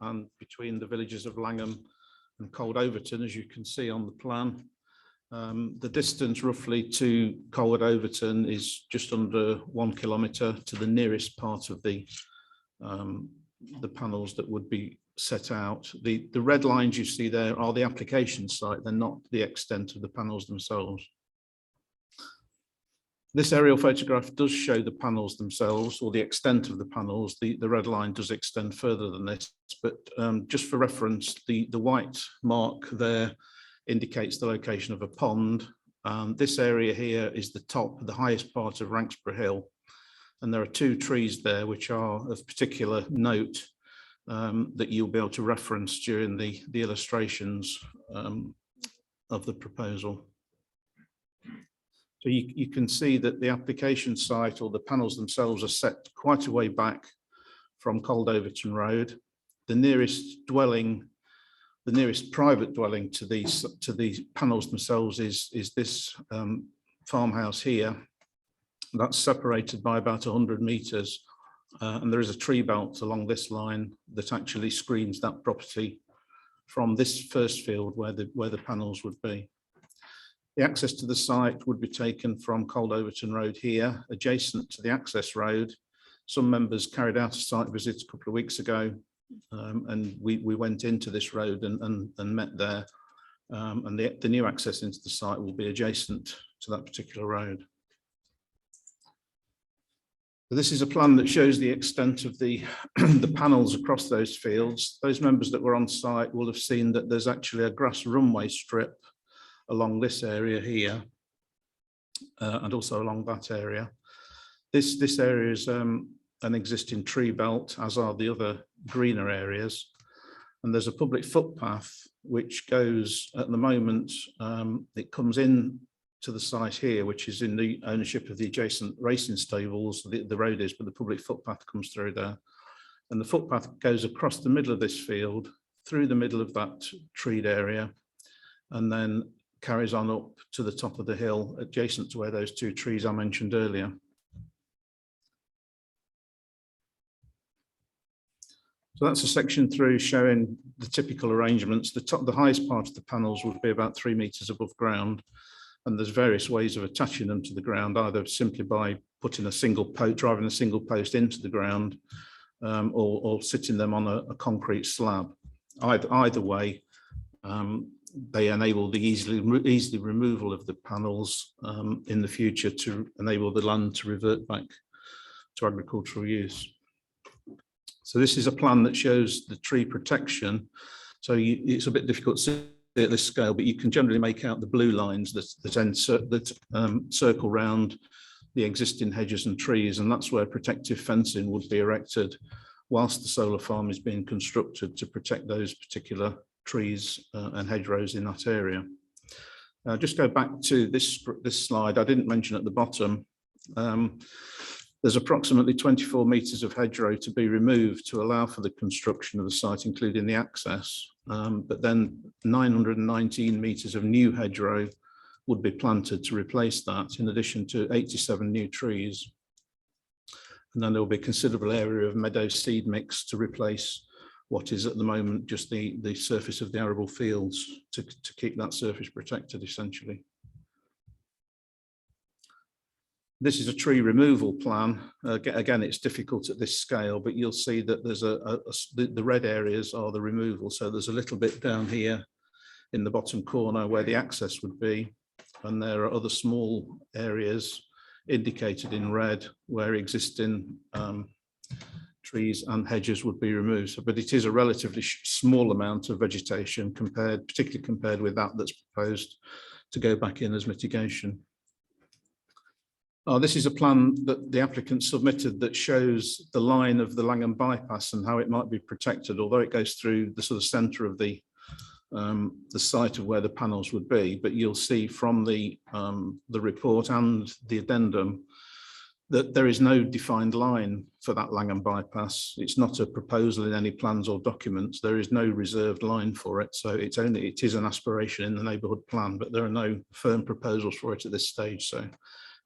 and between the villages of Langham and Cold Overton, as you can see on the plan. The distance roughly to Cold Overton is just under 1 kilometre to the nearest part of the panels that would be set out. The red lines you see there are the application site, they're not the extent of the panels themselves. This aerial photograph does show the panels themselves, or the extent of the panels. The red line does extend further than this, but just for reference, the white mark there indicates the location of a pond. This area here is the top, the highest part of Ranksborough Hill, and there are 2 trees there which are of particular note that you'll be able to reference during the illustrations of the proposal. So you can see that the application site, or the panels themselves, are set quite a way back from Cold Overton Road. The nearest dwelling, the nearest private dwelling to these panels themselves is this farmhouse here. That's separated by about 100 metres, and there is a tree belt along this line that actually screens that property from this first field where the panels would be. The access to the site would be taken from Cold Overton Road here, adjacent to the access road. Some members carried out a site visit a couple of weeks ago, and we went into this road and met there. And the new access into the site will be adjacent to that particular road. So this is a plan that shows the extent of the panels across those fields. Those members that were on site will have seen that there's actually a grass runway strip along this area here, and also along that area. This area is an existing tree belt, as are the other greener areas. And there's a public footpath which goes, at the moment, it comes in to the site here, which is in the ownership of the adjacent racing stables. The road is, but the public footpath comes through there. And the footpath goes across the middle of this field, through the middle of that treed area, and then carries on up to the top of the hill, adjacent to where those 2 trees I mentioned earlier. So that's a section through showing the typical arrangements. The highest part of the panels would be about 3 metres above ground, and there's various ways of attaching them to the ground, either simply by putting a single post, driving a single post into the ground, or sitting them on a concrete slab. Either way, they enable the easily removal of the panels in the future to enable the land to revert back to agricultural use. So this is a plan that shows the tree protection. So it's a bit difficult to see at this scale, but you can generally make out the blue lines that circle round the existing hedges and trees, and that's where protective fencing would be erected whilst the solar farm is being constructed to protect those particular trees and hedgerows in that area. Just go back to this slide. I didn't mention at the bottom, there's approximately 24 metres of hedgerow to be removed to allow for the construction of the site, including the access, but then 919 metres of new hedgerow would be planted to replace that, in addition to 87 new trees. And then there will be a considerable area of meadow seed mix to replace what is at the moment just the surface of the arable fields to keep that surface protected, essentially. This is a tree removal plan. Again, it's difficult at this scale, but you'll see that there's the red areas are the removal. So there's a little bit down here in the bottom corner where the access would be, and there are other small areas indicated in red where existing trees and hedges would be removed. So, but it is a relatively small amount of vegetation particularly compared with that that's proposed to go back in as mitigation. This is a plan that the applicant submitted that shows the line of the Langham Bypass and how it might be protected, although it goes through the sort of centre of the site of where the panels would be. But you'll see from the report and the addendum that there is no defined line for that Langham Bypass. It's not a proposal in any plans or documents. There is no reserved line for it. So it is an aspiration in the neighbourhood plan, but there are no firm proposals for it at this stage. So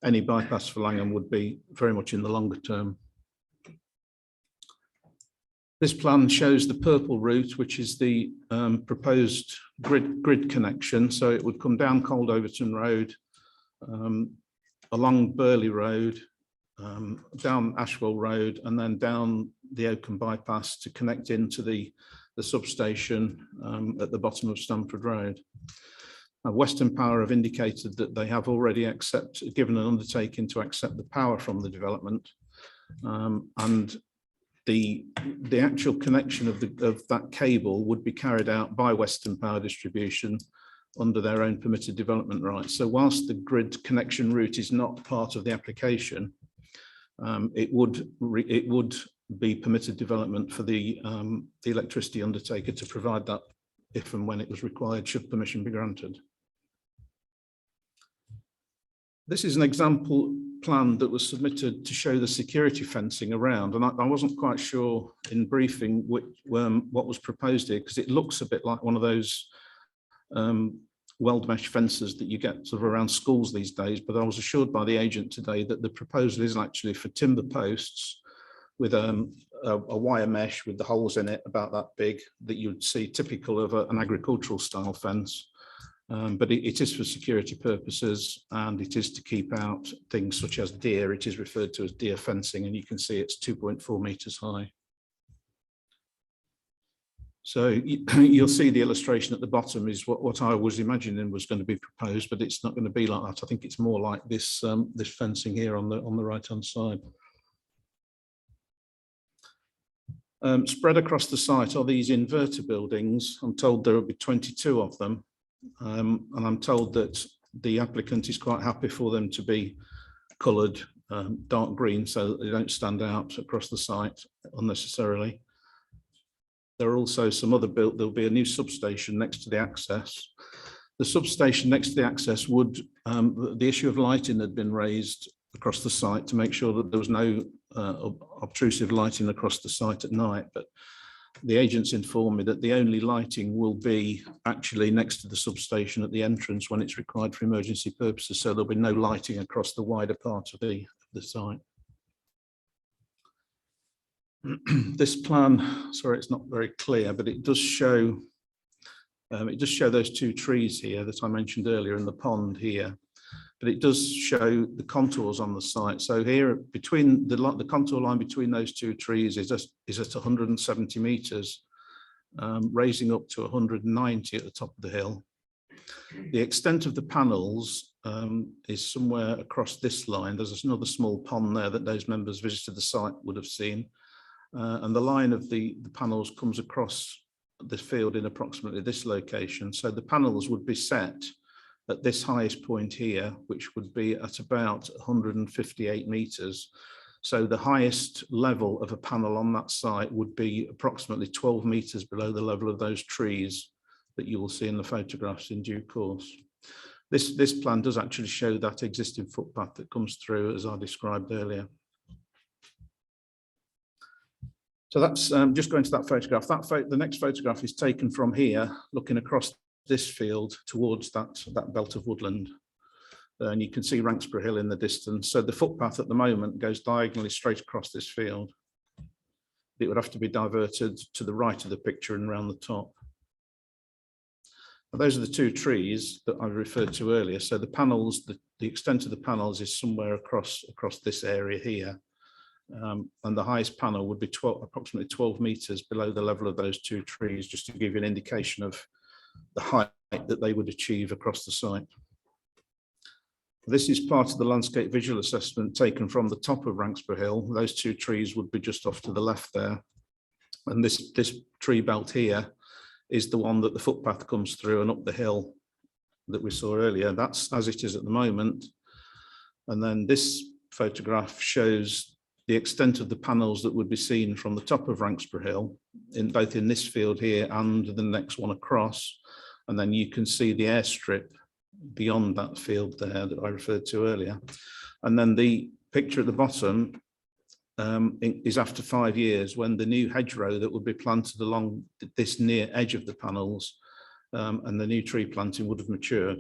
any bypass for Langham would be very much in the longer term. This plan shows the purple route, which is the proposed grid connection. So it would come down Cold Overton Road, along Burley Road, down Ashwell Road, and then down the Langham Bypass to connect into the substation at the bottom of Stamford Road. Western Power have indicated that they have already given an undertaking to accept the power from the development, and the actual connection of that cable would be carried out by Western Power Distribution under their own permitted development rights. So whilst the grid connection route is not part of the application, it would be permitted development for the electricity undertaker to provide that if and when it was required, should permission be granted. This is an example plan that was submitted to show the security fencing around, and I wasn't quite sure in briefing what was proposed here, because it looks a bit like one of those weld mesh fences that you get sort of around schools these days, but I was assured by the agent today that the proposal is actually for timber posts with a wire mesh with the holes in it about that big, that you'd see typical of an agricultural style fence. But it is for security purposes, and it is to keep out things such as deer. It is referred to as deer fencing, and you can see it's 2.4 meters high. So you'll see the illustration at the bottom is what I was imagining was going to be proposed, but it's not going to be like that. I think it's more like this this fencing here on the right hand side. Spread across the site are these inverter buildings. I'm told there will be 22 of them. And I'm told that the applicant is quite happy for them to be coloured dark green so that they don't stand out across the site unnecessarily. There are also some other there'll be a new substation next to the access. The substation next to the access would, the issue of lighting had been raised across the site to make sure that there was no obtrusive lighting across the site at night, but the agents informed me that the only lighting will be actually next to the substation at the entrance when it's required for emergency purposes. So there'll be no lighting across the wider part of the site. This plan, sorry, it's not very clear, but it does show those two trees here that I mentioned earlier in the pond here. But it does show the contours on the site. So here, between the contour line between those two trees is at 170 meters, raising up to 190 at the top of the hill. The extent of the panels is somewhere across this line. There's another small pond there that those members visited the site would have seen. And the line of the panels comes across the field in approximately this location. So the panels would be set at this highest point here, which would be at about 158 meters. So the highest level of a panel on that site would be approximately 12 meters below the level of those trees that you will see in the photographs in due course. This plan does actually show that existing footpath that comes through as I described earlier. So that's just going to that photograph. The next photograph is taken from here, looking across this field towards that belt of woodland, and you can see Ranksborough Hill in the distance. So the footpath at the moment goes diagonally straight across this field. It would have to be diverted to the right of the picture and around the top. Now, those are the two trees that I referred to earlier. So the panels, the extent of the panels is somewhere across this area here, and the highest panel would be approximately 12 meters below the level of those two trees, just to give you an indication of the height that they would achieve across the site. This is part of the landscape visual assessment taken from the top of Ranksborough Hill. Those two trees would be just off to the left there. And this tree belt here is the one that the footpath comes through and up the hill that we saw earlier. That's as it is at the moment. And then this photograph shows the extent of the panels that would be seen from the top of Ranksborough Hill, both in this field here and the next one across. And then you can see the airstrip beyond that field there that I referred to earlier. And then the picture at the bottom is after 5 years, when the new hedgerow that would be planted along this near edge of the panels and the new tree planting would have matured.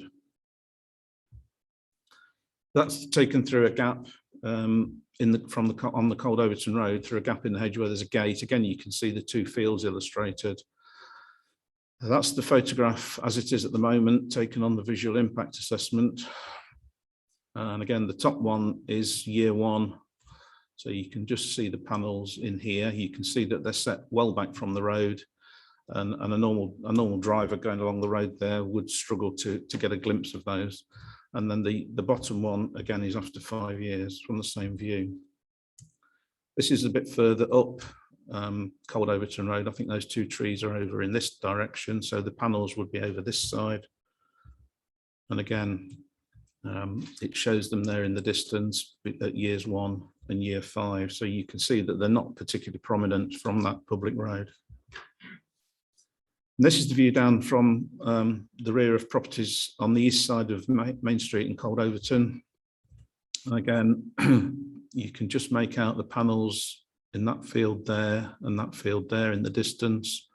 That's taken through a gap on the Cold Overton Road through a gap in the hedge where there's a gate. Again, you can see the two fields illustrated. That's the photograph as it is at the moment, taken on the visual impact assessment. And again, the top one is year one. So you can just see the panels in here. You can see that they're set well back from the road, and a normal driver going along the road there would struggle to get a glimpse of those. And then the bottom one, again, is after 5 years from the same view. This is a bit further up Cold Overton Road. I think those two trees are over in this direction, so the panels would be over this side. And again, it shows them there in the distance at years 1 and year 5. So you can see that they're not particularly prominent from that public road. And this is the view down from the rear of properties on the east side of Main Street in Cold Overton. And again, you can just make out the panels in that field there and that field there in the distance.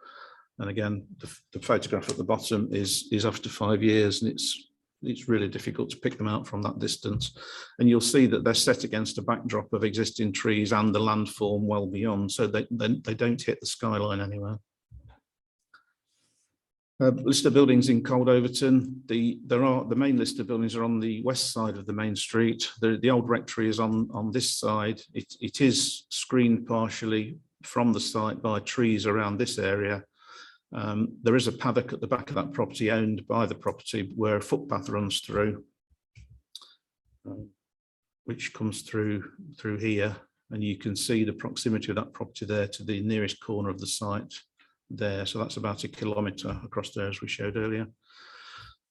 And again, the photograph at the bottom is after 5 years, and it's really difficult to pick them out from that distance. And you'll see that they're set against a backdrop of existing trees and the landform well beyond, so they don't hit the skyline anywhere. List of buildings in Cold Overton. The main list of buildings are on the west side of the main street. The old rectory is on this side. It is screened partially from the site by trees around this area. There is a paddock at the back of that property owned by the property where a footpath runs through, which comes through here, and you can see the proximity of that property there to the nearest corner of the site there. So that's about 1 kilometre across there, as we showed earlier.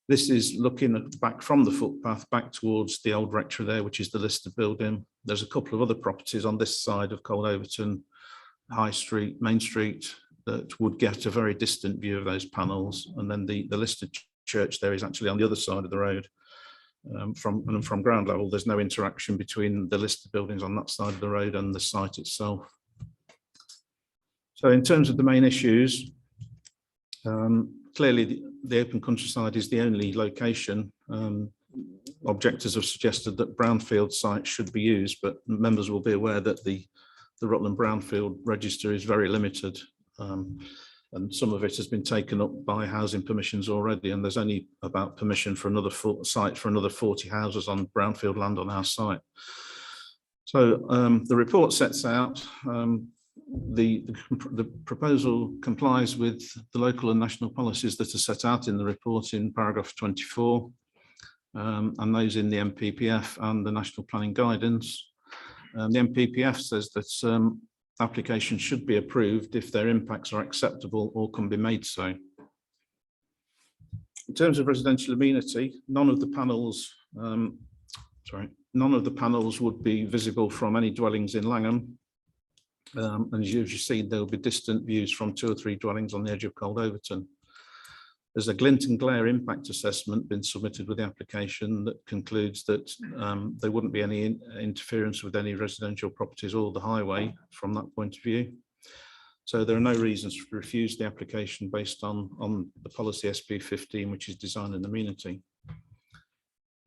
This is looking back from the footpath back towards the old rectory there, which is the listed building. There's a couple of other properties on this side of Cold Overton, High Street, Main Street, that would get a very distant view of those panels. And then the listed church there is actually on the other side of the road. From ground level, there's no interaction between the listed buildings on that side of the road and the site itself. So in terms of the main issues, clearly the open countryside is the only location. Objectors have suggested that brownfield sites should be used, but members will be aware that the Rutland Brownfield Register is very limited. And some of it has been taken up by housing permissions already, and there's only about permission for another site for another 40 houses on brownfield land on our site. So the report sets out the proposal complies with the local and national policies that are set out in the report in paragraph 24, and those in the MPPF and the National Planning Guidance. The MPPF says that applications should be approved if their impacts are acceptable or can be made so. In terms of residential amenity, none of the panels would be visible from any dwellings in Langham. And as you see, there will be distant views from 2 or 3 dwellings on the edge of Cold Overton. There's a glint and glare impact assessment been submitted with the application that concludes that there wouldn't be any interference with any residential properties or the highway from that point of view. So there are no reasons to refuse the application based on the policy SB 15, which is design and amenity.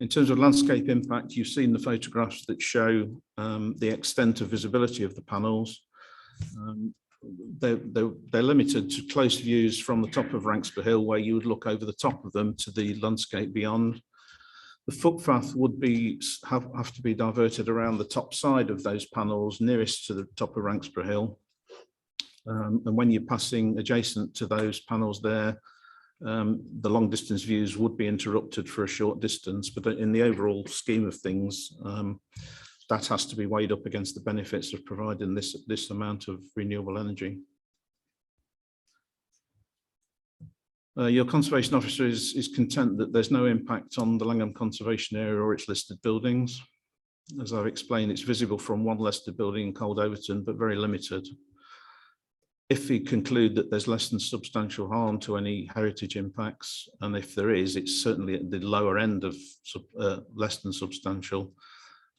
In terms of landscape impact, you've seen the photographs that show the extent of visibility of the panels. They're limited to close views from the top of Ranksper Hill, where you would look over the top of them to the landscape beyond. The footpath would have to be diverted around the top side of those panels nearest to the top of Ranksper Hill. And when you're passing adjacent to those panels there, the long distance views would be interrupted for a short distance, but in the overall scheme of things, that has to be weighed up against the benefits of providing this amount of renewable energy. Your conservation officer is content that there's no impact on the Langham Conservation Area or its listed buildings. As I've explained, it's visible from one listed building in Cold Overton, but very limited. If we conclude that there's less than substantial harm to any heritage impacts, and if there is, it's certainly at the lower end of less than substantial.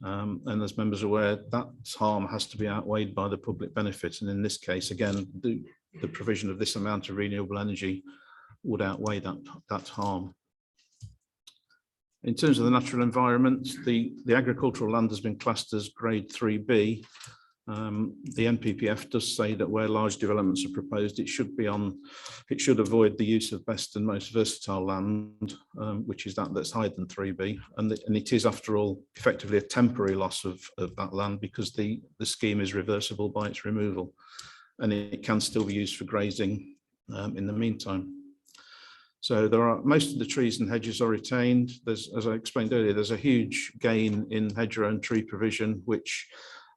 And as members are aware, that harm has to be outweighed by the public benefit. And in this case, again, the provision of this amount of renewable energy would outweigh that harm. In terms of the natural environment, the agricultural land has been classed as grade 3B. The NPPF does say that where large developments are proposed, it should avoid the use of best and most versatile land, which is that's higher than 3B. And it is, after all, effectively a temporary loss of that land, because the scheme is reversible by its removal, and it can still be used for grazing in the meantime. So most of the trees and hedges are retained. As I explained earlier, there's a huge gain in hedgerow and tree provision, which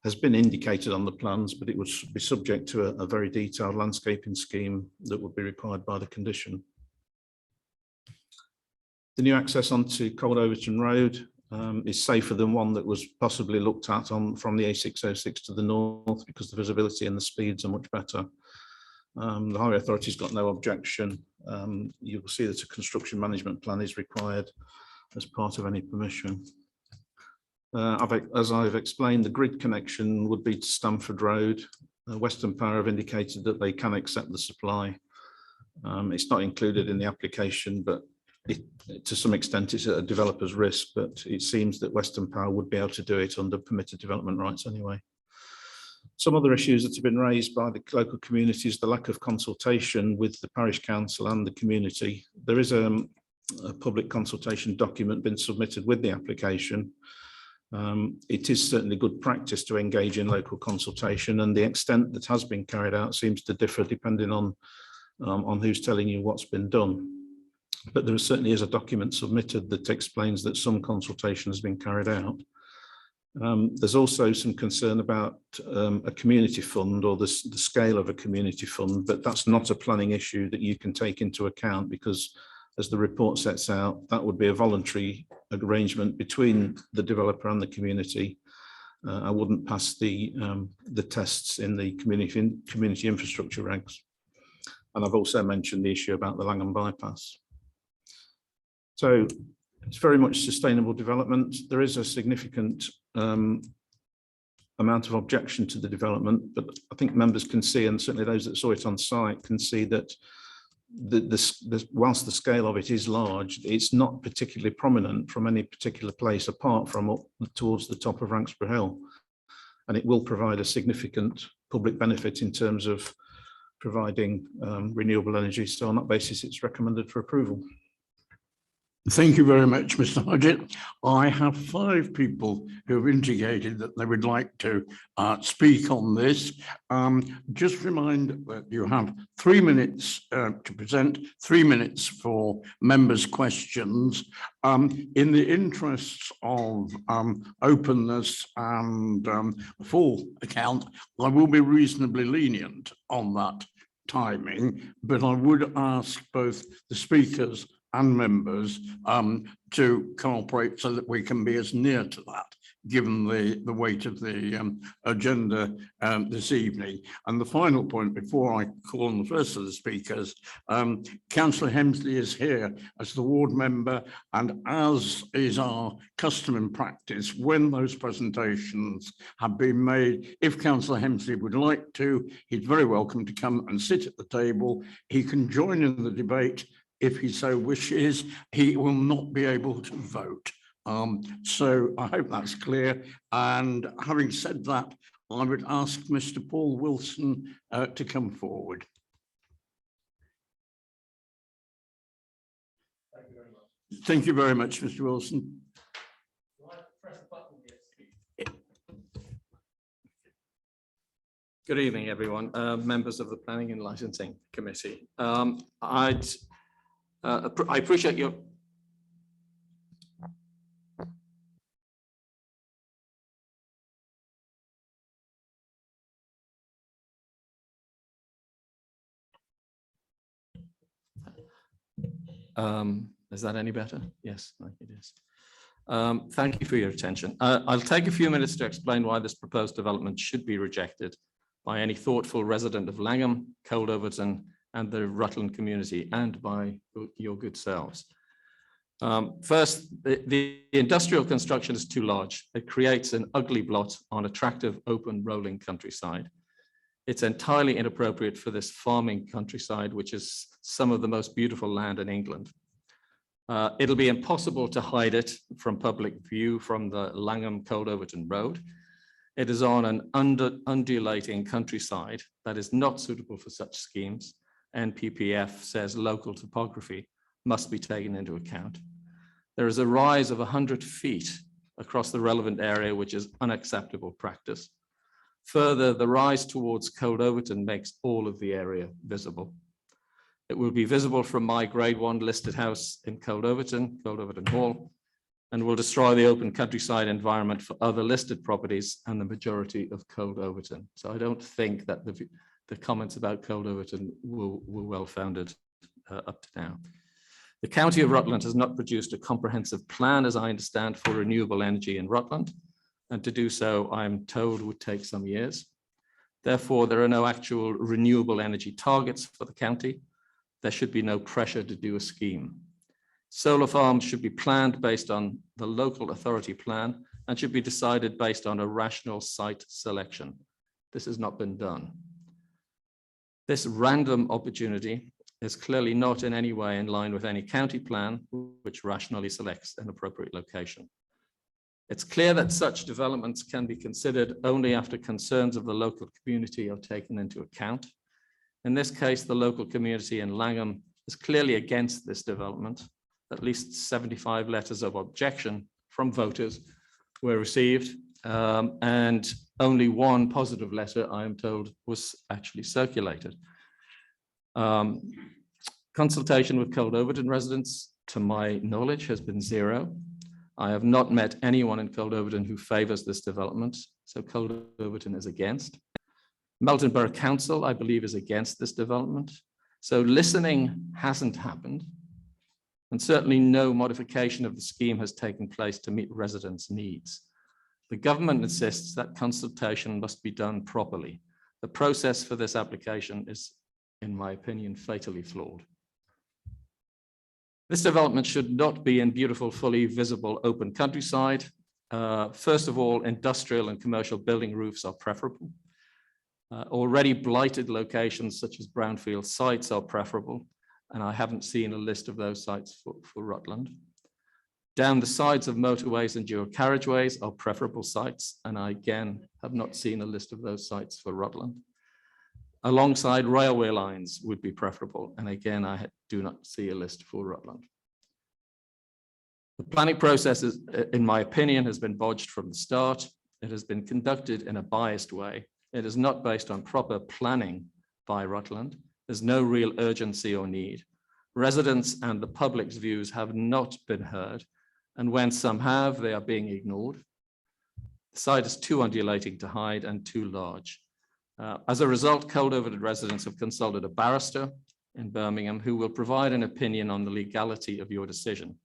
has been indicated on the plans, but it would be subject to a very detailed landscaping scheme that would be required by the condition. The new access onto Cold Overton Road is safer than one that was possibly looked at from the A606 to the north, because the visibility and the speeds are much better. The Highway Authority's got no objection. You will see that a construction management plan is required as part of any permission. As I've explained, the grid connection would be to Stamford Road. Western Power have indicated that they can accept the supply. It's not included in the application, but to some extent it's at a developer's risk, but it seems that Western Power would be able to do it under permitted development rights anyway. Some other issues that have been raised by the local community is the lack of consultation with the parish council and the community. There is a public consultation document been submitted with the application. It is certainly good practice to engage in local consultation, and the extent that has been carried out seems to differ depending on who's telling you what's been done. But there certainly is a document submitted that explains that some consultation has been carried out. There's also some concern about a community fund, or the scale of a community fund, but that's not a planning issue that you can take into account, because as the report sets out, that would be a voluntary arrangement between the developer and the community. I wouldn't pass the tests in the community infrastructure regs. And I've also mentioned the issue about the Langham Bypass. So it's very much sustainable development. There is a significant amount of objection to the development, but I think members can see, and certainly those that saw it on site can see, that whilst the scale of it is large, it's not particularly prominent from any particular place apart from up towards the top of Ranksborough Hill. And it will provide a significant public benefit in terms of providing renewable energy. So on that basis, it's recommended for approval. Thank you very much, Mr. Hodgett. I have 5 people who have indicated that they would like to speak on this. Just remind that you have 3 minutes to present, 3 minutes for members' questions. In the interests of openness and full account, I will be reasonably lenient on that timing, but I would ask both the speakers and members to cooperate so that we can be as near to that, given the weight of the agenda this evening. And the final point, before I call on the first of the speakers, Councillor Hemsley is here as the ward member, and as is our custom and practice, when those presentations have been made, if Councillor Hemsley would like to, he's very welcome to come and sit at the table. He can join in the debate if he so wishes. He will not be able to vote. So I hope that's clear. And having said that, I would ask Mr. Paul Wilson to come forward. Thank you very much. Thank you very much, Mr. Wilson. Good evening, everyone. Members of the Planning and Licensing Committee. I appreciate your is that any better? Yes, I think it is. Thank you for your attention. I'll take a few minutes to explain why this proposed development should be rejected by any thoughtful resident of Langham, Cold Overton, and the Rutland community, and by your good selves. First, the industrial construction is too large. It creates an ugly blot on attractive, open, rolling countryside. It's entirely inappropriate for this farming countryside, which is some of the most beautiful land in England. It'll be impossible to hide it from public view from the Langham Overton Road. It is on an undulating countryside that is not suitable for such schemes. NPPF says local topography must be taken into account. There is a rise of 100 feet across the relevant area, which is unacceptable practice. Further, the rise towards Overton makes all of the area visible. It will be visible from my grade 1 listed house in Overton Hall, and will destroy the open countryside environment for other listed properties and the majority of Overton. So I don't think that the comments about Overton were well-founded up to now. The County of Rutland has not produced a comprehensive plan, as I understand, for renewable energy in Rutland, and to do so, I'm told, would take some years. Therefore, there are no actual renewable energy targets for the county. There should be no pressure to do a scheme. Solar farms should be planned based on the local authority plan and should be decided based on a rational site selection. This has not been done. This random opportunity is clearly not in any way in line with any county plan which rationally selects an appropriate location. It's clear that such developments can be considered only after concerns of the local community are taken into account. In this case, the local community in Langham is clearly against this development. At least 75 letters of objection from voters were received, and only one positive letter, I am told, was actually circulated. Consultation with Overton residents, to my knowledge, has been zero. I have not met anyone in Overton who favours this development, so Overton is against. Melton Borough Council, I believe, is against this development. So listening hasn't happened, and certainly no modification of the scheme has taken place to meet residents' needs. The government insists that consultation must be done properly. The process for this application is, in my opinion, fatally flawed. This development should not be in beautiful, fully visible open countryside. First of all, industrial and commercial building roofs are preferable. Already blighted locations such as brownfield sites are preferable, and I haven't seen a list of those sites for Rutland. Down the sides of motorways and dual carriageways are preferable sites, and I again have not seen a list of those sites for Rutland. Alongside railway lines would be preferable, and again I do not see a list for Rutland. The planning process, in my opinion, has been bodged from the start. It has been conducted in a biased way. It is not based on proper planning by Rutland. There's no real urgency or need. Residents and the public's views have not been heard, and when some have, they are being ignored. The site is too undulating to hide and too large. As a result, Overton residents have consulted a barrister in Birmingham who will provide an opinion on the legality of your decision.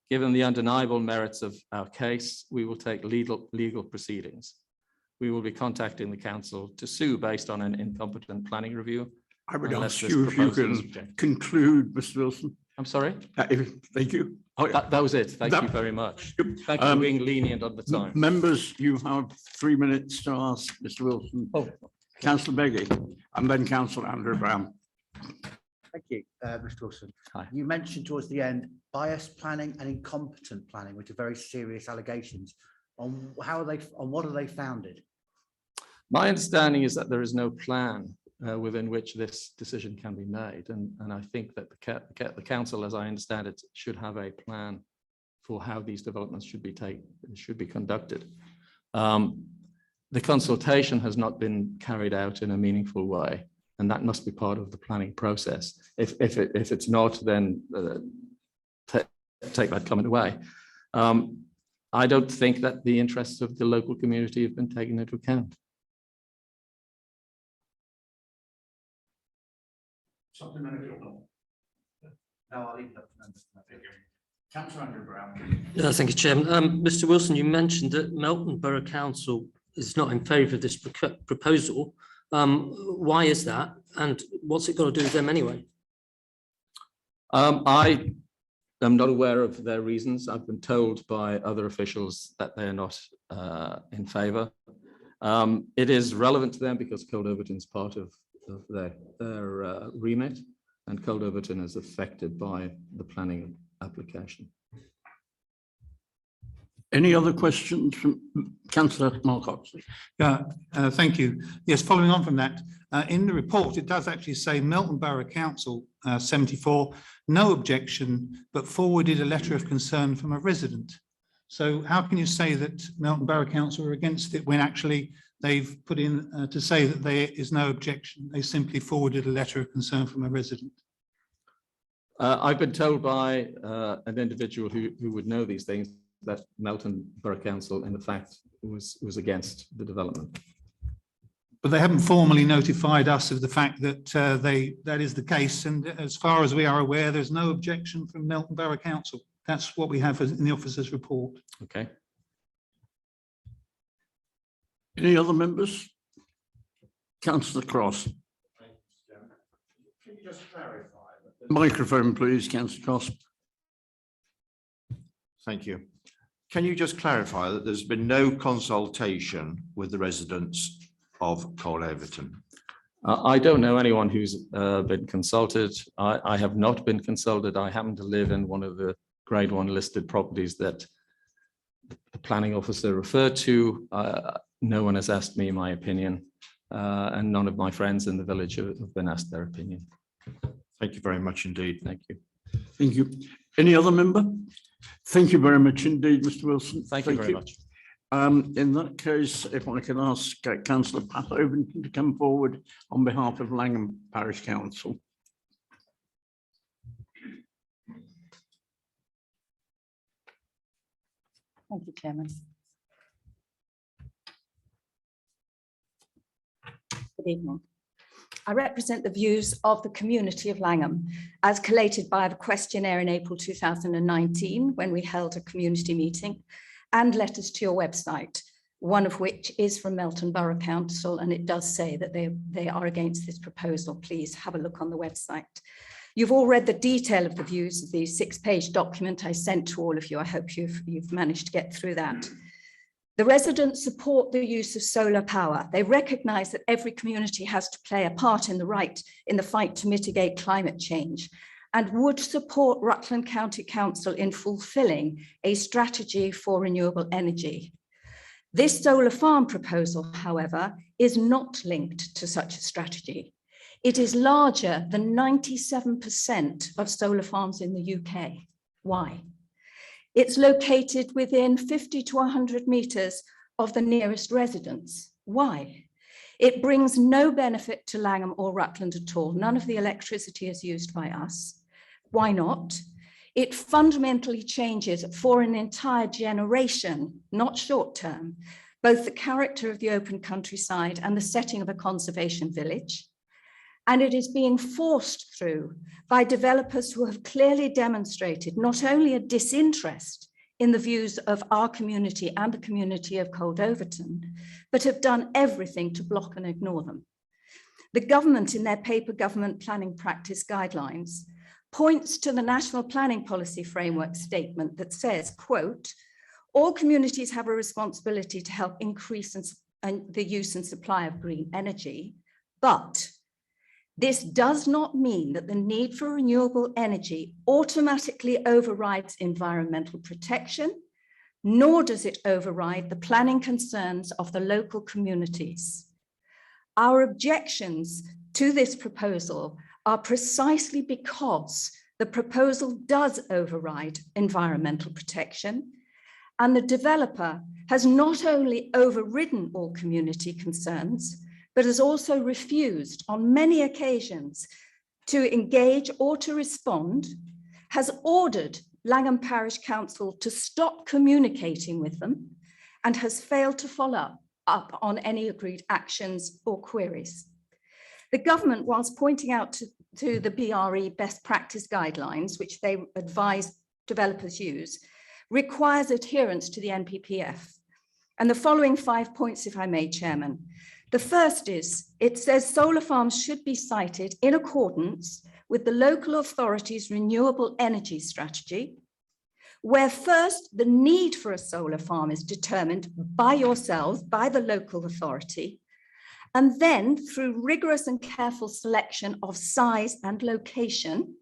Given the undeniable merits of our case, we will take legal proceedings. We will be contacting the council to sue based on an incompetent planning review. I would ask you if you can conclude, Mr. Wilson. I'm sorry? Thank you. That was it. Thank you very much. Thank you for being lenient on the time. Members, you have 3 minutes to ask Mr. Wilson. Oh. Councillor Beggy, and then Councillor Andrew Brown. Thank you, Mr. Wilson. Hi. You mentioned towards the end biased planning and incompetent planning, which are very serious allegations. On what are they founded? My understanding is that there is no plan within which this decision can be made, and I think that the council, as I understand it, should have a plan for how these developments should be conducted. The consultation has not been carried out in a meaningful way, and that must be part of the planning process. If it's not, then take that comment away. I don't think that the interests of the local community have been taken into account. No, I'll leave that. Councillor Andrew Brown. Thank you, Chairman. Mr. Wilson, you mentioned that Melton Borough Council is not in favour of this proposal. Why is that? And what's it got to do with them anyway? I am not aware of their reasons. I've been told by other officials that they're not in favour. It is relevant to them because Overton is part of their remit, and Overton is affected by the planning application. Any other questions from Councillor Marcox? Yeah, thank you. Yes, following on from that, in the report, it does actually say Melton Borough Council 74, no objection, but forwarded a letter of concern from a resident. So how can you say that Melton Borough Council are against it when actually they've put in to say that there is no objection? They simply forwarded a letter of concern from a resident. I've been told by an individual who would know these things that Melton Borough Council, in fact, was against the development. But they haven't formally notified us of the fact that that is the case. And as far as we are aware, there's no objection from Melton Borough Council. That's what we have in the officer's report. Okay. Any other members? Councillor Cross. Can you just clarify? Microphone, please, Councillor Cross. Thank you. Can you just clarify that there's been no consultation with the residents of Overton? I don't know anyone who's been consulted. I have not been consulted. I happen to live in one of the Grade 1 listed properties that the planning officer referred to. No one has asked me my opinion, and none of my friends in the village have been asked their opinion. Thank you very much indeed. Thank you. Thank you. Any other member? Thank you very much indeed, Mr. Wilson. Thank you very much. In that case, if I can ask Councillor Pat Overton to come forward on behalf of Langham Parish Council. Thank you, Chairman. Good evening. I represent the views of the community of Langham as collated by the questionnaire in April 2019 when we held a community meeting, and letters to your website, one of which is from Melton Borough Council, and it does say that they are against this proposal. Please have a look on the website. You've all read the detail of the views of the 6-page document I sent to all of you. I hope you've managed to get through that. The residents support the use of solar power. They recognise that every community has to play a part in the fight to mitigate climate change, and would support Rutland County Council in fulfilling a strategy for renewable energy. This solar farm proposal, however, is not linked to such a strategy. It is larger than 97% of solar farms in the UK. Why? It's located within 50 to 100 metres of the nearest residence. Why? It brings no benefit to Langham or Rutland at all. None of the electricity is used by us. Why not? It fundamentally changes for an entire generation, not short term, both the character of the open countryside and the setting of a conservation village. And it is being forced through by developers who have clearly demonstrated not only a disinterest in the views of our community and the community of Overton, but have done everything to block and ignore them. The government, in their paper Government Planning Practice Guidelines, points to the National Planning Policy Framework statement that says, quote, all communities have a responsibility to help increase the use and supply of green energy, but this does not mean that the need for renewable energy automatically overrides environmental protection, nor does it override the planning concerns of the local communities. Our objections to this proposal are precisely because the proposal does override environmental protection, and the developer has not only overridden all community concerns, but has also refused on many occasions to engage or to respond, has ordered Langham Parish Council to stop communicating with them, and has failed to follow up on any agreed actions or queries. The government, whilst pointing out to the BRE best practice guidelines, which they advise developers use, requires adherence to the NPPF. And the following 5 points, if I may, Chairman. The first is, it says solar farms should be sited in accordance with the local authority's renewable energy strategy, where first the need for a solar farm is determined by yourselves, by the local authority, and then through rigorous and careful selection of size and location,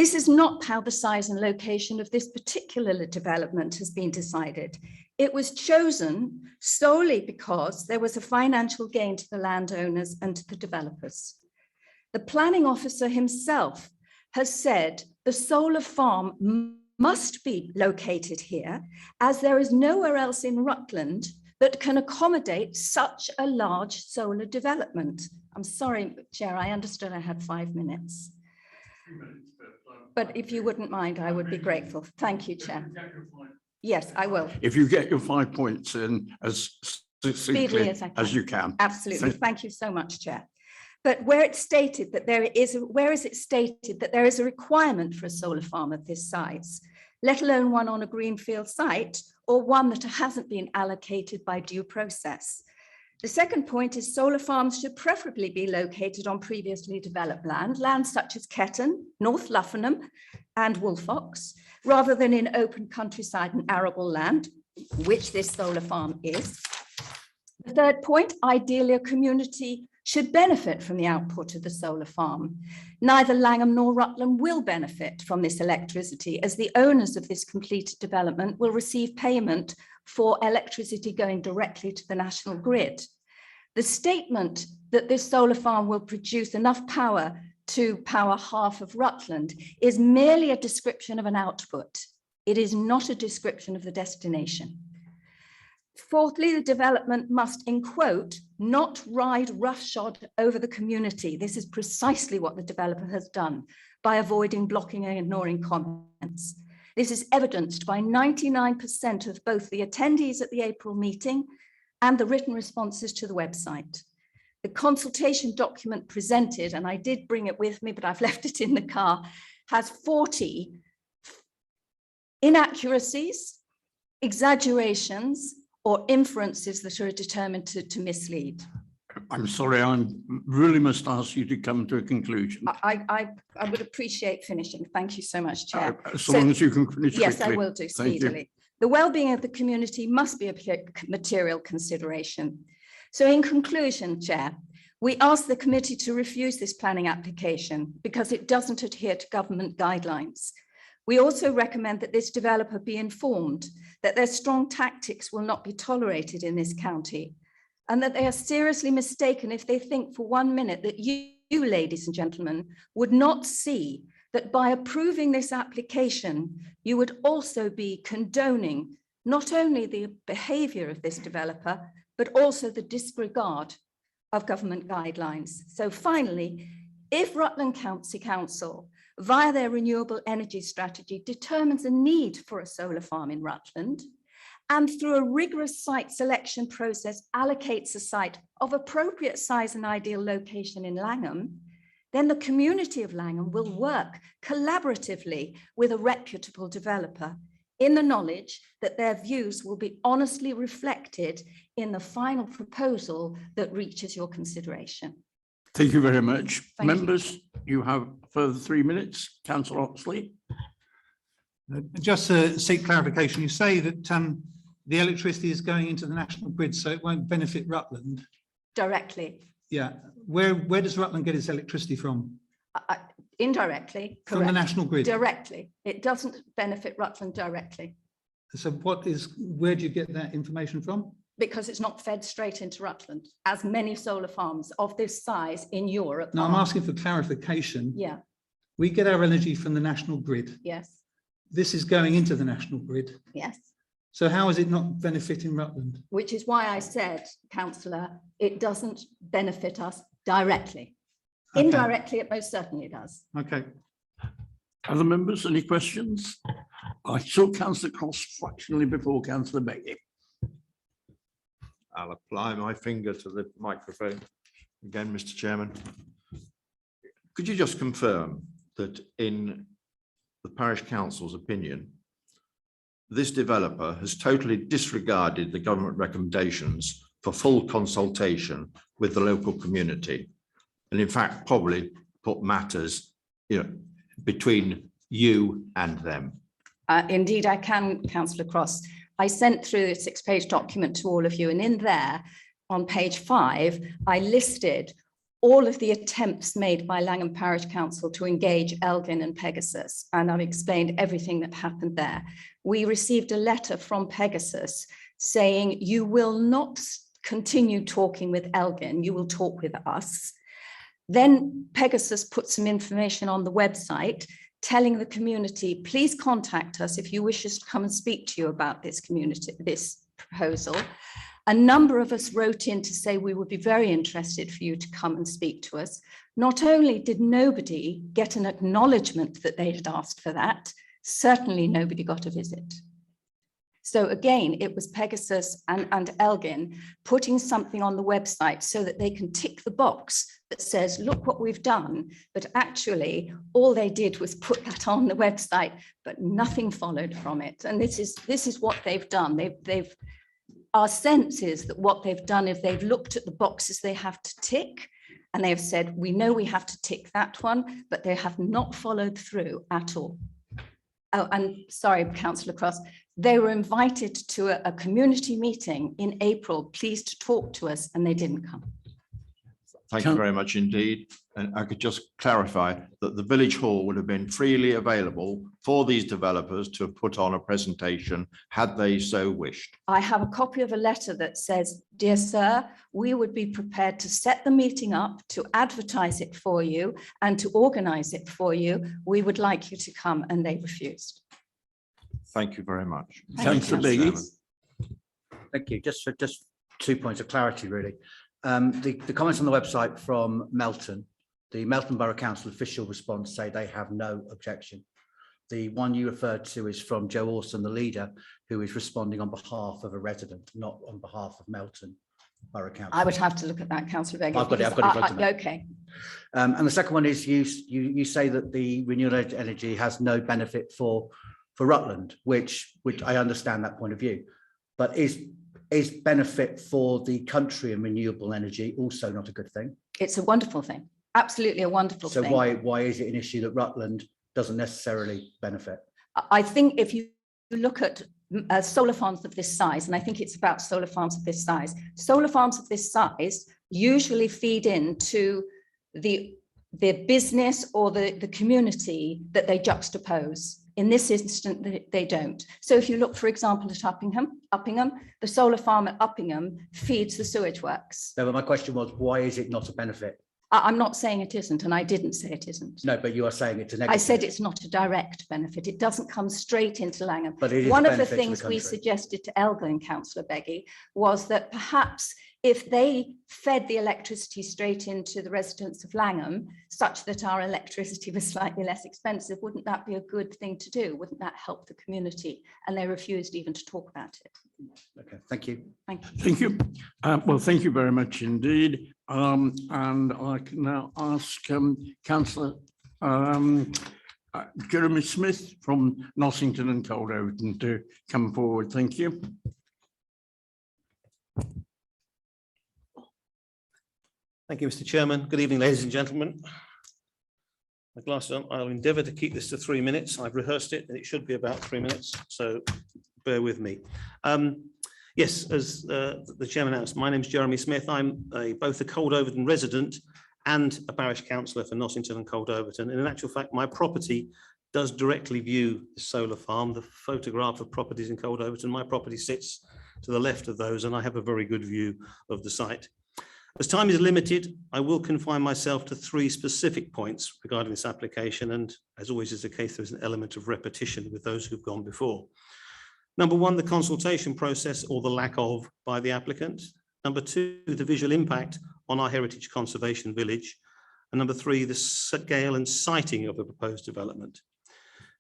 This is not how the size and location of this particular development has been decided. It was chosen solely because there was a financial gain to the landowners and to the developers. The planning officer himself has said the solar farm must be located here, as there is nowhere else in Rutland that can accommodate such a large solar development. I'm sorry, Chair, I understood I had 5 minutes. But if you wouldn't mind, I would be grateful. Thank you, Chair. Yes, I will. If you get your 5 points in as Speedily succinctly as I can. as you can. Absolutely. Thank you so much, Chair. But where it's stated that where is it stated that there is a requirement for a solar farm of this size, let alone one on a greenfield site or one that hasn't been allocated by due process? The second point is solar farms should preferably be located on previously developed land such as Ketton, North Luffenham and Woolfox, rather than in open countryside and arable land, which this solar farm is. The third point, ideally a community should benefit from the output of the solar farm. Neither Langham nor Rutland will benefit from this electricity, as the owners of this completed development will receive payment for electricity going directly to the national grid. The statement that this solar farm will produce enough power to power half of Rutland is merely a description of an output. It is not a description of the destination. Fourthly, the development must, in quote, not ride roughshod over the community. This is precisely what the developer has done by avoiding blocking and ignoring comments. This is evidenced by 99% of both the attendees at the April meeting and the written responses to the website. The consultation document presented, and I did bring it with me, but I've left it in the car, has 40 inaccuracies, exaggerations, or inferences that are determined to mislead. I'm sorry, I really must ask you to come to a conclusion. I would appreciate finishing. Thank you so much, Chair. So long as you can finish quickly. Yes, I will do speedily. The well-being of the community must be a material consideration. So in conclusion, Chair, we ask the committee to refuse this planning application because it doesn't adhere to government guidelines. We also recommend that this developer be informed that their strong tactics will not be tolerated in this county, and that they are seriously mistaken if they think for 1 minute that you, ladies and gentlemen, would not see that by approving this application, you would also be condoning not only the behavior of this developer, but also the disregard of government guidelines. So finally, if Rutland County Council, via their renewable energy strategy, determines a need for a solar farm in Rutland, and through a rigorous site selection process allocates a site of appropriate size and ideal location in Langham, then the community of Langham will work collaboratively with a reputable developer in the knowledge that their views will be honestly reflected in the final proposal that reaches your consideration. Thank you very much. Thank Members, you have further 3 minutes. Councillor Oxley. Just to seek clarification, you say that the electricity is going into the national grid, so it won't benefit Rutland. Directly. Yeah. Where does Rutland get its electricity from? Indirectly. From correct. the national grid. Directly. It doesn't benefit Rutland directly. So where do you get that information from? Because it's not fed straight into Rutland, as many solar farms of this size in Europe. No, I'm are. asking for clarification. Yeah. We get our energy from the national grid. Yes. This is going into the national grid. Yes. So how is it not benefiting Rutland? Which is why I said, Councillor, it doesn't benefit us directly. Okay. Indirectly, it most certainly does. Okay. Other members, any questions? I saw Councillor Cross fractionally before Councillor Beattie. I'll apply my finger to the microphone again, Mr. Chairman. Could you just confirm that in the parish council's opinion, this developer has totally disregarded the government recommendations for full consultation with the local community, and in fact probably put matters, between you and them? Indeed, I can, Councillor Cross. I sent through a 6-page document to all of you, and in there, on page 5, I listed all of the attempts made by Langham Parish Council to engage Elgin and Pegasus, and I've explained everything that happened there. We received a letter from Pegasus saying, you will not continue talking with Elgin, you will talk with us. Then Pegasus put some information on the website telling the community, please contact us if you wish us to come and speak to you about this proposal. A number of us wrote in to say we would be very interested for you to come and speak to us. Not only did nobody get an acknowledgement that they had asked for that, certainly nobody got a visit. So again, it was Pegasus and Elgin putting something on the website so that they can tick the box that says, look what we've done. But actually, all they did was put that on the website, but nothing followed from it. And this is what they've done. Our sense is that what they've done is they've looked at the boxes they have to tick, and they've said, we know we have to tick that one, but they have not followed through at all. Oh, and sorry, Councillor Cross, they were invited to a community meeting in April, pleased to talk to us, and they didn't come. Thank you very much indeed. And I could just clarify that the village hall would have been freely available for these developers to put on a presentation had they so wished. I have a copy of a letter that says, dear sir, we would be prepared to set the meeting up, to advertise it for you and to organise it for you. We would like you to come, and they refused. Thank you very much. Councillor Beggy. Thank you. Just 2 points of clarity, really. The comments on the website from Melton, the Melton Borough Council official response say they have no objection. The one you referred to is from Joe Orson, the leader, who is responding on behalf of a resident, not on behalf of Melton Borough Council. I would have to look at that, Councillor Beggy. I've got it in front of me. Okay. And the second one is you say that the renewable energy has no benefit for Rutland, which I understand that point of view, but is benefit for the country and renewable energy also not a good thing? It's a wonderful thing. Absolutely a wonderful thing. So why is it an issue that Rutland doesn't necessarily benefit? I think if you look at solar farms of this size, and I think it's about solar farms of this size, solar farms of this size usually feed into the business or the community that they juxtapose. In this instance, they don't. So if you look, for example, at Uppingham, the solar farm at Uppingham feeds the sewage works. No, but my question was, why is it not a benefit? I'm not saying it isn't, and I didn't say it isn't. No, but you are saying it's a negative. I said it's not a direct benefit. It doesn't come straight into Langham. But it is one a of the benefit to things the we country. suggested to Elgin, Councillor Beggy, was that perhaps if they fed the electricity straight into the residents of Langham, such that our electricity was slightly less expensive, wouldn't that be a good thing to do? Wouldn't that help the community? And they refused even to talk about it. Okay, thank you. Thank you. Thank you. Well, thank you very much indeed. And I can now ask Councillor Jeremy Smith from Nossington and Cold Overton to come forward. Thank you. Thank you, Mr. Chairman. Good evening, ladies and gentlemen. My glasses on. I'll endeavour to keep this to 3 minutes. I've rehearsed it and it should be about 3 minutes, so bear with me. Yes, as the chairman announced, my name is Jeremy Smith. I'm both a Cold Overton resident and a parish councillor for Nossington and Cold Overton. And in actual fact, my property does directly view the solar farm. The photograph of properties in Cold Overton, my property sits to the left of those, and I have a very good view of the site. As time is limited, I will confine myself to 3 specific points regarding this application, and as always is the case, there's an element of repetition with those who've gone before. Number 1, the consultation process or the lack of by the applicant. Number 2, the visual impact on our heritage conservation village. And number 3, the scale and siting of the proposed development.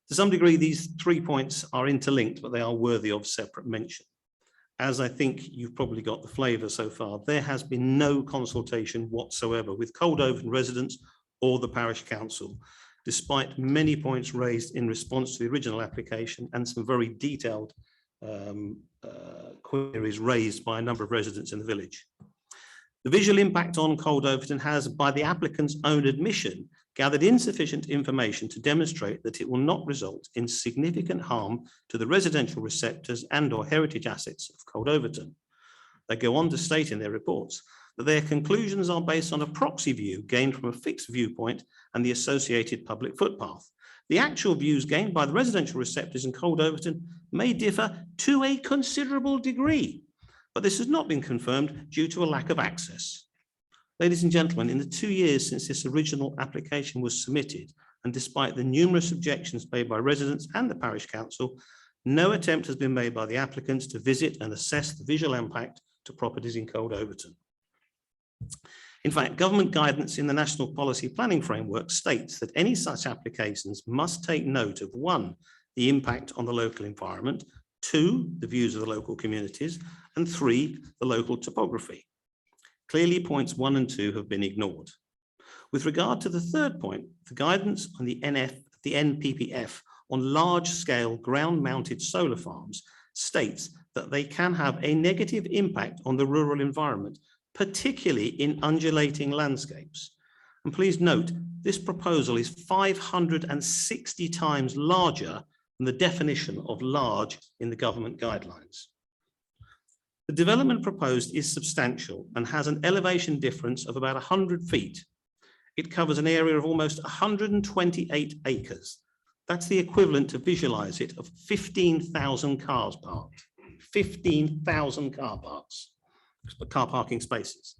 To some degree, these 3 points are interlinked, but they are worthy of separate mention. As I think you've probably got the flavour so far, there has been no consultation whatsoever with Cold Overton residents or the parish council, despite many points raised in response to the original application and some very detailed queries raised by a number of residents in the village. The visual impact on Cold Overton has, by the applicant's own admission, gathered insufficient information to demonstrate that it will not result in significant harm to the residential receptors and/or heritage assets of Cold Overton. They go on to state in their reports that their conclusions are based on a proxy view gained from a fixed viewpoint and the associated public footpath. The actual views gained by the residential receptors in Cold Overton may differ to a considerable degree, but this has not been confirmed due to a lack of access. Ladies and gentlemen, in the 2 years since this original application was submitted, and despite the numerous objections made by residents and the parish council, no attempt has been made by the applicants to visit and assess the visual impact to properties in Cold Overton. In fact, government guidance in the National Policy Planning Framework states that any such applications must take note of 1, the impact on the local environment, 2, the views of the local communities, and 3, the local topography. Clearly, points 1 and 2 have been ignored. With regard to the third point, the guidance on the NPPF on large-scale ground-mounted solar farms states that they can have a negative impact on the rural environment, particularly in undulating landscapes. And please note, this proposal is 560 times larger than the definition of large in the government guidelines. The development proposed is substantial and has an elevation difference of about 100 feet. It covers an area of almost 128 acres. That's the equivalent, to visualize it, of 15,000 cars parked. 15,000 car parking spaces.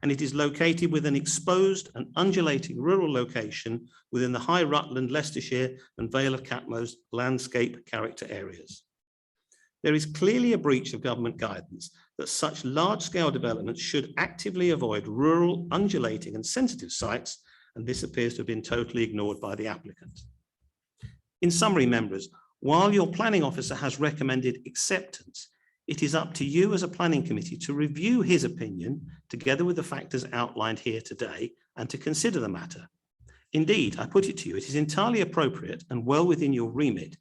And it is located within an exposed and undulating rural location within the High Rutland, Leicestershire and Vale of Catmo's landscape character areas. There is clearly a breach of government guidance that such large-scale developments should actively avoid rural, undulating and sensitive sites, and this appears to have been totally ignored by the applicant. In summary, members, while your planning officer has recommended acceptance, it is up to you as a planning committee to review his opinion together with the factors outlined here today and to consider the matter. Indeed, I put it to you, it is entirely appropriate and well within your remit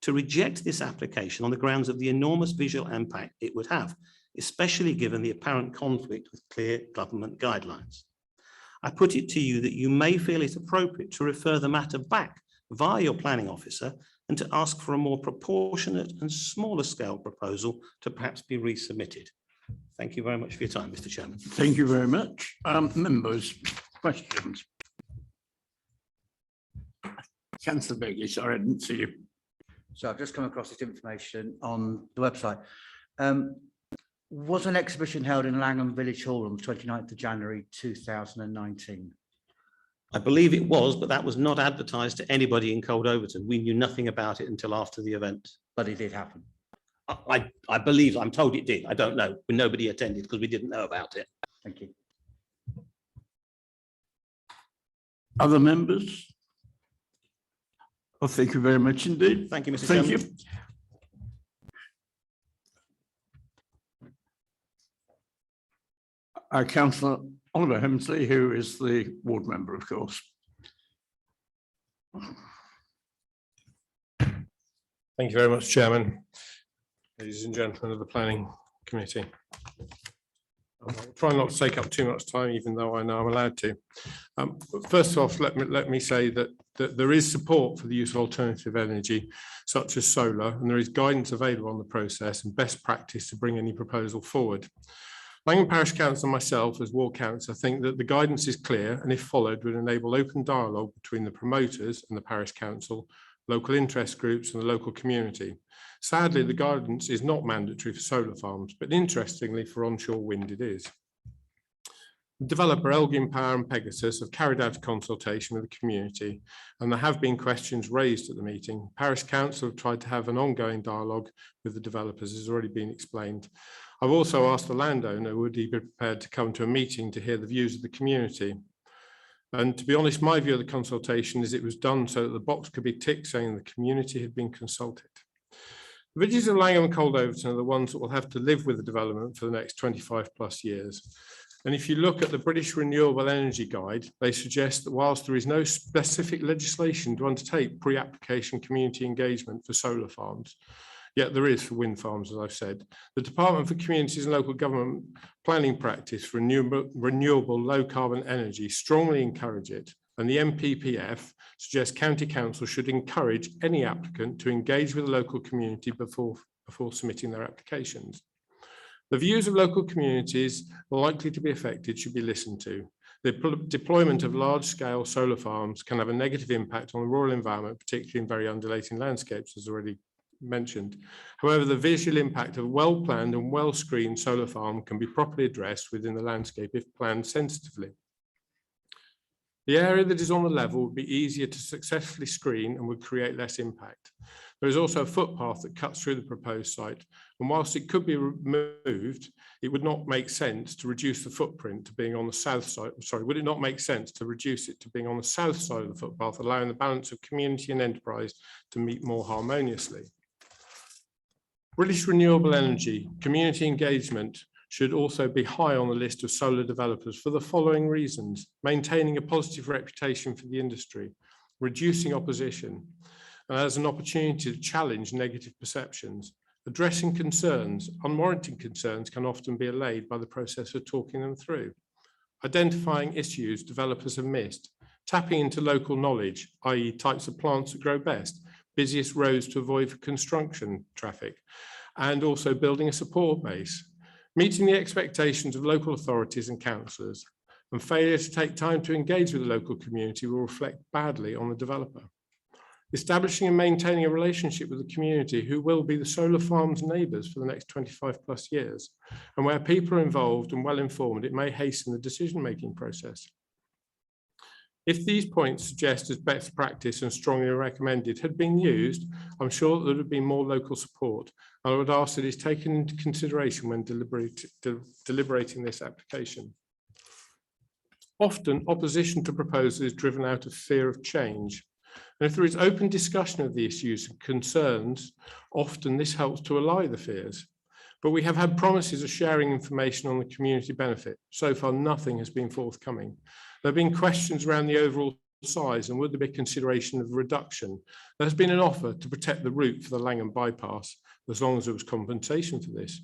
to reject this application on the grounds of the enormous visual impact it would have, especially given the apparent conflict with clear government guidelines. I put it to you that you may feel it appropriate to refer the matter back via your planning officer and to ask for a more proportionate and smaller scale proposal to perhaps be resubmitted. Thank you very much for your time, Mr. Chairman. Thank you very much. Members, questions? Councillor Beggy, sorry, I didn't see you. So I've just come across this information on the website. Was an exhibition held in Langham Village Hall on the 29th of January 2019? I believe it was, but that was not advertised to anybody in Cold Overton. We knew nothing about it until after the event. But it did happen. I believe, I'm told it did. I don't know. Nobody attended because we didn't know about it. Thank you. Other members? Well, thank you very much indeed. Thank you, Mr. Thank Chairman. you. Councillor Oliver Hemsley, who is the ward member, of course. Thank you very much, Chairman. Ladies and gentlemen of the Planning Committee. I'll try not to take up too much time, even though I know I'm allowed to. First off, let me say that there is support for the use of alternative energy, such as solar, and there is guidance available on the process and best practice to bring any proposal forward. Langham Parish Council and myself as ward councillor think that the guidance is clear and if followed would enable open dialogue between the promoters and the parish council, local interest groups and the local community. Sadly, the guidance is not mandatory for solar farms, but interestingly for onshore wind it is. The developer Elgin Power and Pegasus have carried out a consultation with the community and there have been questions raised at the meeting. Parish Council have tried to have an ongoing dialogue with the developers, as has already been explained. I've also asked the landowner would he be prepared to come to a meeting to hear the views of the community. And to be honest, my view of the consultation is it was done so that the box could be ticked saying the community had been consulted. The villages of Langham and Cold Overton are the ones that will have to live with the development for the next 25 plus years. And if you look at the British Renewable Energy Guide, they suggest that whilst there is no specific legislation to undertake pre-application community engagement for solar farms, yet there is for wind farms, as I've said, the Department for Communities and Local Government planning practice for renewable low carbon energy strongly encourage it. And the NPPF suggests county council should encourage any applicant to engage with the local community before submitting their applications. The views of local communities likely to be affected should be listened to. The deployment of large-scale solar farms can have a negative impact on the rural environment, particularly in very undulating landscapes, as already mentioned. However, the visual impact of a well-planned and well-screened solar farm can be properly addressed within the landscape if planned sensitively. The area that is on the level would be easier to successfully screen and would create less impact. There is also a footpath that cuts through the proposed site, and whilst it could be removed, it would not make sense to reduce the footprint to being on the south side. Sorry, would it not make sense to reduce it to being on the south side of the footpath, allowing the balance of community and enterprise to meet more harmoniously? British renewable energy, community engagement should also be high on the list of solar developers for the following reasons: maintaining a positive reputation for the industry, reducing opposition, and as an opportunity to challenge negative perceptions, addressing concerns. Unwarranted concerns can often be allayed by the process of talking them through, identifying issues developers have missed, tapping into local knowledge, i.e. types of plants that grow best, busiest roads to avoid for construction traffic, and also building a support base, meeting the expectations of local authorities and councillors, and failure to take time to engage with the local community will reflect badly on the developer. Establishing and maintaining a relationship with the community who will be the solar farm's neighbours for the next 25 plus years, and where people are involved and well informed, it may hasten the decision-making process. If these points suggested as best practice and strongly recommended had been used, I'm sure that there would be more local support. I would ask that it's taken into consideration when deliberating this application. Often, opposition to proposals is driven out of fear of change. And if there is open discussion of the issues and concerns, often this helps to allay the fears. But we have had promises of sharing information on the community benefit. So far, nothing has been forthcoming. There have been questions around the overall size and would there be consideration of reduction. There has been an offer to protect the route for the Langham Bypass as long as there was compensation for this.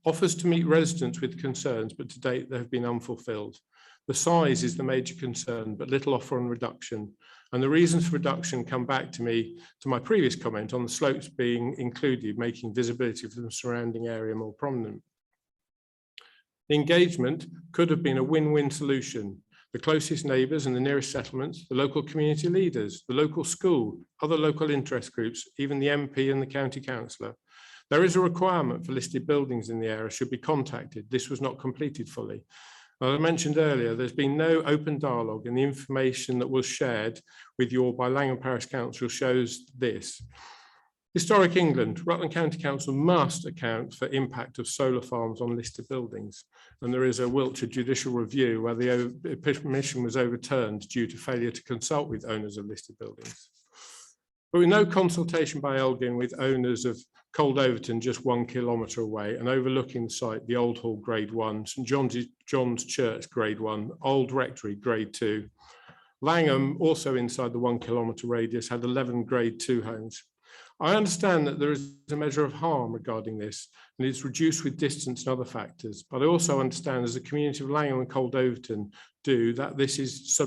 Offers to meet residents with concerns, but to date they have been unfulfilled. The size is the major concern, but little offer on reduction. And the reasons for reduction come back to my previous comment on the slopes being included, making visibility of the surrounding area more prominent. The engagement could have been a win-win solution. The closest neighbours and the nearest settlements, the local community leaders, the local school, other local interest groups, even the MP and the county councillor. There is a requirement for listed buildings in the area should be contacted. This was not completed fully. As I mentioned earlier, there's been no open dialogue, and the information that was shared with you all by Langham Parish Council shows this. Historic England, Rutland County Council must account for impact of solar farms on listed buildings. And there is a Wiltshire judicial review where the permission was overturned due to failure to consult with owners of listed buildings. But with no consultation by Elgin with owners of Cold Overton just 1 kilometre away and overlooking the site, the Old Hall Grade 1, St John's Church Grade 1, Old Rectory Grade 2. Langham, also inside the 1 kilometre radius, had 11 Grade 2 homes. I understand that there is a measure of harm regarding this, and it's reduced with distance and other factors. But I also understand, as the community of Langham and Cold Overton do, that this is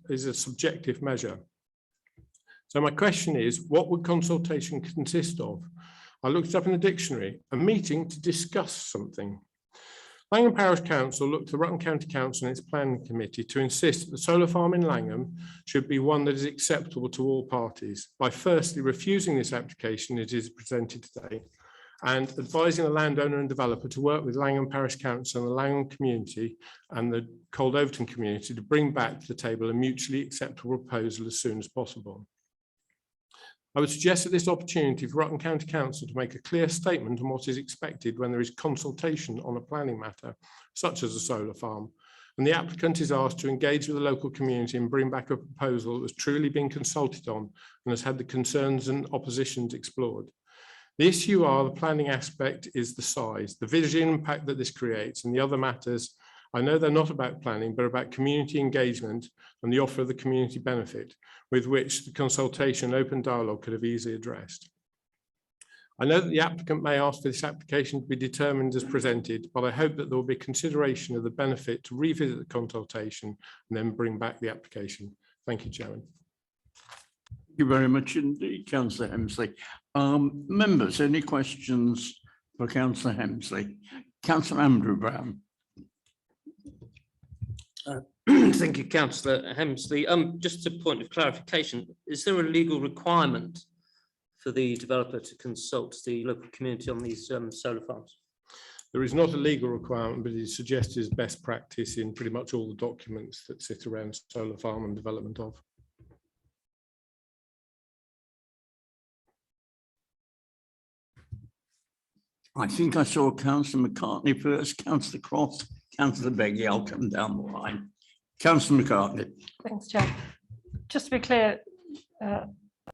a subjective measure. So my question is, what would consultation consist of? I looked it up in the dictionary: a meeting to discuss something. Langham Parish Council looked to the Rutland County Council and its planning committee to insist that the solar farm in Langham should be one that is acceptable to all parties by firstly refusing this application as it is presented today and advising the landowner and developer to work with Langham Parish Council and the Langham community and the Cold Overton community to bring back to the table a mutually acceptable proposal as soon as possible. I would suggest that this opportunity for Rutland County Council to make a clear statement on what is expected when there is consultation on a planning matter, such as a solar farm, and the applicant is asked to engage with the local community and bring back a proposal that has truly been consulted on and has had the concerns and oppositions explored. The issue are the planning aspect is the size, the visual impact that this creates, and the other matters. I know they're not about planning, but about community engagement and the offer of the community benefit, with which the consultation and open dialogue could have easily addressed. I know that the applicant may ask for this application to be determined as presented, but I hope that there will be consideration of the benefit to revisit the consultation and then bring back the application. Thank you, Chairman. Thank you very much indeed, Councillor Hemsley. Members, any questions for Councillor Hemsley? Councillor Andrew Brown. Thank you, Councillor Hemsley. Just a point of clarification, is there a legal requirement for the developer to consult the local community on these solar farms? There is not a legal requirement, but it is suggested as best practice in pretty much all the documents that sit around solar farm and development of. I think I saw Councillor McCartney first, Councillor Cross, Councillor Beggy. I'll come down the line. Councillor McCartney. Thanks, Chair. Just to be clear,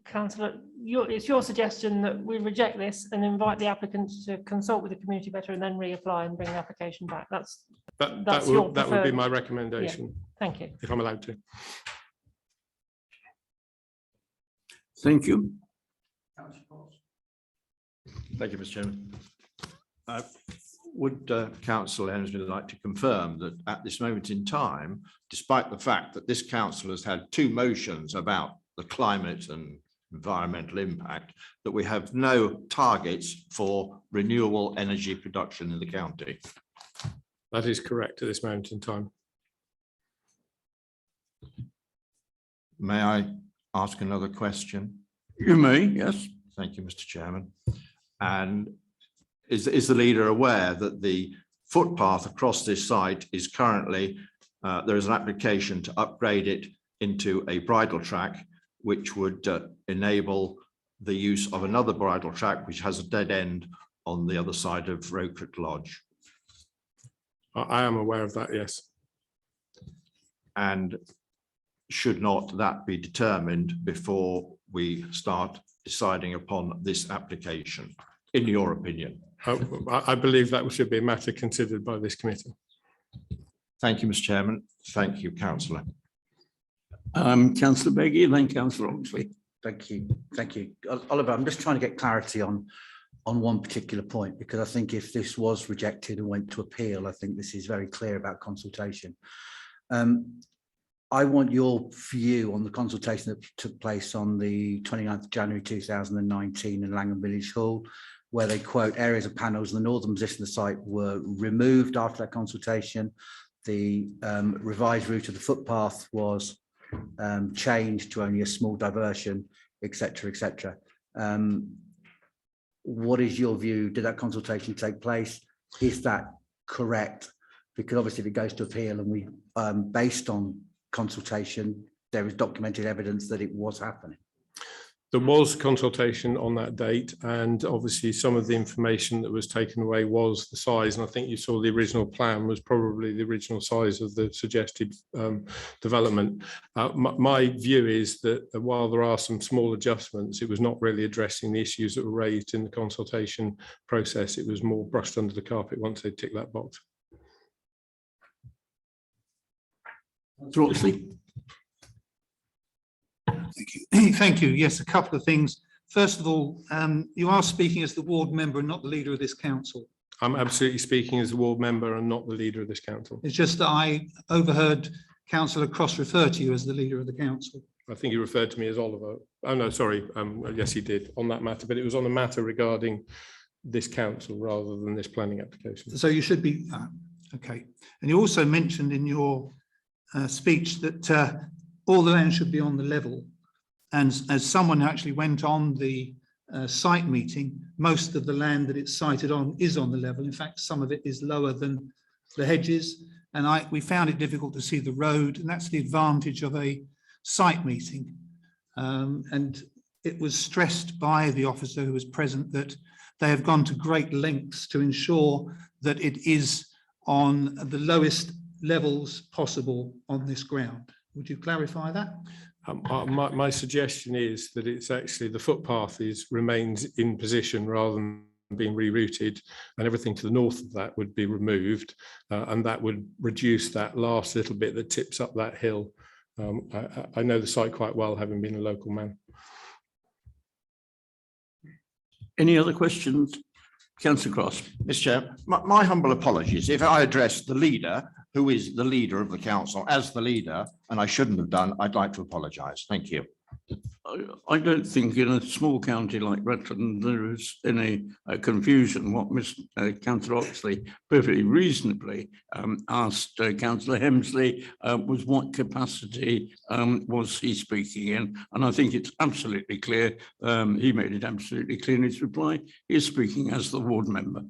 Councillor, it's your suggestion that we reject this and invite the applicant to consult with the community better and then reapply and bring the application back. That would be my recommendation. Thank you. If I'm allowed to. Thank you. Thank you, Mr. Chairman. Would Councillor Hemsley like to confirm that at this moment in time, despite the fact that this council has had two motions about the climate and environmental impact, that we have no targets for renewable energy production in the county? That is correct at this moment in time. May I ask another question? You may, yes. Thank you, Mr. Chairman. And is the leader aware that the footpath across this site is currently, there is an application to upgrade it into a bridle track, which would enable the use of another bridle track, which has a dead end on the other side of Rowcliffe Lodge? I am aware of that, yes. And should not that be determined before we start deciding upon this application, in your opinion? I believe that should be a matter considered by this committee. Thank you, Mr. Chairman. Thank you, Councillor. Councillor Beggy, then Councillor Oxley. Thank you. Thank you. Oliver, I'm just trying to get clarity on one particular point, because I think if this was rejected and went to appeal, I think this is very clear about consultation. I want your view on the consultation that took place on the 29th of January 2019 in Langham Village Hall, where they quote areas of panels in the northern position of the site were removed after that consultation. The revised route of the footpath was changed to only a small diversion, etc., etc. What is your view? Did that consultation take place? Is that correct? Because obviously if it goes to appeal and we, based on consultation, there is documented evidence that it was happening. There was consultation on that date, and obviously some of the information that was taken away was the size, and I think you saw the original plan was probably the original size of the suggested development. My view is that while there are some small adjustments, it was not really addressing the issues that were raised in the consultation process. It was more brushed under the carpet once they tick that box. Thank you. Thank you. Yes, a couple of things. First of all, you are speaking as the ward member and not the leader of this council. I'm absolutely speaking as a ward member and not the leader of this council. It's just that I overheard Councillor Cross refer to you as the leader of the council. I think he referred to me as Oliver. Oh, no, sorry. Yes, he did on that matter, but it was on a matter regarding this council rather than this planning application. So you should be, okay. And you also mentioned in your speech that all the land should be on the level. And as someone who actually went on the site meeting, most of the land that it's sited on is on the level. In fact, some of it is lower than the hedges. And we found it difficult to see the road, and that's the advantage of a site meeting. And it was stressed by the officer who was present that they have gone to great lengths to ensure that it is on the lowest levels possible on this ground. Would you clarify that? My suggestion is that it's actually the footpath remains in position rather than being rerouted, and everything to the north of that would be removed, and that would reduce that last little bit that tips up that hill. I know the site quite well, having been a local man. Any other questions? Councillor Cross. Mr. Chair, my humble apologies if I address the leader, who is the leader of the council, as the leader, and I shouldn't have done. I'd like to apologise. Thank you. I don't think in a small county like Everton there is any confusion. What Councillor Oxley perfectly reasonably asked Councillor Hemsley was what capacity was he speaking in, and I think it's absolutely clear. He made it absolutely clear in his reply. He is speaking as the ward member.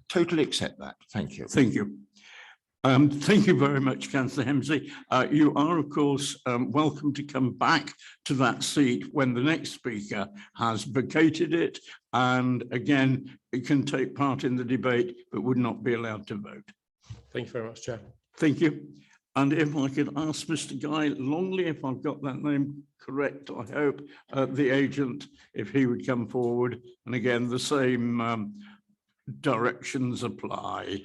Totally accept that. Thank you. Thank you. Thank you very much, Councillor Hemsley. You are, of course, welcome to come back to that seat when the next speaker has vacated it. And again, you can take part in the debate, but would not be allowed to vote. Thank you very much, Chair. Thank you. And if I could ask Mr. Guy Longley, if I've got that name correct, I hope, the agent, if he would come forward. And again, the same directions apply.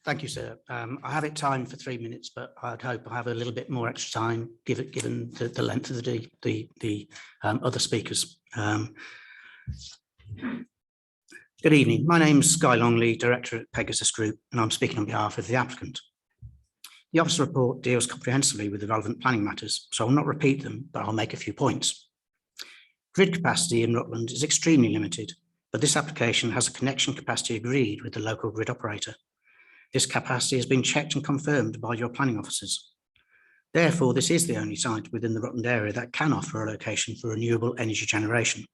Thank you, sir. I have it timed for 3 minutes, but I'd hope I have a little bit more extra time given the length of the other speakers. Good evening. My name is Guy Longley, Director at Pegasus Group, and I'm speaking on behalf of the applicant. The officer report deals comprehensively with the relevant planning matters, so I'll not repeat them, but I'll make a few points. Grid capacity in Rutland is extremely limited, but this application has a connection capacity agreed with the local grid operator. This capacity has been checked and confirmed by your planning officers. Therefore, this is the only site within the Rutland area that can offer a location for renewable energy generation.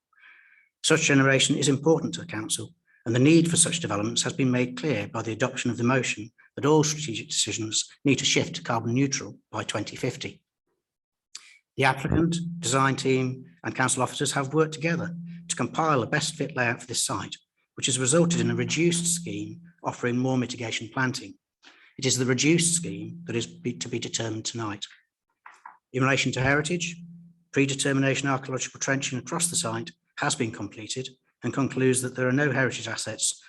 Such generation is important to the council, and the need for such developments has been made clear by the adoption of the motion that all strategic decisions need to shift to carbon neutral by 2050. The applicant, design team, and council officers have worked together to compile a best fit layout for this site, which has resulted in a reduced scheme offering more mitigation planting. It is the reduced scheme that is to be determined tonight. In relation to heritage, predetermination archaeological trenching across the site has been completed and concludes that there are no heritage assets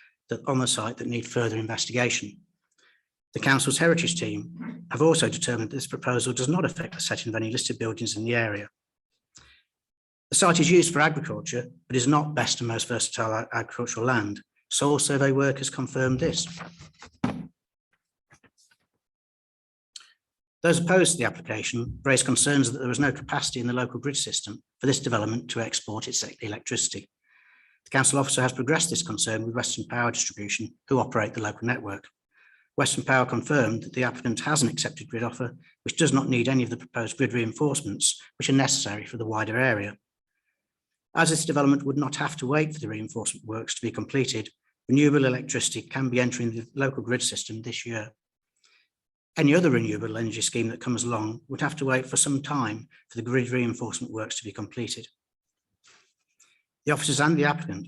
on the site that need further investigation. The council's heritage team have also determined that this proposal does not affect the setting of any listed buildings in the area. The site is used for agriculture, but is not best and most versatile agricultural land. Soil survey work has confirmed this. Those opposed to the application raised concerns that there was no capacity in the local grid system for this development to export its electricity. The council officer has progressed this concern with Western Power Distribution, who operate the local network. Western Power confirmed that the applicant has an accepted grid offer, which does not need any of the proposed grid reinforcements, which are necessary for the wider area. As this development would not have to wait for the reinforcement works to be completed, renewable electricity can be entering the local grid system this year. Any other renewable energy scheme that comes along would have to wait for some time for the grid reinforcement works to be completed. The officers and the applicant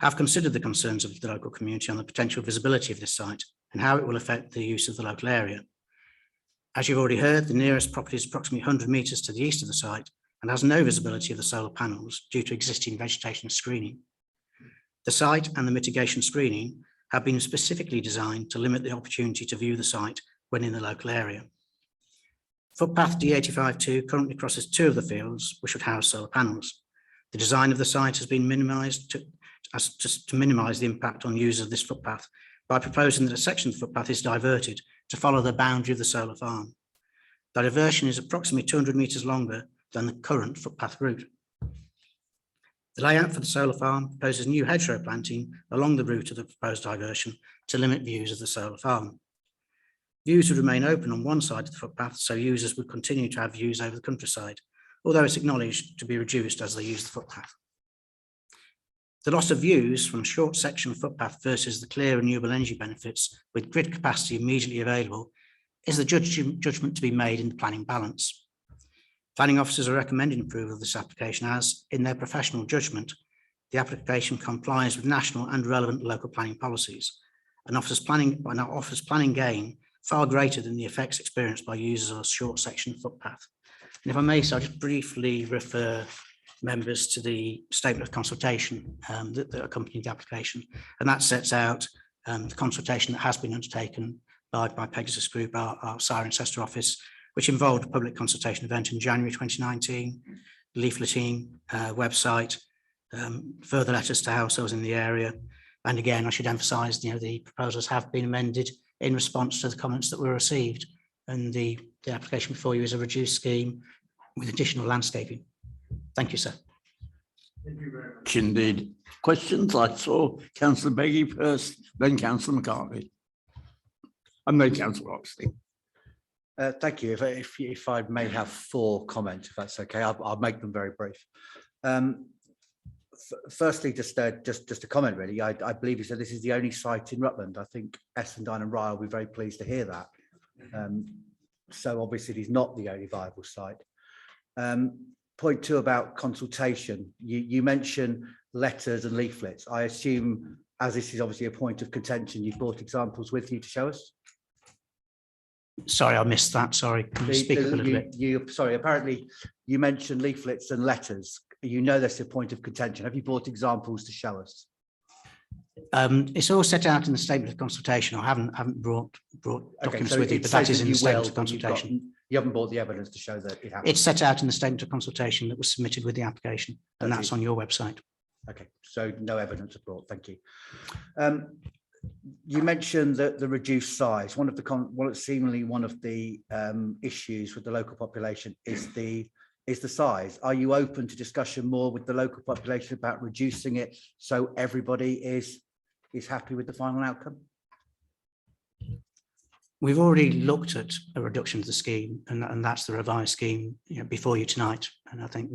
have considered the concerns of the local community on the potential visibility of this site and how it will affect the use of the local area. As you've already heard, the nearest property is approximately 100 metres to the east of the site and has no visibility of the solar panels due to existing vegetation screening. The site and the mitigation screening have been specifically designed to limit the opportunity to view the site when in the local area. Footpath D85-2 currently crosses 2 of the fields which would house solar panels. The design of the site has been minimised to minimise the impact on users of this footpath by proposing that a section of the footpath is diverted to follow the boundary of the solar farm. The diversion is approximately 200 metres longer than the current footpath route. The layout for the solar farm proposes new hedgerow planting along the route of the proposed diversion to limit views of the solar farm. Views would remain open on one side of the footpath, so users would continue to have views over the countryside, although it's acknowledged to be reduced as they use the footpath. The loss of views from a short section of footpath versus the clear renewable energy benefits with grid capacity immediately available is the judgment to be made in the planning balance. Planning officers are recommending approval of this application as, in their professional judgment, the application complies with national and relevant local planning policies and offers planning gain far greater than the effects experienced by users of a short section footpath. And if I may, so I'll just briefly refer members to the statement of consultation that accompanied the application, and that sets out the consultation that has been undertaken by Pegasus Group, our Cirencester office, which involved a public consultation event in January 2019, leafleting, website, further letters to households in the area, And again, I should emphasise, the proposals have been amended in response to the comments that were received. And the application before you is a reduced scheme with additional landscaping. Thank you, sir. Thank you very much indeed. Questions? I saw Councillor Beggy first, then Councillor McCarthy. And then Councillor Oxley. Thank you. If I may have 4 comments, if that's okay, I'll make them very brief. Firstly, just a comment really. I believe you said this is the only site in Rutland. I think Essendine and Rye will be very pleased to hear that. So obviously it is not the only viable site. Point 2 about consultation. You mentioned letters and leaflets. I assume, as this is obviously a point of contention, you've brought examples with you to show us? Sorry, I missed that. Sorry. Can you speak up a little bit? Sorry, apparently you mentioned leaflets and letters. You know that's a point of contention. Have you brought examples to show us? It's all set out in the statement of consultation. I haven't brought documents with you, but that is in the statement of consultation. You haven't brought the evidence to show that it happened? It's set out in the statement of consultation that was submitted with the application, and that's on your website. Okay, so no evidence brought. Thank you. You mentioned that the reduced size. Seemingly one of the issues with the local population is the size. Are you open to discussion more with the local population about reducing it so everybody is happy with the final outcome? We've already looked at a reduction of the scheme, and that's the revised scheme before you tonight. And I think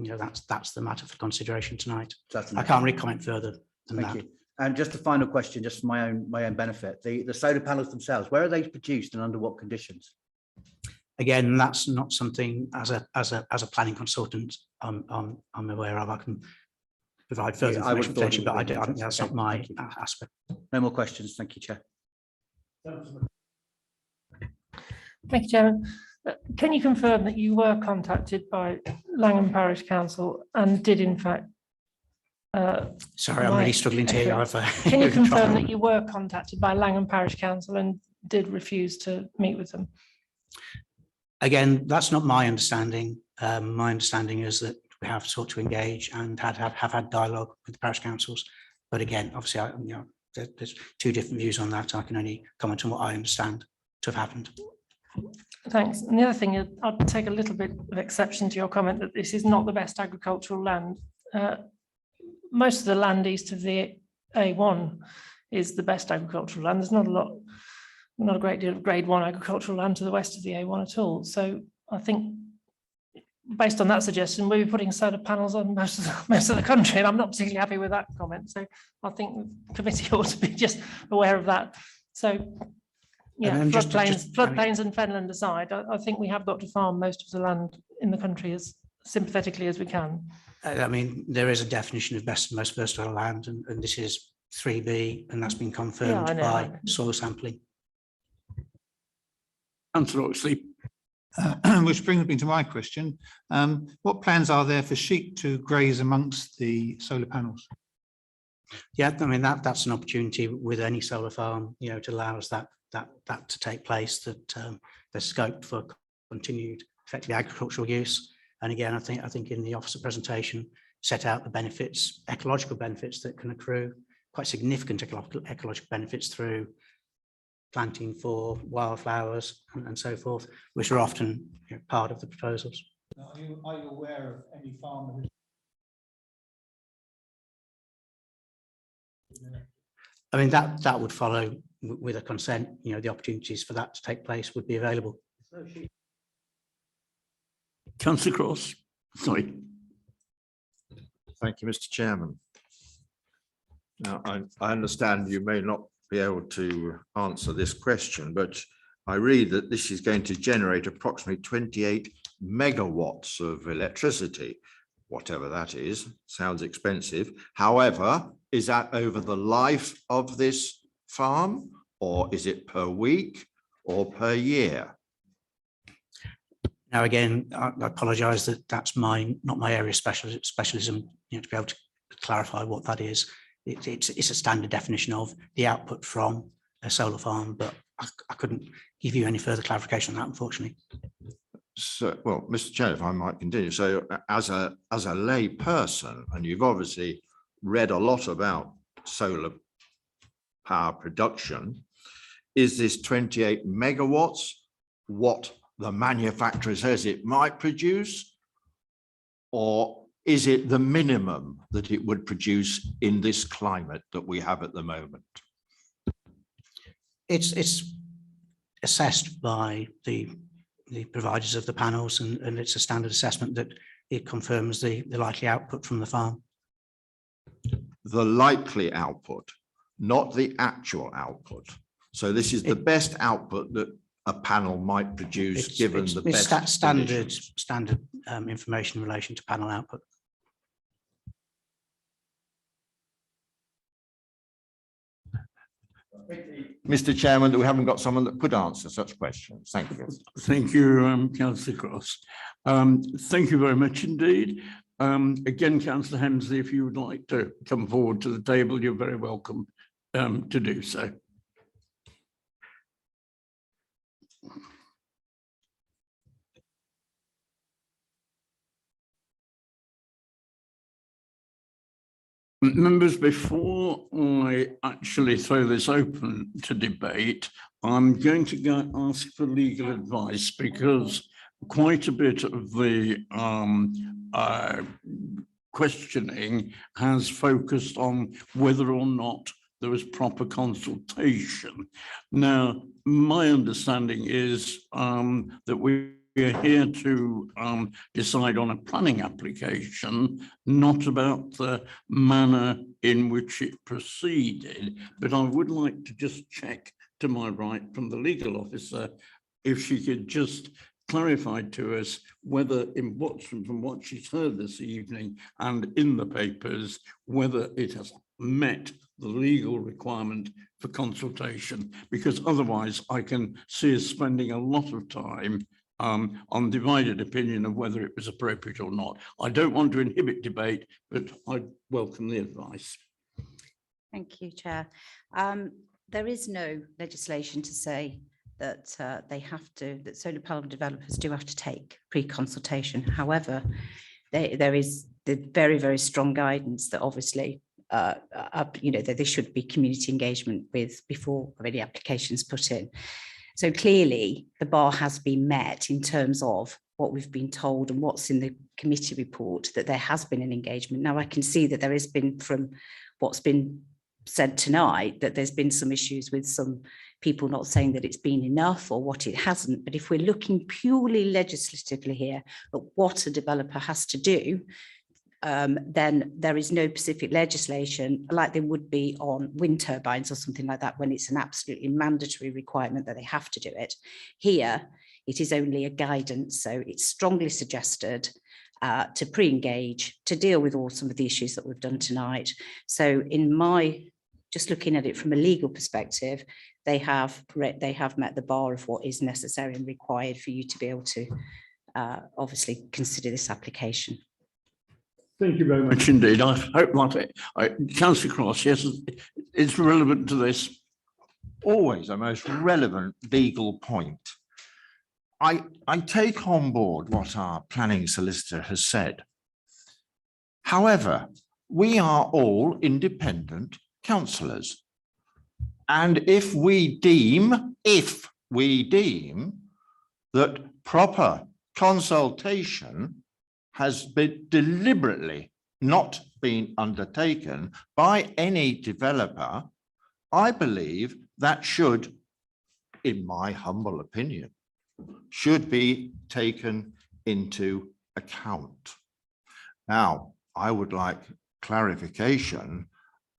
that's the matter for consideration tonight. I can't really comment further than that. Thank you. And just a final question, just for my own benefit: the solar panels themselves, where are they produced and under what conditions? Again, that's not something as a planning consultant I'm aware of. I can provide further information potentially, but I don't. That's not my aspect. No more questions. Thank you, Chair. Thank you, Chairman. Can you confirm that you were contacted by Langham Parish Council and did in fact? Sorry, I'm really struggling to hear you. Can you confirm that you were contacted by Langham Parish Council and did refuse to meet with them? Again, that's not my understanding. My understanding is that we have sought to engage and have had dialogue with the parish councils. But again, obviously, there's 2 different views on that. I can only comment on what I understand to have happened. Thanks. And the other thing is, I'll take a little bit of exception to your comment that this is not the best agricultural land. Most of the land east of the A1 is the best agricultural land. There's not a great deal of grade 1 agricultural land to the west of the A1 at all. So I think based on that suggestion, we'll be putting solar panels on most of the country, and I'm not particularly happy with that comment. So I think the committee ought to be just aware of that. So yeah, floodplains and fenland aside, I think we have got to farm most of the land in the country as sympathetically as we can. I mean, there is a definition of best and most versatile land, and this is 3B, and that's been confirmed by soil sampling. Councillor Oxley. Which brings me to my question. What plans are there for sheep to graze amongst the solar panels? Yeah, I mean, that's an opportunity with any solar farm, to allow us that to take place, that there's scope for continued effectively agricultural use. And again, I think in the officer presentation set out the benefits, ecological benefits that can accrue, quite significant ecological benefits through planting for wildflowers and so forth, which are often part of the proposals. Are you aware of any farmer? I mean, that would follow with a consent. The opportunities for that to take place would be available. Councillor Cross. Sorry. Thank you, Mr. Chairman. Now, I understand you may not be able to answer this question, but I read that this is going to generate approximately 28 megawatts of electricity, whatever that is. Sounds expensive. However, is that over the life of this farm, or is it per week or per year? Now, again, I apologise that that's not my area of specialism, to be able to clarify what that is. It's a standard definition of the output from a solar farm, but I couldn't give you any further clarification on that, unfortunately. So, well, Mr. Chair, if I might continue. So as a lay person, and you've obviously read a lot about solar power production, is this 28 megawatts what the manufacturer says it might produce? Or is it the minimum that it would produce in this climate that we have at the moment? It's assessed by the providers of the panels, and it's a standard assessment that it confirms the likely output from the farm. The likely output, not the actual output. So this is the best output that a panel might produce given the best standard information in relation to panel output. Mr. Chairman, that we haven't got someone that could answer such questions. Thank you. Thank you, Councillor Cross. Thank you very much indeed. Again, Councillor Hemsley, if you would like to come forward to the table, you're very welcome to do so. Members, before I actually throw this open to debate, I'm going to go ask for legal advice, because quite a bit of the questioning has focused on whether or not there was proper consultation. Now, my understanding is that we are here to decide on a planning application, not about the manner in which it proceeded. But I would like to just check to my right from the legal officer if she could just clarify to us whether from what she's heard this evening and in the papers, whether it has met the legal requirement for consultation, because otherwise I can see us spending a lot of time on divided opinion of whether it was appropriate or not. I don't want to inhibit debate, but I welcome the advice. Thank you, Chair. There is no legislation to say that that solar panel developers do have to take pre-consultation. However, there is the very, very strong guidance that obviously that there should be community engagement before any applications put in. So clearly the bar has been met in terms of what we've been told and what's in the committee report, that there has been an engagement. Now I can see that there has been, from what's been said tonight, that there's been some issues with some people not saying that it's been enough or what it hasn't. But if we're looking purely legislatively here at what a developer has to do, then there is no specific legislation like there would be on wind turbines or something like that, when it's an absolutely mandatory requirement that they have to do it. Here, it is only a guidance, so it's strongly suggested to pre-engage, to deal with some of the issues that we've done tonight. So just looking at it from a legal perspective, they have met the bar of what is necessary and required for you to be able to obviously consider this application. Thank you very much indeed. I hope not. Councillor Cross, yes, it's relevant to this. Always a most relevant legal point. I take on board what our planning solicitor has said. However, we are all independent councillors. And if we deem that proper consultation has been deliberately not been undertaken by any developer, I believe that should, in my humble opinion, should be taken into account. Now, I would like clarification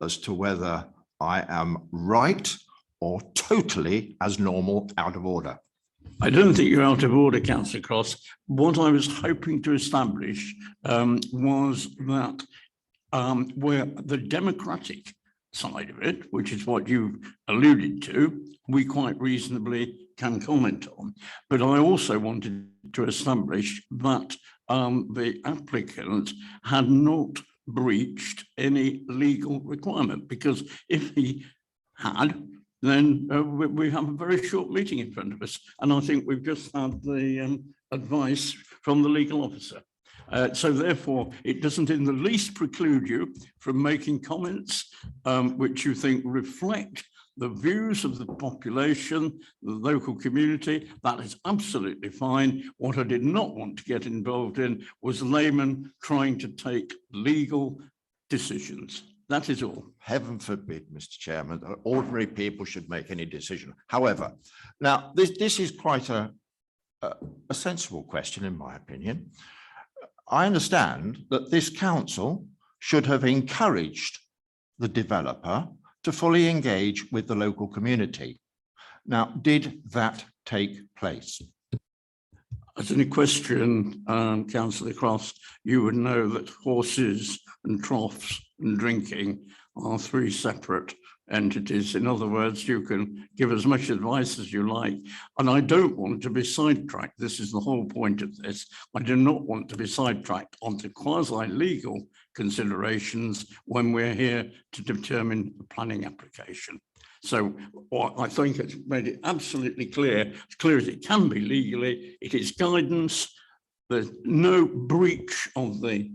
as to whether I am right or totally as normal out of order. I don't think you're out of order, Councillor Cross. What I was hoping to establish was that where the democratic side of it, which is what you alluded to, we quite reasonably can comment on. But I also wanted to establish that the applicant had not breached any legal requirement, because if he had, then we have a very short meeting in front of us. And I think we've just had the advice from the legal officer. So therefore, it doesn't in the least preclude you from making comments which you think reflect the views of the population, the local community. That is absolutely fine. What I did not want to get involved in was laymen trying to take legal decisions. That is all. Heaven forbid, Mr. Chairman, that ordinary people should make any decision. However, now this is quite a sensible question, in my opinion. I understand that this council should have encouraged the developer to fully engage with the local community. Now, did that take place? As an equestrian, Councillor Cross, you would know that horses and troughs and drinking are three separate entities. In other words, you can give as much advice as you like. And I don't want to be sidetracked. This is the whole point of this. I do not want to be sidetracked onto quasi-legal considerations when we're here to determine the planning application. So I think it's made it absolutely clear, as clear as it can be legally, it is guidance. There's no breach of the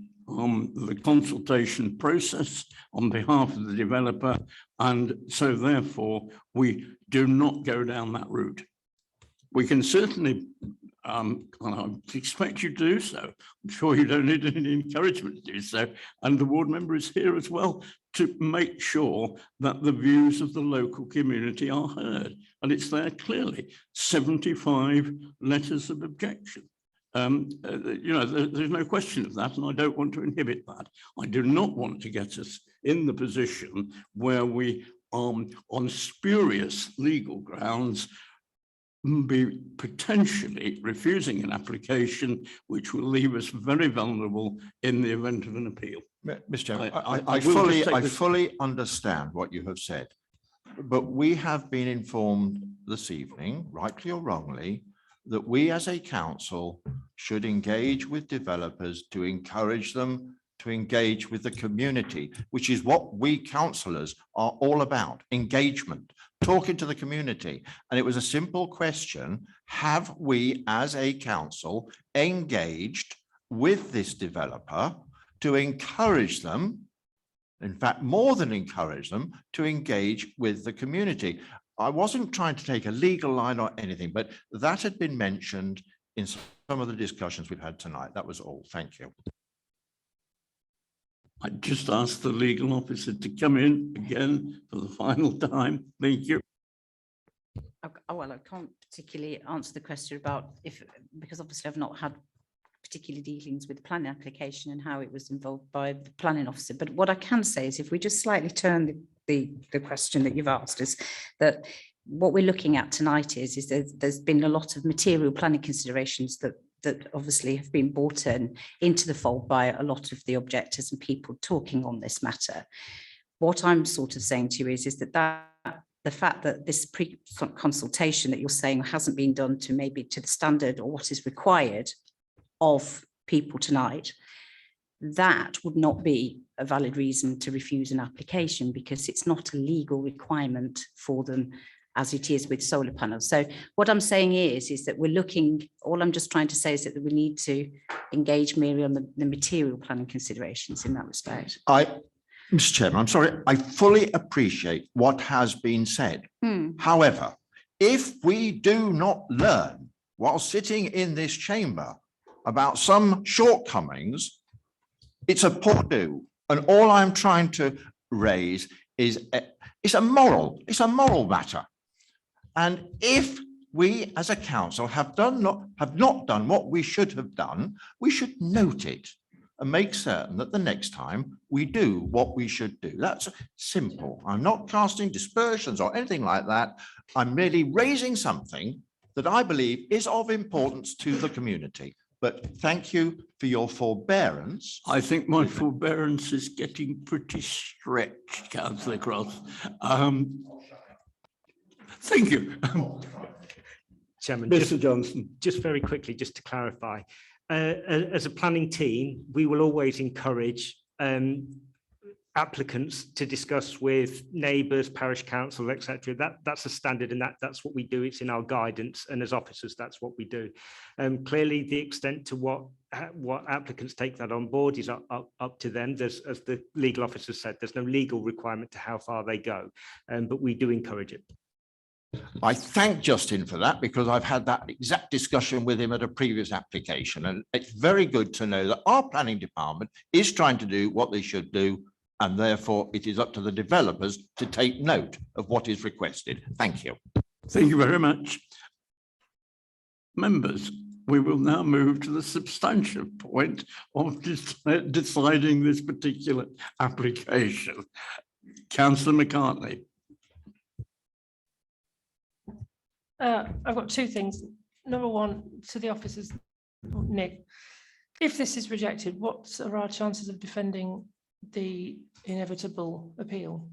consultation process on behalf of the developer, and so therefore we do not go down that route. We can certainly, and I expect you to do so. I'm sure you don't need any encouragement to do so, and the ward member is here as well to make sure that the views of the local community are heard, and it's there clearly. 75 letters of objection. You know, there's no question of that, and I don't want to inhibit that. I do not want to get us in the position where we, on spurious legal grounds, be potentially refusing an application which will leave us very vulnerable in the event of an appeal. Mr. Chairman, I fully understand what you have said, but we have been informed this evening, rightly or wrongly, that we as a council should engage with developers to encourage them to engage with the community, which is what we councillors are all about, engagement, talking to the community. And it was a simple question: have we as a council engaged with this developer to encourage them, in fact, more than encourage them, to engage with the community? I wasn't trying to take a legal line or anything, but that had been mentioned in some of the discussions we've had tonight. That was all. Thank you. I just asked the legal officer to come in again for the final time. Thank you. Well, I can't particularly answer the question about because obviously I've not had particular dealings with the planning application and how it was involved by the planning officer. But what I can say is if we just slightly turn the question that you've asked, is that what we're looking at tonight is there's been a lot of material planning considerations that obviously have been brought into the fold by a lot of the objectors and people talking on this matter. What I'm sort of saying to you is that the fact that this pre-consultation that you're saying hasn't been done to maybe to the standard or what is required of people tonight, that would not be a valid reason to refuse an application, because it's not a legal requirement for them as it is with solar panels. So what I'm saying is that we're looking, all I'm just trying to say is that we need to engage merely on the material planning considerations in that respect. Mr. Chairman, I'm sorry, I fully appreciate what has been said. However, if we do not learn while sitting in this chamber about some shortcomings, it's a poor do. And all I'm trying to raise is it's a moral matter. And if we as a council have not done what we should have done, we should note it and make certain that the next time we do what we should do. That's simple. I'm not casting dispersions or anything like that. I'm merely raising something that I believe is of importance to the community. But thank you for your forbearance. I think my forbearance is getting pretty stretched, Councillor Cross. Thank you. Chairman, Mr. Johnson. Just very quickly, just to clarify, as a planning team, we will always encourage applicants to discuss with neighbours, parish council, etc. That's a standard, and that's what we do. It's in our guidance, and as officers, that's what we do. Clearly, the extent to what applicants take that on board is up to them. There's, as the legal officer said, there's no legal requirement to how far they go, but we do encourage it. I thank Justin for that, because I've had that exact discussion with him at a previous application, and it's very good to know that our planning department is trying to do what they should do, and therefore it is up to the developers to take note of what is requested. Thank you. Thank you very much. Members, we will now move to the substantive point of deciding this particular application. Councillor McCartney. I've got two things. Number one, to the officers, Nick, if this is rejected, what are our chances of defending the inevitable appeal?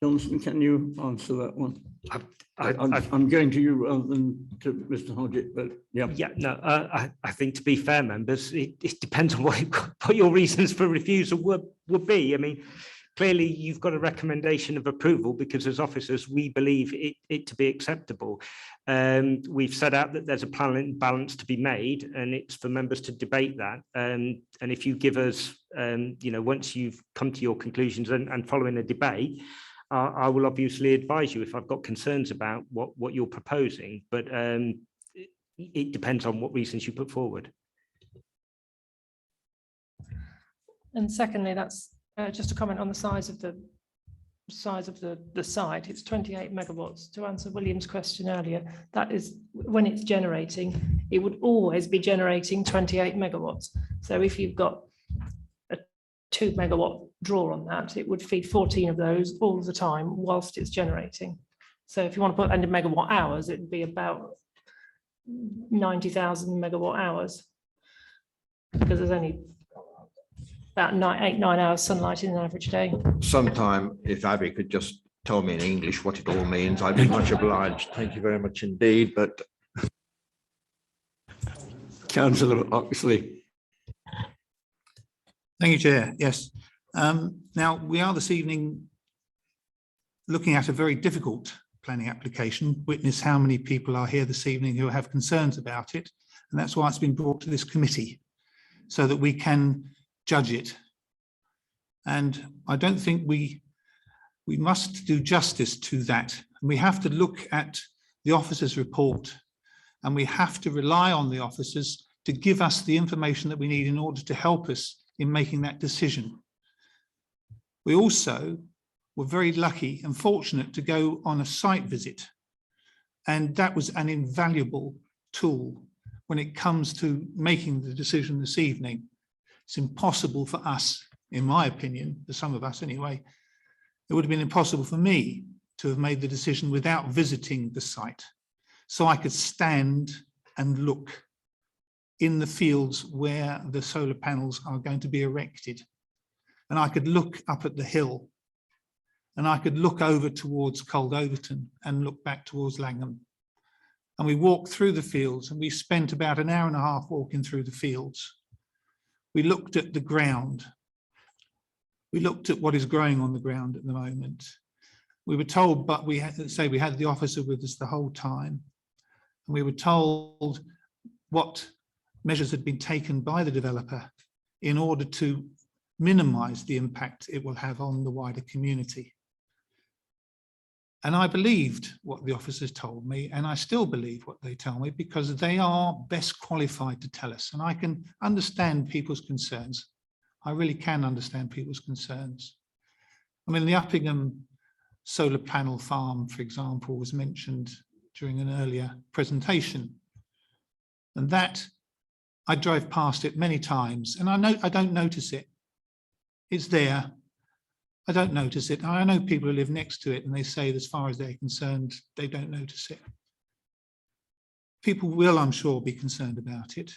Johnson, can you answer that one? I'm going to you rather than to Mr. Hodgett, but yeah. Yeah, no, I think, to be fair, members, it depends on what your reasons for refusal would be. I mean, clearly you've got a recommendation of approval because as officers, we believe it to be acceptable. We've set out that there's a plan balance to be made, and it's for members to debate that. And if you give us, once you've come to your conclusions and following a debate, I will obviously advise you if I've got concerns about what you're proposing, but it depends on what reasons you put forward. And secondly, that's just a comment on the size of the site. It's 28 megawatts. To answer William's question earlier, that is when it's generating, it would always be generating 28 megawatts. So if you've got a 2 megawatt draw on that, it would feed 14 of those all the time whilst it's generating. So if you want to put under megawatt hours, it'd be about 90,000 megawatt hours, because there's only about 8-9 hours sunlight in an average day. Sometime, if Abby could just tell me in English what it all means, I'd be much obliged. Thank you very much indeed. But Councillor Oxley. Thank you, Chair. Yes. Now, we are this evening looking at a very difficult planning application. Witness how many people are here this evening who have concerns about it. And that's why it's been brought to this committee, so that we can judge it. And I don't think we must do justice to that. And we have to look at the officers' report, and we have to rely on the officers to give us the information that we need in order to help us in making that decision. We also were very lucky and fortunate to go on a site visit, and that was an invaluable tool when it comes to making the decision this evening. It's impossible for us, in my opinion, for some of us anyway, it would have been impossible for me to have made the decision without visiting the site. So I could stand and look in the fields where the solar panels are going to be erected. And I could look up at the hill, and I could look over towards Cold Overton and look back towards Langham. And we walked through the fields, and we spent about an hour and a half walking through the fields. We looked at the ground. We looked at what is growing on the ground at the moment. We were told, but we had to say we had the officer with us the whole time. And we were told what measures had been taken by the developer in order to minimize the impact it will have on the wider community. And I believed what the officers told me, and I still believe what they tell me, because they are best qualified to tell us. And I can understand people's concerns. I really can understand people's concerns. I mean, the Uppingham solar panel farm, for example, was mentioned during an earlier presentation. And that, I drove past it many times, and I don't notice it. It's there. I don't notice it. I know people who live next to it, and they say, as far as they're concerned, they don't notice it. People will, I'm sure, be concerned about it.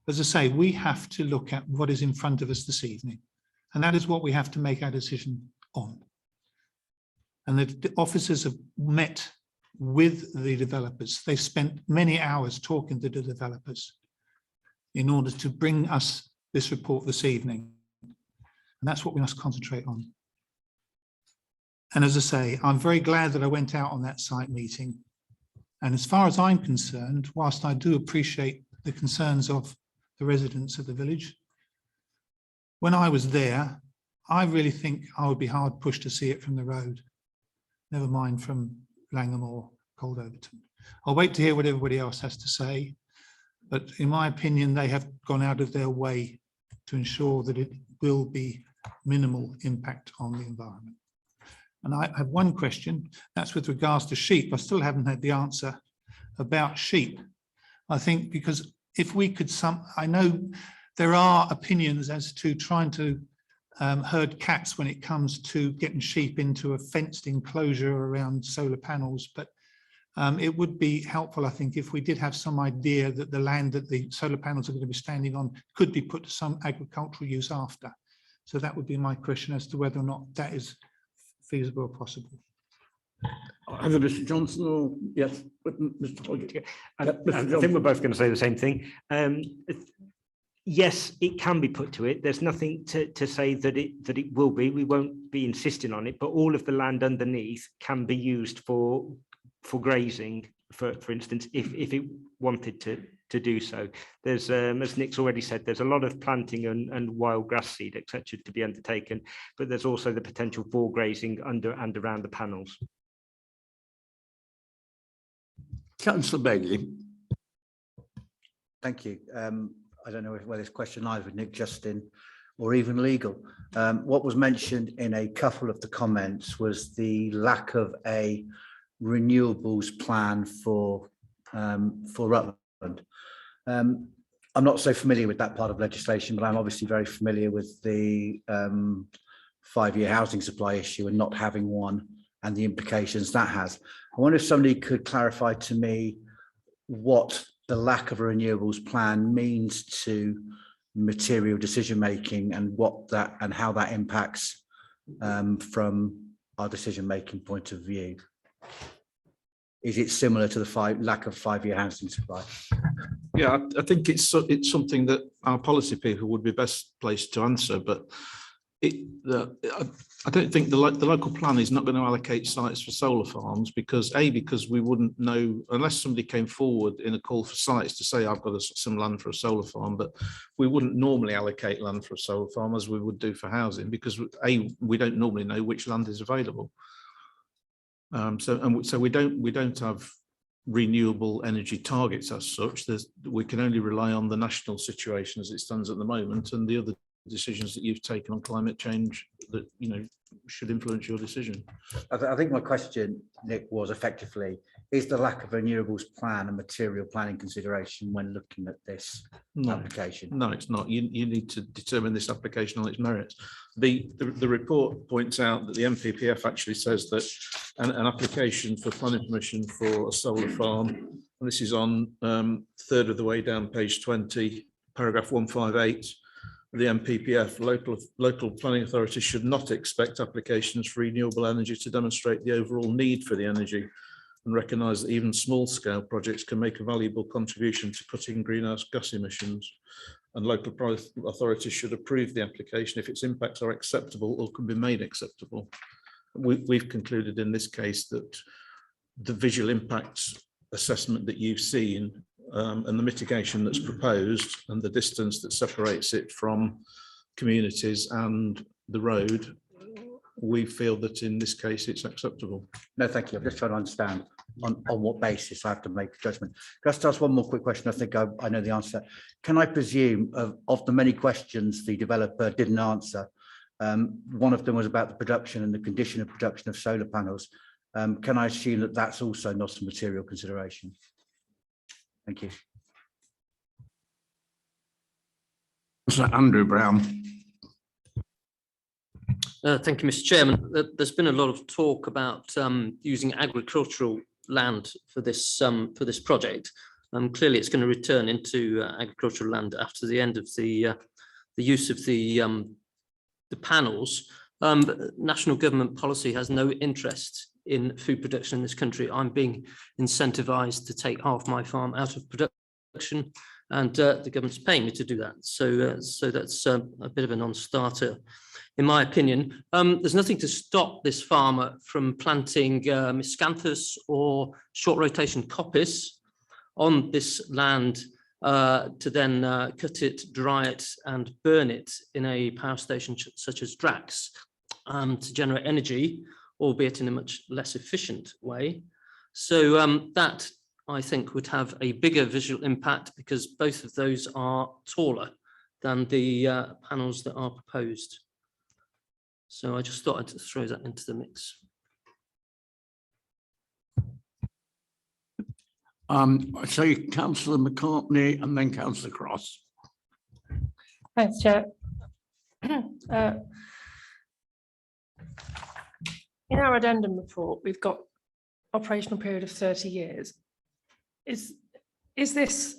As I say, we have to look at what is in front of us this evening, and that is what we have to make our decision on. And the officers have met with the developers. They've spent many hours talking to the developers in order to bring us this report this evening. And that's what we must concentrate on. And as I say, I'm very glad that I went out on that site meeting. And as far as I'm concerned, whilst I do appreciate the concerns of the residents of the village, when I was there, I really think I would be hard pushed to see it from the road, never mind from Langham or Cold Overton. I'll wait to hear what everybody else has to say, but in my opinion, they have gone out of their way to ensure that it will be minimal impact on the environment. And I have one question, that's with regards to sheep. I still haven't had the answer about sheep. I think because if we could I know there are opinions as to trying to herd cats when it comes to getting sheep into a fenced enclosure around solar panels, but it would be helpful, I think, if we did have some idea that the land that the solar panels are going to be standing on could be put to some agricultural use after. So that would be my question as to whether or not that is feasible or possible. Either Mr. Johnson or yes, Mr. Hodge. I think we're both going to say the same thing. Yes, it can be put to it. There's nothing to say that it will be. We won't be insisting on it, but all of the land underneath can be used for grazing, for instance, if it wanted to do so. There's, as Nick's already said, there's a lot of planting and wild grass seed, etc., to be undertaken, but there's also the potential for grazing under and around the panels. Councillor Begley. Thank you. I don't know whether this question lies with Nick, Justin, or even legal. What was mentioned in a couple of the comments was the lack of a renewables plan for Rutland. I'm not so familiar with that part of legislation, but I'm obviously very familiar with the 5-year housing supply issue and not having one and the implications that has. I wonder if somebody could clarify to me what the lack of a renewables plan means to material decision making and how that impacts from our decision making point of view. Is it similar to the lack of 5-year housing supply? Yeah, I think it's something that our policy people would be best placed to answer, but I don't think the local plan is not going to allocate sites for solar farms because we wouldn't know unless somebody came forward in a call for sites to say I've got some land for a solar farm, but we wouldn't normally allocate land for a solar farm as we would do for housing because we don't normally know which land is available. So we don't have renewable energy targets as such. We can only rely on the national situation as it stands at the moment and the other decisions that you've taken on climate change that should influence your decision. I think my question, Nick, was effectively, is the lack of a renewables plan a material planning consideration when looking at this application? No, it's not. You need to determine this application on its merits. The report points out that the MPPF actually says that an application for planning permission for a solar farm, and this is on third of the way down page 20, paragraph 158, the MPPF, local planning authorities should not expect applications for renewable energy to demonstrate the overall need for the energy and recognise that even small-scale projects can make a valuable contribution to cutting greenhouse gas emissions. And local authorities should approve the application if its impacts are acceptable or can be made acceptable. We've concluded in this case that the visual impacts assessment that you've seen and the mitigation that's proposed and the distance that separates it from communities and the road, we feel that in this case it's acceptable. No, thank you. I'm just trying to understand on what basis I have to make a judgment. Can I just ask one more quick question? I think I know the answer. Can I presume of the many questions the developer didn't answer, one of them was about the production and the condition of production of solar panels. Can I assume that that's also not a material consideration? Thank you. Sir Andrew Brown. Thank you, Mr. Chairman. There's been a lot of talk about using agricultural land for this project. Clearly, it's going to return into agricultural land after the end of the use of the panels. National government policy has no interest in food production in this country. I'm being incentivized to take half my farm out of production, and the government's paying me to do that. So that's a bit of a non-starter. in my opinion. There's nothing to stop this farmer from planting miscanthus or short rotation coppice on this land to then cut it, dry it and burn it in a power station such as Drax to generate energy, albeit in a much less efficient way. So that, I think, would have a bigger visual impact because both of those are taller than the panels that are proposed. So I just thought I'd throw that into the mix. I say Councillor McCartney and then Councillor Cross. Thanks, Chair. In our addendum report, we've got operational period of 30 years. Is this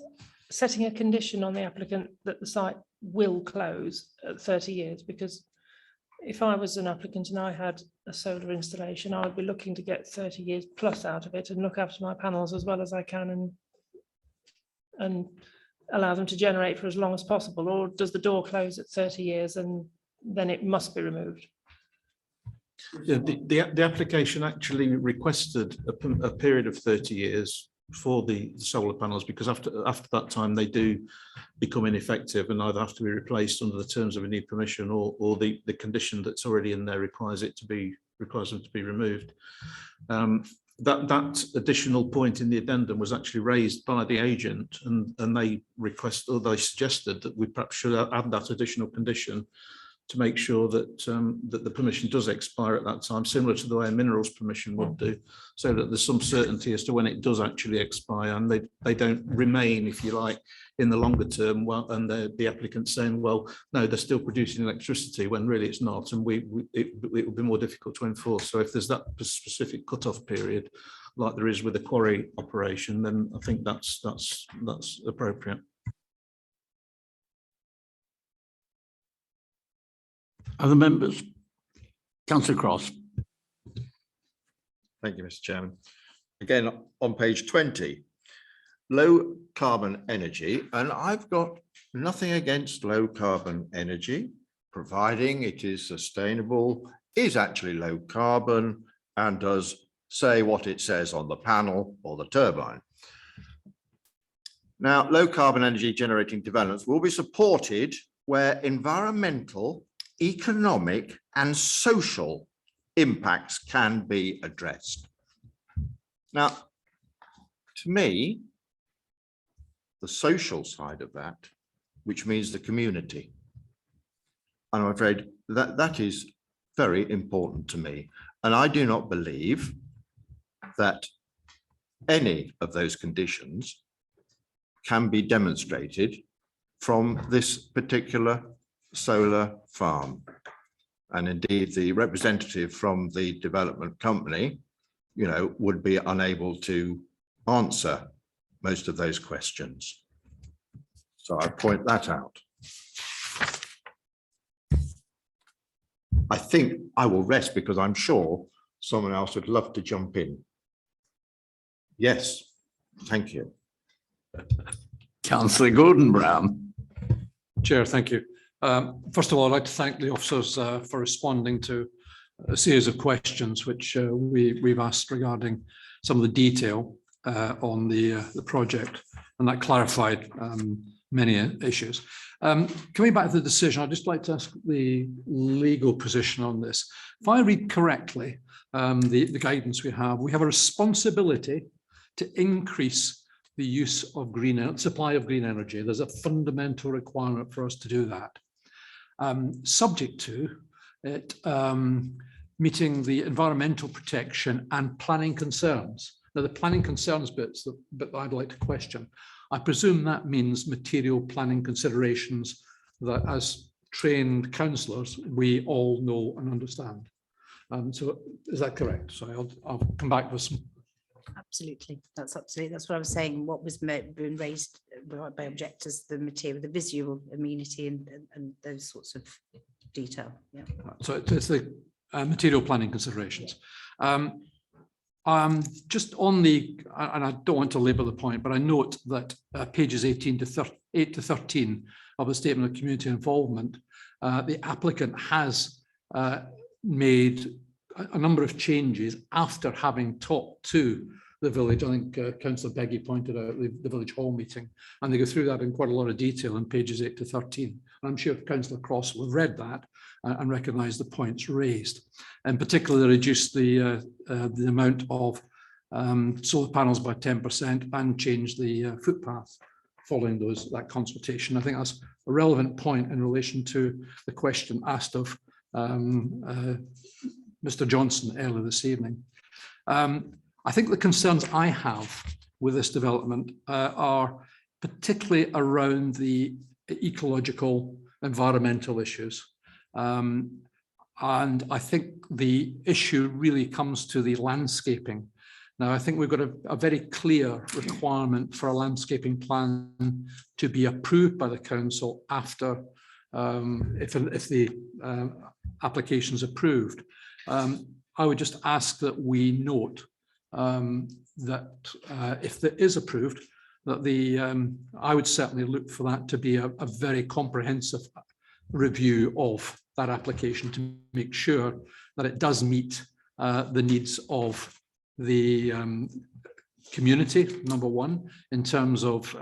setting a condition on the applicant that the site will close at 30 years? Because if I was an applicant and I had a solar installation, I would be looking to get 30 years plus out of it and look after my panels as well as I can and allow them to generate for as long as possible. Or does the door close at 30 years and then it must be removed? Yeah, the application actually requested a period of 30 years for the solar panels, because after that time they do become ineffective and either have to be replaced under the terms of a new permission, or the condition that's already in there requires them to be removed. That additional point in the addendum was actually raised by the agent, and they suggested that we perhaps should add that additional condition to make sure that that the permission does expire at that time, similar to the way a minerals permission would do, so that there's some certainty as to when it does actually expire, and they don't remain, if you like, in the longer term. Well, and the applicant saying, well, no, they're still producing electricity when really it's not, and it would be more difficult to enforce. So if there's that specific cut-off period, like there is with a quarry operation, then I think that's appropriate. Other members? Councillor Cross. Thank you, Mr. Chairman. Again, on page 20, low carbon energy, and I've got nothing against low carbon energy, providing it is sustainable, is actually low carbon, and does say what it says on the panel or the turbine. Now, low carbon energy generating developments will be supported where environmental, economic and social impacts can be addressed. Now, to me, the social side of that, which means the community, and I'm afraid that is very important to me. And I do not believe that any of those conditions can be demonstrated from this particular solar farm. And indeed, the representative from the development company, would be unable to answer most of those questions. So I point that out. I think I will rest because I'm sure someone else would love to jump in. Yes, thank you. Councillor Gordon Brown. Chair, thank you. First of all, I'd like to thank the officers for responding to a series of questions which we've asked regarding some of the detail on the project, and that clarified many issues. Coming back to the decision, I'd just like to ask the legal position on this. If I read correctly, the guidance we have a responsibility to increase the use of supply of green energy. There's a fundamental requirement for us to do that. Subject to it meeting the environmental protection and planning concerns. Now, the planning concerns bit that I'd like to question. I presume that means material planning considerations that, as trained councillors, we all know and understand. So is that correct? So I'll come back with some. Absolutely, that's what I was saying. What was being raised by objectors, the material, the visual amenity, and those sorts of detail. Yeah. So it's the material planning considerations. Just on the, and I don't want to labour the point, but I note that pages 8 to 13 of the statement of community involvement, the applicant has made a number of changes after having talked to the village. I think Councillor Beggy pointed out the village hall meeting, and they go through that in quite a lot of detail in pages 8 to 13. And I'm sure Councillor Cross will have read that and recognise the points raised. In particular, they reduced the amount of solar panels by 10% and changed the footpath following that consultation. I think that's a relevant point in relation to the question asked of Mr. Johnson earlier this evening. I think the concerns I have with this development are particularly around the ecological, environmental issues. And I think the issue really comes to the landscaping. Now, I think we've got a very clear requirement for a landscaping plan to be approved by the council after, if the application is approved. I would just ask that we note that if it is approved, that I would certainly look for that to be a very comprehensive review of that application to make sure that it does meet the needs of the community, number one, in terms of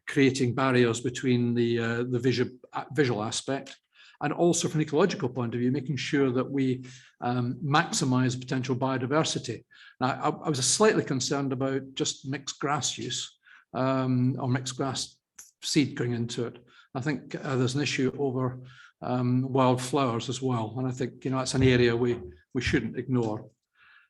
creating barriers between the visual aspect, and also from an ecological point of view, making sure that we maximise potential biodiversity. Now, I was slightly concerned about just mixed grass use or mixed grass seed going into it. I think there's an issue over wildflowers as well, and I think that's an area we shouldn't ignore.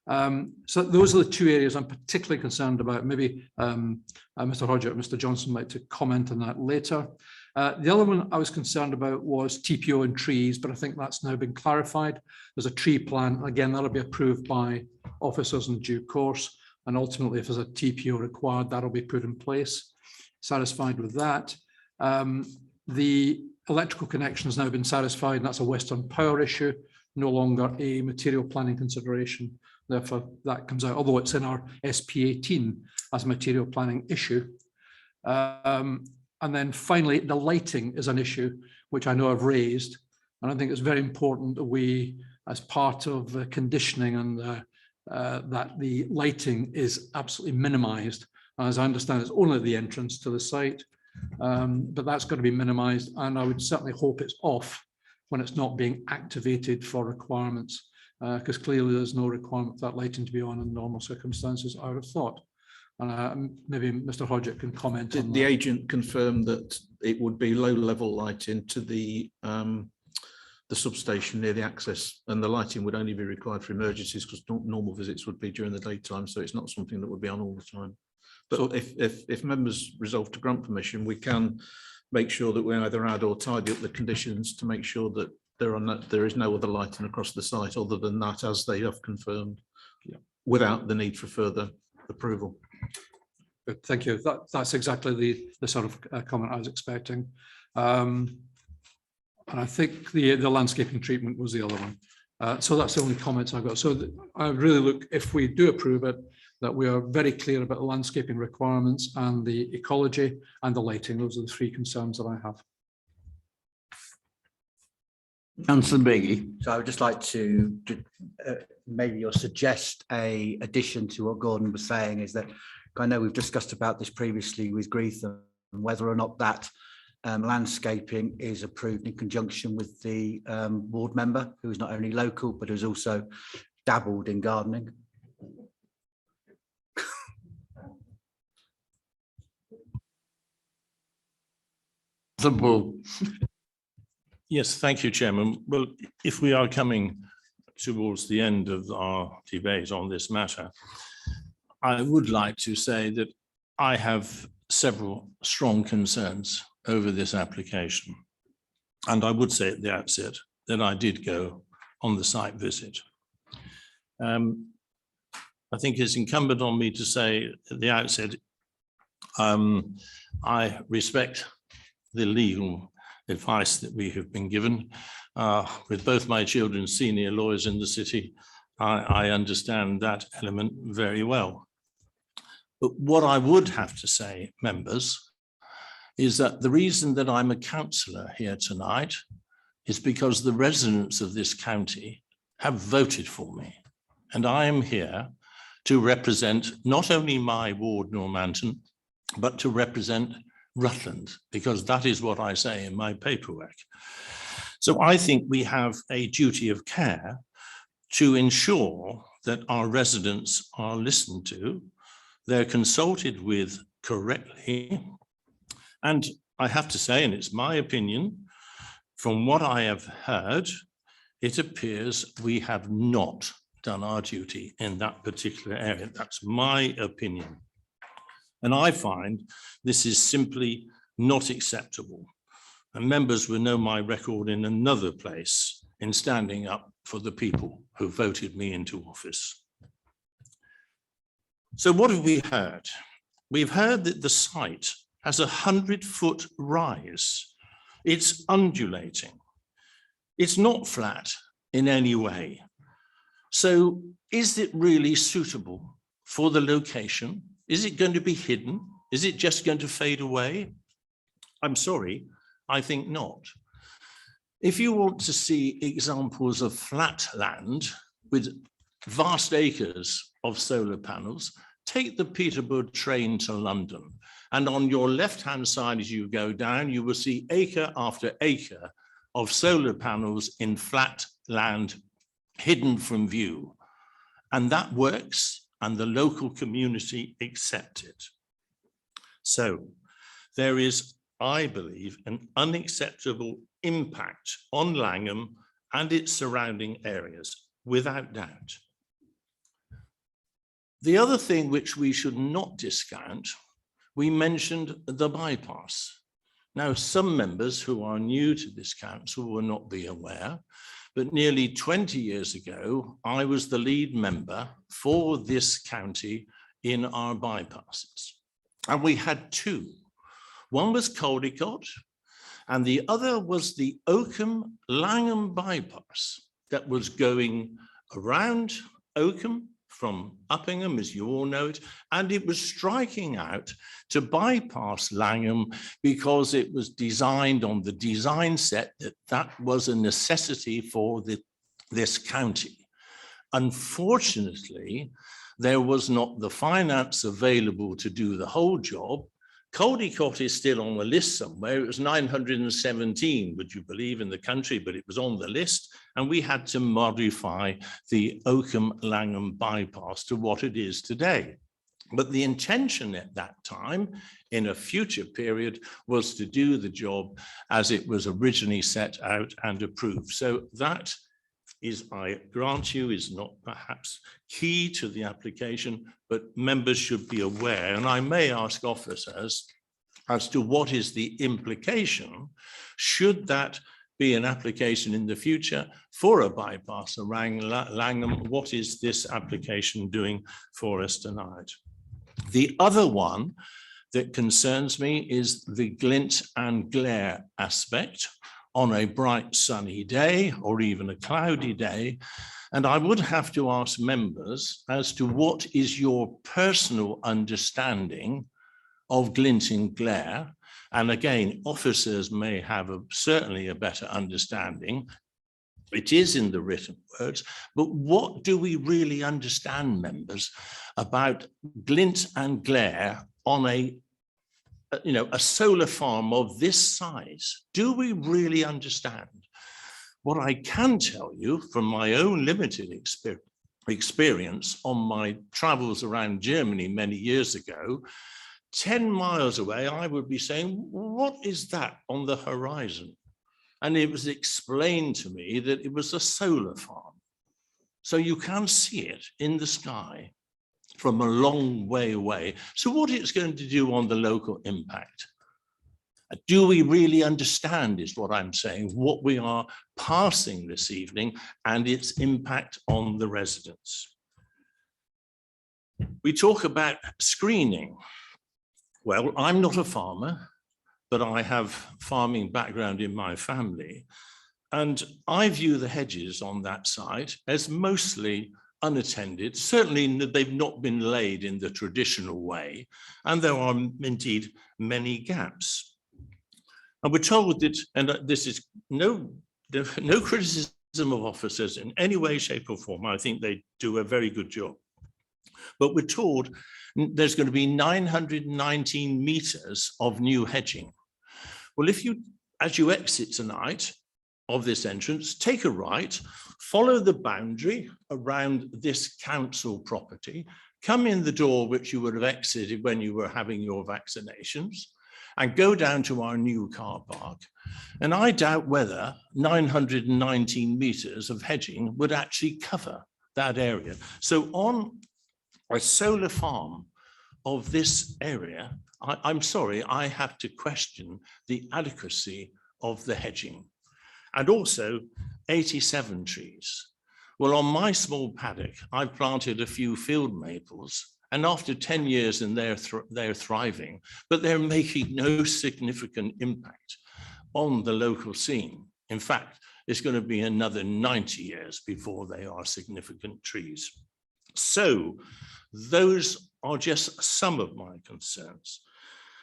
So those are the two areas I'm particularly concerned about. Maybe Mr. Hodgett or Mr. Johnson might to comment on that later. The other one I was concerned about was TPO and trees, but I think that's now been clarified. There's a tree plan. Again, that'll be approved by officers in due course. And ultimately, if there's a TPO required, that'll be put in place. Satisfied with that. The electrical connection has now been satisfied, and that's a Western Power issue, no longer a material planning consideration. Therefore, that comes out, although it's in our SP18 as a material planning issue. And then finally, the lighting is an issue which I know I've raised. And I think it's very important that we, as part of conditioning and that the lighting is absolutely minimised. As I understand, it's only the entrance to the site, but that's got to be minimised. And I would certainly hope it's off when it's not being activated for requirements, because clearly there's no requirement for that lighting to be on in normal circumstances, I would have thought. Maybe Mr. Hodgett can comment on that. The agent confirmed that it would be low-level lighting to the substation near the access, and the lighting would only be required for emergencies because normal visits would be during the daytime, so it's not something that would be on all the time. But so if members resolve to grant permission, we can make sure that we either add or tidy up the conditions to make sure that there is no other lighting across the site other than that, as they have confirmed, without the need for further approval. Good, thank you. That's exactly the sort of comment I was expecting. And I think the landscaping treatment was the other one. So that's the only comments I've got. So I really look, if we do approve it, that we are very clear about the landscaping requirements and the ecology and the lighting. Those are the three concerns that I have. Councillor Beggy. So I would just like to maybe suggest a addition to what Gordon was saying, is that I know we've discussed about this previously with Greetham, whether or not that landscaping is approved in conjunction with the ward member, who is not only local but who's also dabbled in gardening. Yes, thank you, Chairman. Well, if we are coming towards the end of our debate on this matter, I would like to say that I have several strong concerns over this application. And I would say at the outset that I did go on the site visit. I think it's incumbent on me to say at the outset, I respect the legal advice that we have been given. With both my children senior lawyers in the city, I understand that element very well. But what I would have to say, members, is that the reason that I'm a councillor here tonight is because the residents of this county have voted for me. And I am here to represent not only my ward, Normanton, but to represent Rutland, because that is what I say in my paperwork. So I think we have a duty of care to ensure that our residents are listened to, they're consulted with correctly. And I have to say, and it's my opinion, from what I have heard, it appears we have not done our duty in that particular area. That's my opinion. And I find this is simply not acceptable. And members will know my record in another place in standing up for the people who voted me into office. So what have we heard? We've heard that the site has a 100-foot rise. It's undulating. It's not flat in any way. So is it really suitable for the location? Is it going to be hidden? Is it just going to fade away? I'm sorry, I think not. If you want to see examples of flat land with vast acres of solar panels, take the Peterborough train to London. And on your left-hand side, as you go down, you will see acre after acre of solar panels in flat land hidden from view. And that works, and the local community accept it. So there is, I believe, an unacceptable impact on Langham and its surrounding areas, without doubt. The other thing which we should not discount, we mentioned the bypass. Now, some members who are new to this council will not be aware, but nearly 20 years ago, I was the lead member for this county in our bypasses. And we had two. One was Caldicott, and the other was the Oakham Langham Bypass that was going around Oakham from Uppingham, as you all know it, and it was striking out to bypass Langham because it was designed on the design set that that was a necessity for this county. Unfortunately, there was not the finance available to do the whole job. Caldicott is still on the list somewhere. It was 917, would you believe, in the country, but it was on the list. And we had to modify the Oakham Langham bypass to what it is today. But the intention at that time, in a future period, was to do the job as it was originally set out and approved. So that is, I grant you, is not perhaps key to the application, but members should be aware, and I may ask officers as to what is the implication, should that be an application in the future for a bypass around Langham, what is this application doing for us tonight? The other one that concerns me is the glint and glare aspect on a bright sunny day or even a cloudy day. And I would have to ask members as to what is your personal understanding of glint and glare. And again, officers may have certainly a better understanding. It is in the written words, but what do we really understand, members, about glint and glare on a solar farm of this size? Do we really understand? What I can tell you from my own limited experience on my travels around Germany many years ago, 10 miles away, I would be saying, what is that on the horizon? And it was explained to me that it was a solar farm. So you can see it in the sky from a long way away. So what it's going to do on the local impact? Do we really understand, is what I'm saying, what we are passing this evening and its impact on the residents? We talk about screening. Well, I'm not a farmer, but I have farming background in my family. And I view the hedges on that side as mostly unattended. Certainly they've not been laid in the traditional way. And there are indeed many gaps. And we're told that, and this is no no criticism of officers in any way, shape or form. I think they do a very good job. But we're told there's going to be 919 meters of new hedging. Well, if you, as you exit tonight of this entrance, take a right, follow the boundary around this council property, come in the door which you would have exited when you were having your vaccinations, and go down to our new car park. And I doubt whether 919 meters of hedging would actually cover that area. So on a solar farm of this area, I'm sorry, I have to question the adequacy of the hedging. And also 87 trees. Well, on my small paddock, I've planted a few field maples, and after 10 years and they're thriving, but they're making no significant impact on the local scene. In fact, it's going to be another 90 years before they are significant trees. So those are just some of my concerns.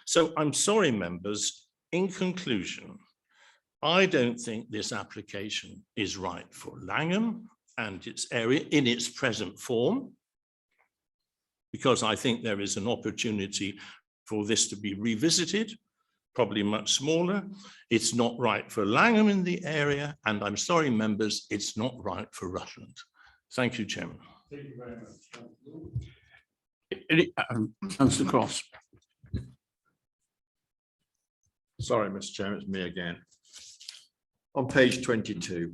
So I'm sorry, members, in conclusion, I don't think this application is right for Langham and its area in its present form, because I think there is an opportunity for this to be revisited, probably much smaller. It's not right for Langham in the area, and I'm sorry, members, it's not right for Rutland. Thank you, Chairman. Thank you very much. Councillor Cross. Sorry, Mr. Chairman, it's me again. On page 22,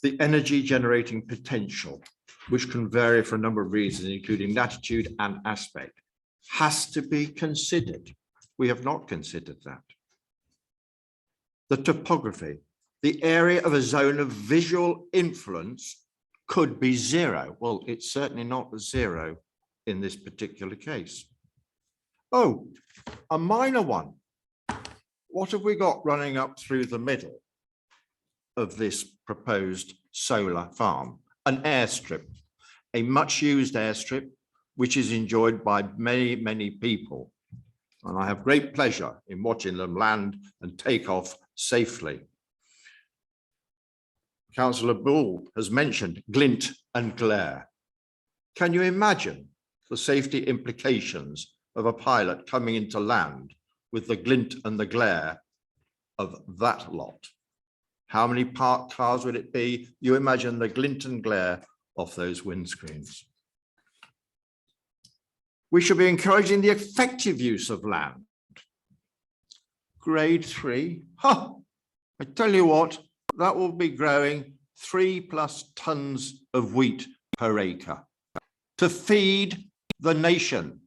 the energy generating potential, which can vary for a number of reasons, including latitude and aspect, has to be considered. We have not considered that. The topography, the area of a zone of visual influence could be zero. Well, it's certainly not zero in this particular case. Oh, a minor one. What have we got running up through the middle of this proposed solar farm? An airstrip, a much used airstrip, which is enjoyed by many, many people. And I have great pleasure in watching them land and take off safely. Councillor Bull has mentioned glint and glare. Can you imagine the safety implications of a pilot coming into land with the glint and the glare of that lot? How many parked cars would it be? You imagine the glint and glare of those windscreens. We should be encouraging the effective use of land. Grade 3, I tell you what, that will be growing 3+ tons of wheat per acre to feed the nation.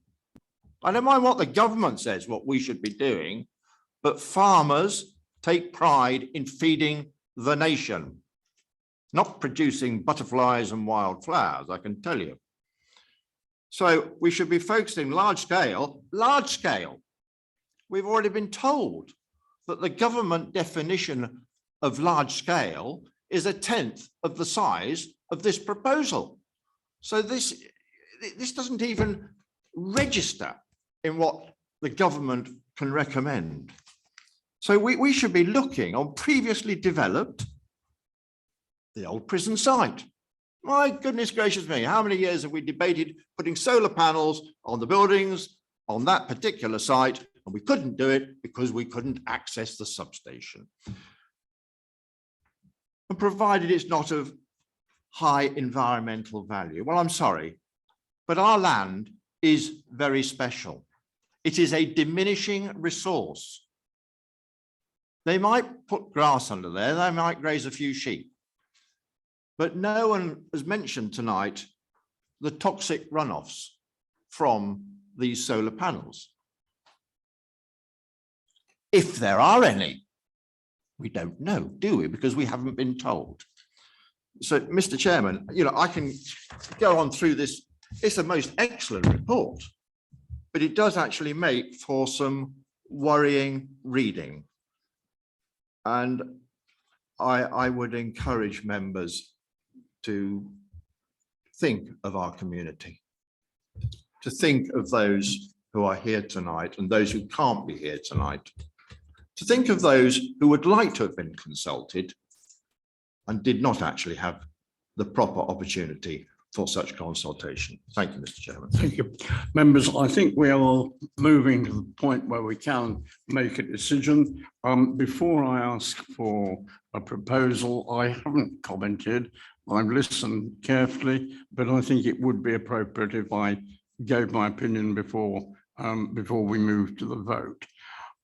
I don't mind what the government says, what we should be doing, but farmers take pride in feeding the nation, not producing butterflies and wildflowers, I can tell you. So we should be focusing large scale. We've already been told that the government definition of large scale is 1/10 of the size of this proposal. So this doesn't even register in what the government can recommend. So we should be looking on previously developed, the old prison site. My goodness gracious me, how many years have we debated putting solar panels on the buildings on that particular site, and we couldn't do it because we couldn't access the substation. And provided it's not of high environmental value. Well, I'm sorry, but our land is very special. It is a diminishing resource. They might put grass under there, they might graze a few sheep, but no one has mentioned tonight the toxic runoffs from these solar panels. If there are any, we don't know, do we? Because we haven't been told. So, Mr. Chairman, I can go on through this. It's a most excellent report, but it does actually make for some worrying reading. And I would encourage members to think of our community, to think of those who are here tonight and those who can't be here tonight, to think of those who would like to have been consulted and did not actually have the proper opportunity for such consultation. Thank you, Mr. Chairman. Thank you. Members, I think we are moving to the point where we can make a decision. Before I ask for a proposal, I haven't commented. I've listened carefully, but I think it would be appropriate if I gave my opinion before we move to the vote.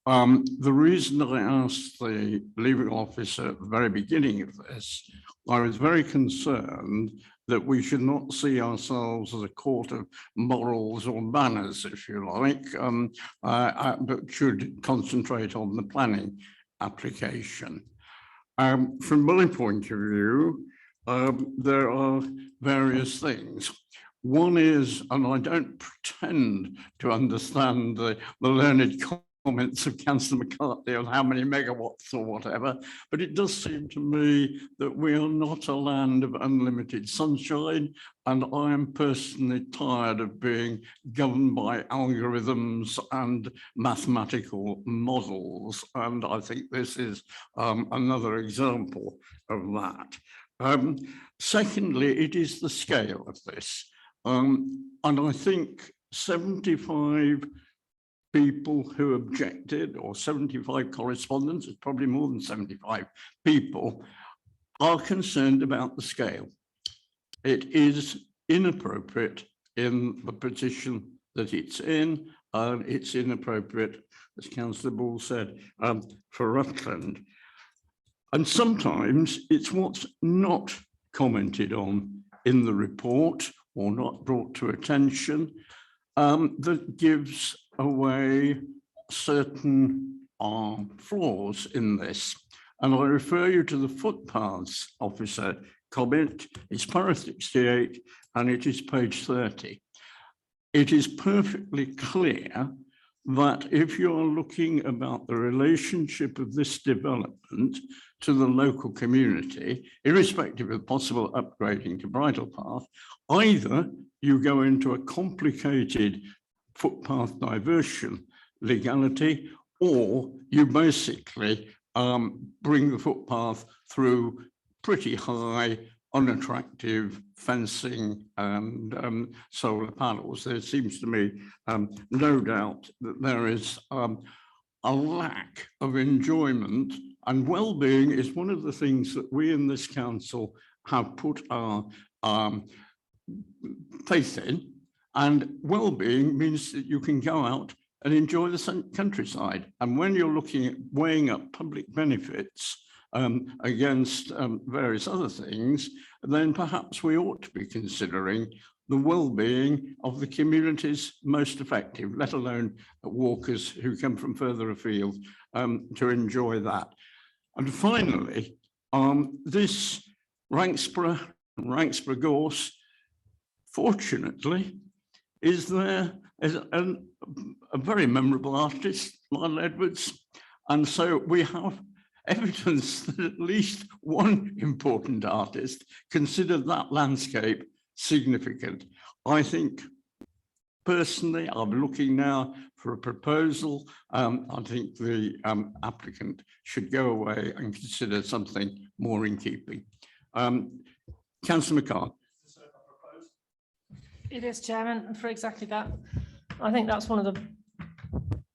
The reason I asked the legal officer at the very beginning of this, I was very concerned that we should not see ourselves as a court of morals or manners, if you like, but should concentrate on the planning application. From my point of view, there are various things. One is, and I don't pretend to understand the learned comments of Councillor McCartney on how many megawatts or whatever, but it does seem to me that we are not a land of unlimited sunshine, and I am personally tired of being governed by algorithms and mathematical models, and I think this is another example of that. Secondly, it is the scale of this, and I think 75 people who objected, or 75 correspondents, it's probably more than 75 people, are concerned about the scale. It is inappropriate in the position that it's in, and it's inappropriate, as Councillor Ball said, for Rutland. And sometimes it's what's not commented on in the report or not brought to attention that gives away certain flaws in this. And I refer you to the footpaths officer comment. It's paragraph 68 and it is page 30. It is perfectly clear that if you're looking about the relationship of this development to the local community, irrespective of possible upgrading to bridle path, either you go into a complicated footpath diversion legality, or you basically bring the footpath through pretty high, unattractive fencing and solar panels. There seems to me no doubt that there is a lack of enjoyment, and well-being is one of the things that we in this council have put our faith in. And well-being means that you can go out and enjoy the countryside. And when you're looking at weighing up public benefits against various other things, then perhaps we ought to be considering the well-being of the communities most effective, let alone walkers who come from further afield to enjoy that. And finally, this Ranksborough Gorse, fortunately, is there as a very memorable artist, Lionel Edwards. And so we have evidence that at least one important artist considered that landscape significant. I think personally, I'm looking now for a proposal. I think the applicant should go away and consider something more in keeping. Councillor McCann. It is, Chairman, and for exactly that. I think that's one of the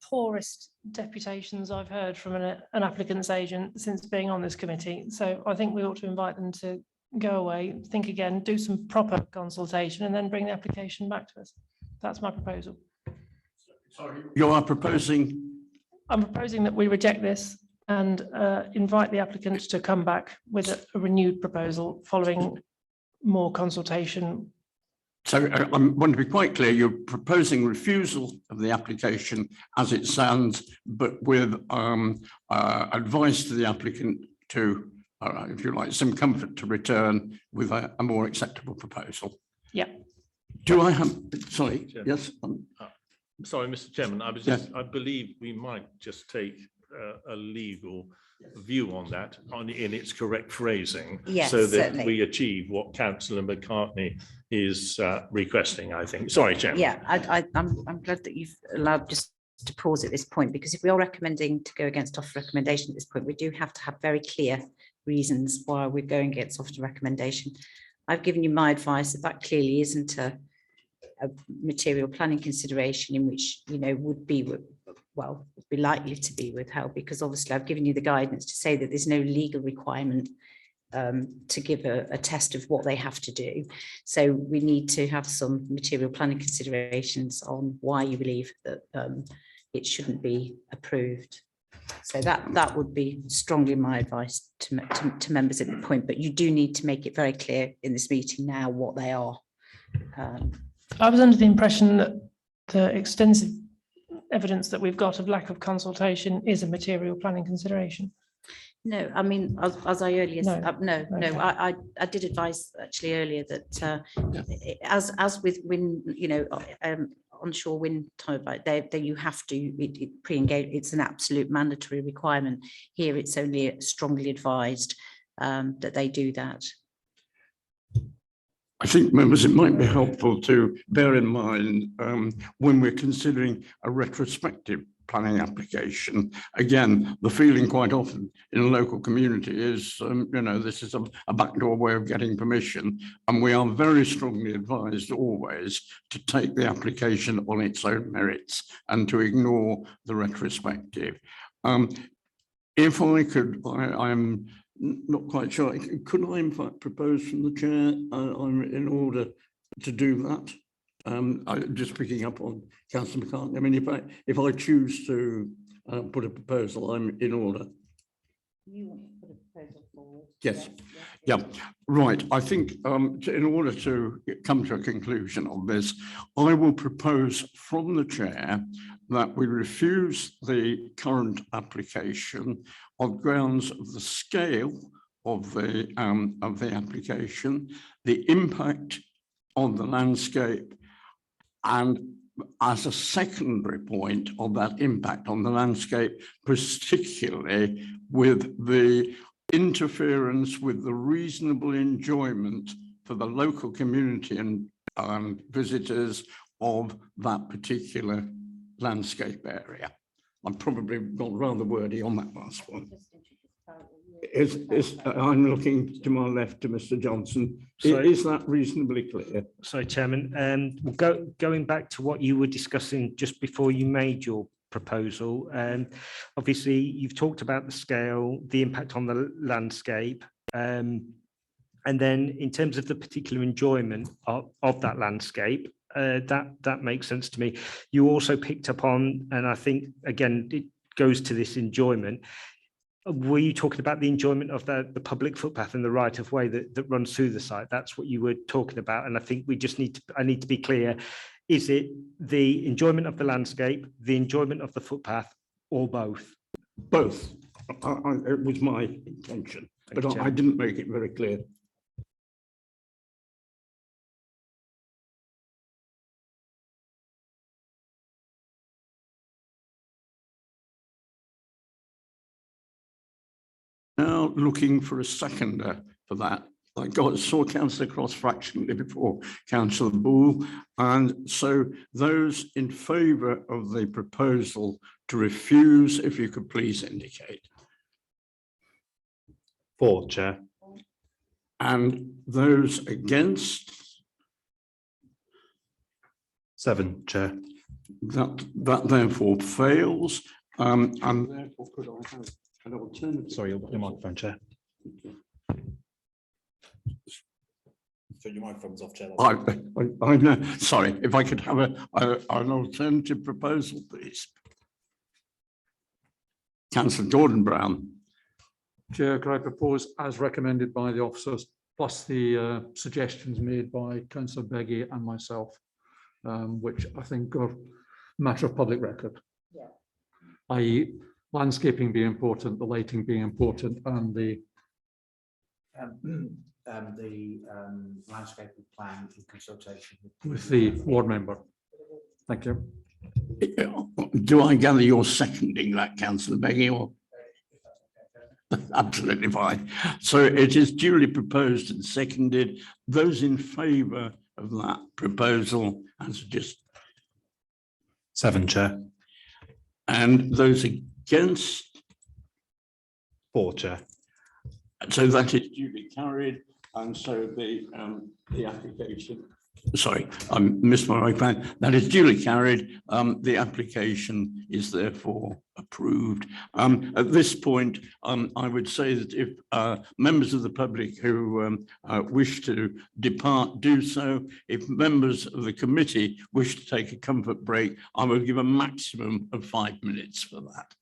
poorest deputations I've heard from an applicant's agent since being on this committee. So I think we ought to invite them to go away, think again, do some proper consultation, and then bring the application back to us. That's my proposal. Sorry, you are proposing? I'm proposing that we reject this and invite the applicant to come back with a renewed proposal following more consultation. So I want to be quite clear, you're proposing refusal of the application as it stands, but with advice to the applicant to, if you like, some comfort to return with a more acceptable proposal. Yeah. Do I have, sorry, yes? Sorry, Mr. Chairman, I believe we might just take a legal view on that in its correct phrasing, yes, so that certainly. we achieve what Councillor McCartney is requesting, I think. Sorry, Chairman. Yeah, I'm glad that you've allowed just to pause at this point, because if we are recommending to go against offer recommendation at this point, we do have to have very clear reasons why we're going against offer recommendation. I've given you my advice that clearly isn't a material planning consideration in which, you know, would be, well, would be likely to be withheld, because obviously I've given you the guidance to say that there's no legal requirement to give a test of what they have to do. So we need to have some material planning considerations on why you believe that it shouldn't be approved. So that would be strongly my advice to members at the point, but you do need to make it very clear in this meeting now what they are. I was under the impression that the extensive evidence that we've got of lack of consultation is a material planning consideration. No, I mean, as I earlier No. said, no, Okay. I did advise actually earlier that as with wind, you know, onshore wind turbine, there you have to pre-engage. It's an absolute mandatory requirement. Here, it's only strongly advised that they do that. I think, members, it might be helpful to bear in mind when we're considering a retrospective planning application. Again, the feeling quite often in a local community is, you know, this is a backdoor way of getting permission. And we are very strongly advised always to take the application on its own merits and to ignore the retrospective. If I could, I'm not quite sure, could I in fact propose from the chair in order to do that? Just picking up on Councillor McCartney. I mean, if I choose to put a proposal, I'm in order. You want to put a proposal forward? Yes. Yeah. Right. I think in order to come to a conclusion on this, I will propose from the chair that we refuse the current application on grounds of the scale of the application, the impact on the landscape, and as a secondary point of that impact on the landscape, particularly with the interference with the reasonable enjoyment for the local community and visitors of that particular landscape area. I've probably got rather wordy on that last one. I'm looking to my left to Mr. Johnson. Is that reasonably clear? Sorry, Chairman. Going back to what you were discussing just before you made your proposal, obviously you've talked about the scale, the impact on the landscape, and then in terms of the particular enjoyment of that landscape, that makes sense to me. You also picked up on, and I think again it goes to this enjoyment. Were you talking about the enjoyment of the public footpath and the right of way that runs through the site? That's what you were talking about. And I think we just I need to be clear. Is it the enjoyment of the landscape, the enjoyment of the footpath, or both? Both. It was my intention, but I didn't make it very clear. Now looking for a seconder for that. I saw Councillor Cross fractionally before Councillor Bull, and so those in favour of the proposal to refuse, if you could please indicate. 4, Chair. And those against? 7, Chair. That therefore fails, and therefore could I have an alternative? Sorry, your microphone, Chair. So your microphone's off, Chair. I know. Sorry, if I could have an alternative proposal, please. Councillor Gordon Brown. Chair, could I propose as recommended by the officers, plus the suggestions made by Councillor Beggy and myself, which I think are matter of public record. Yeah. I.e. landscaping being important, the lighting being important, and the landscaping plan in consultation with the ward member. Thank you. Do I gather you're seconding that, Councillor Beggy? Or absolutely fine. So it is duly proposed and seconded. Those in favour of that proposal as just 7, Chair. And those against? 4, Chair. So that is duly carried, and so the application, sorry, I missed my iPad. That is duly carried. The application is therefore approved. At this point, I would say that if members of the public who wish to depart, do so. If members of the committee wish to take a comfort break, I will give a maximum of 5 minutes for that.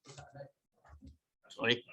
Sorry.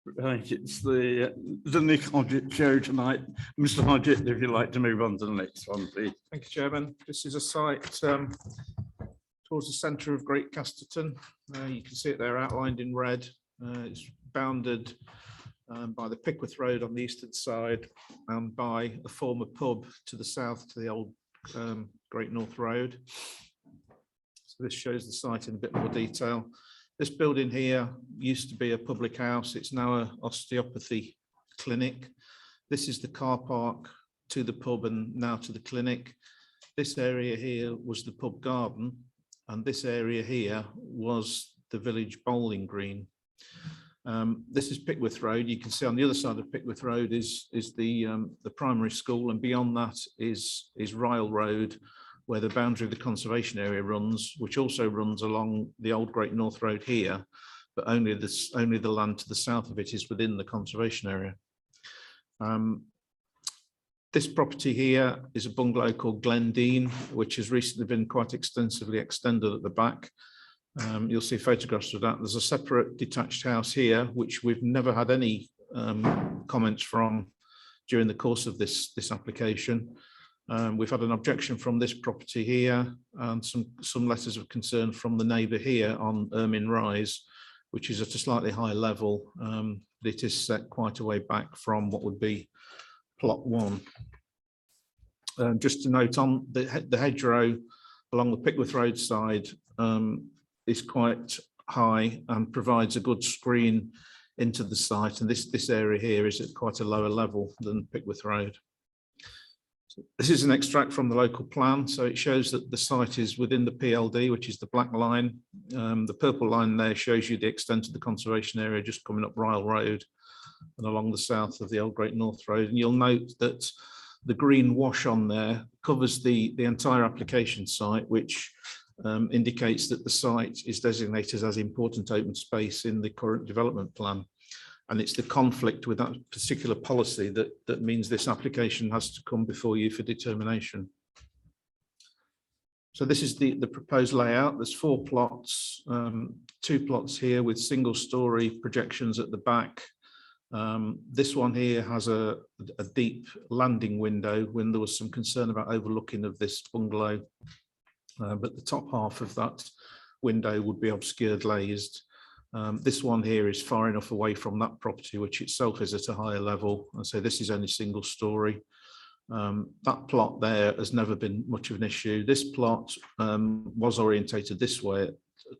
Right, it's the Nick Hodgett show tonight. Mr. Hodgett, if you'd like to move on to the next one, please. Thank you, Chairman. This is a site towards the centre of Great Casterton. You can see it there outlined in red. It's bounded by the Pickworth Road on the eastern side and by a former pub to the south to the old Great North Road. So this shows the site in a bit more detail. This building here used to be a public house. It's now an osteopathy clinic. This is the car park to the pub and now to the clinic. This area here was the pub garden, and this area here was the village bowling green. This is Pickworth Road. You can see on the other side of Pickworth Road is the primary school, and beyond that is Ryle Road, where the boundary of the conservation area runs, which also runs along the old Great North Road here, but only the land to the south of it is within the conservation area. This property here is a bungalow called Glendine, which has recently been quite extensively extended at the back. You'll see photographs of that. There's a separate detached house here, which we've never had any comments from during the course of this application. We've had an objection from this property here and some letters of concern from the neighbour here on Ermine Rise, which is at a slightly higher level. But it is set quite a way back from what would be plot 1. Just to note on the hedgerow along the Pickworth Road side is quite high and provides a good screen into the site, and this area here is at quite a lower level than Pickworth Road. This is an extract from the local plan, so it shows that the site is within the PLD, which is the black line. The purple line there shows you the extent of the conservation area just coming up Ryle Road and along the south of the old Great North Road. And you'll note that the green wash on there covers the entire application site, which indicates that the site is designated as important open space in the current development plan. And it's the conflict with that particular policy that means this application has to come before you for determination. So this is the proposed layout. There's 4 plots, 2 plots here with single story projections at the back. This one here has a deep landing window when there was some concern about overlooking of this bungalow. But the top half of that window would be obscured glazed. This one here is far enough away from that property, which itself is at a higher level. And so this is only single story. That plot there has never been much of an issue. This plot was orientated this way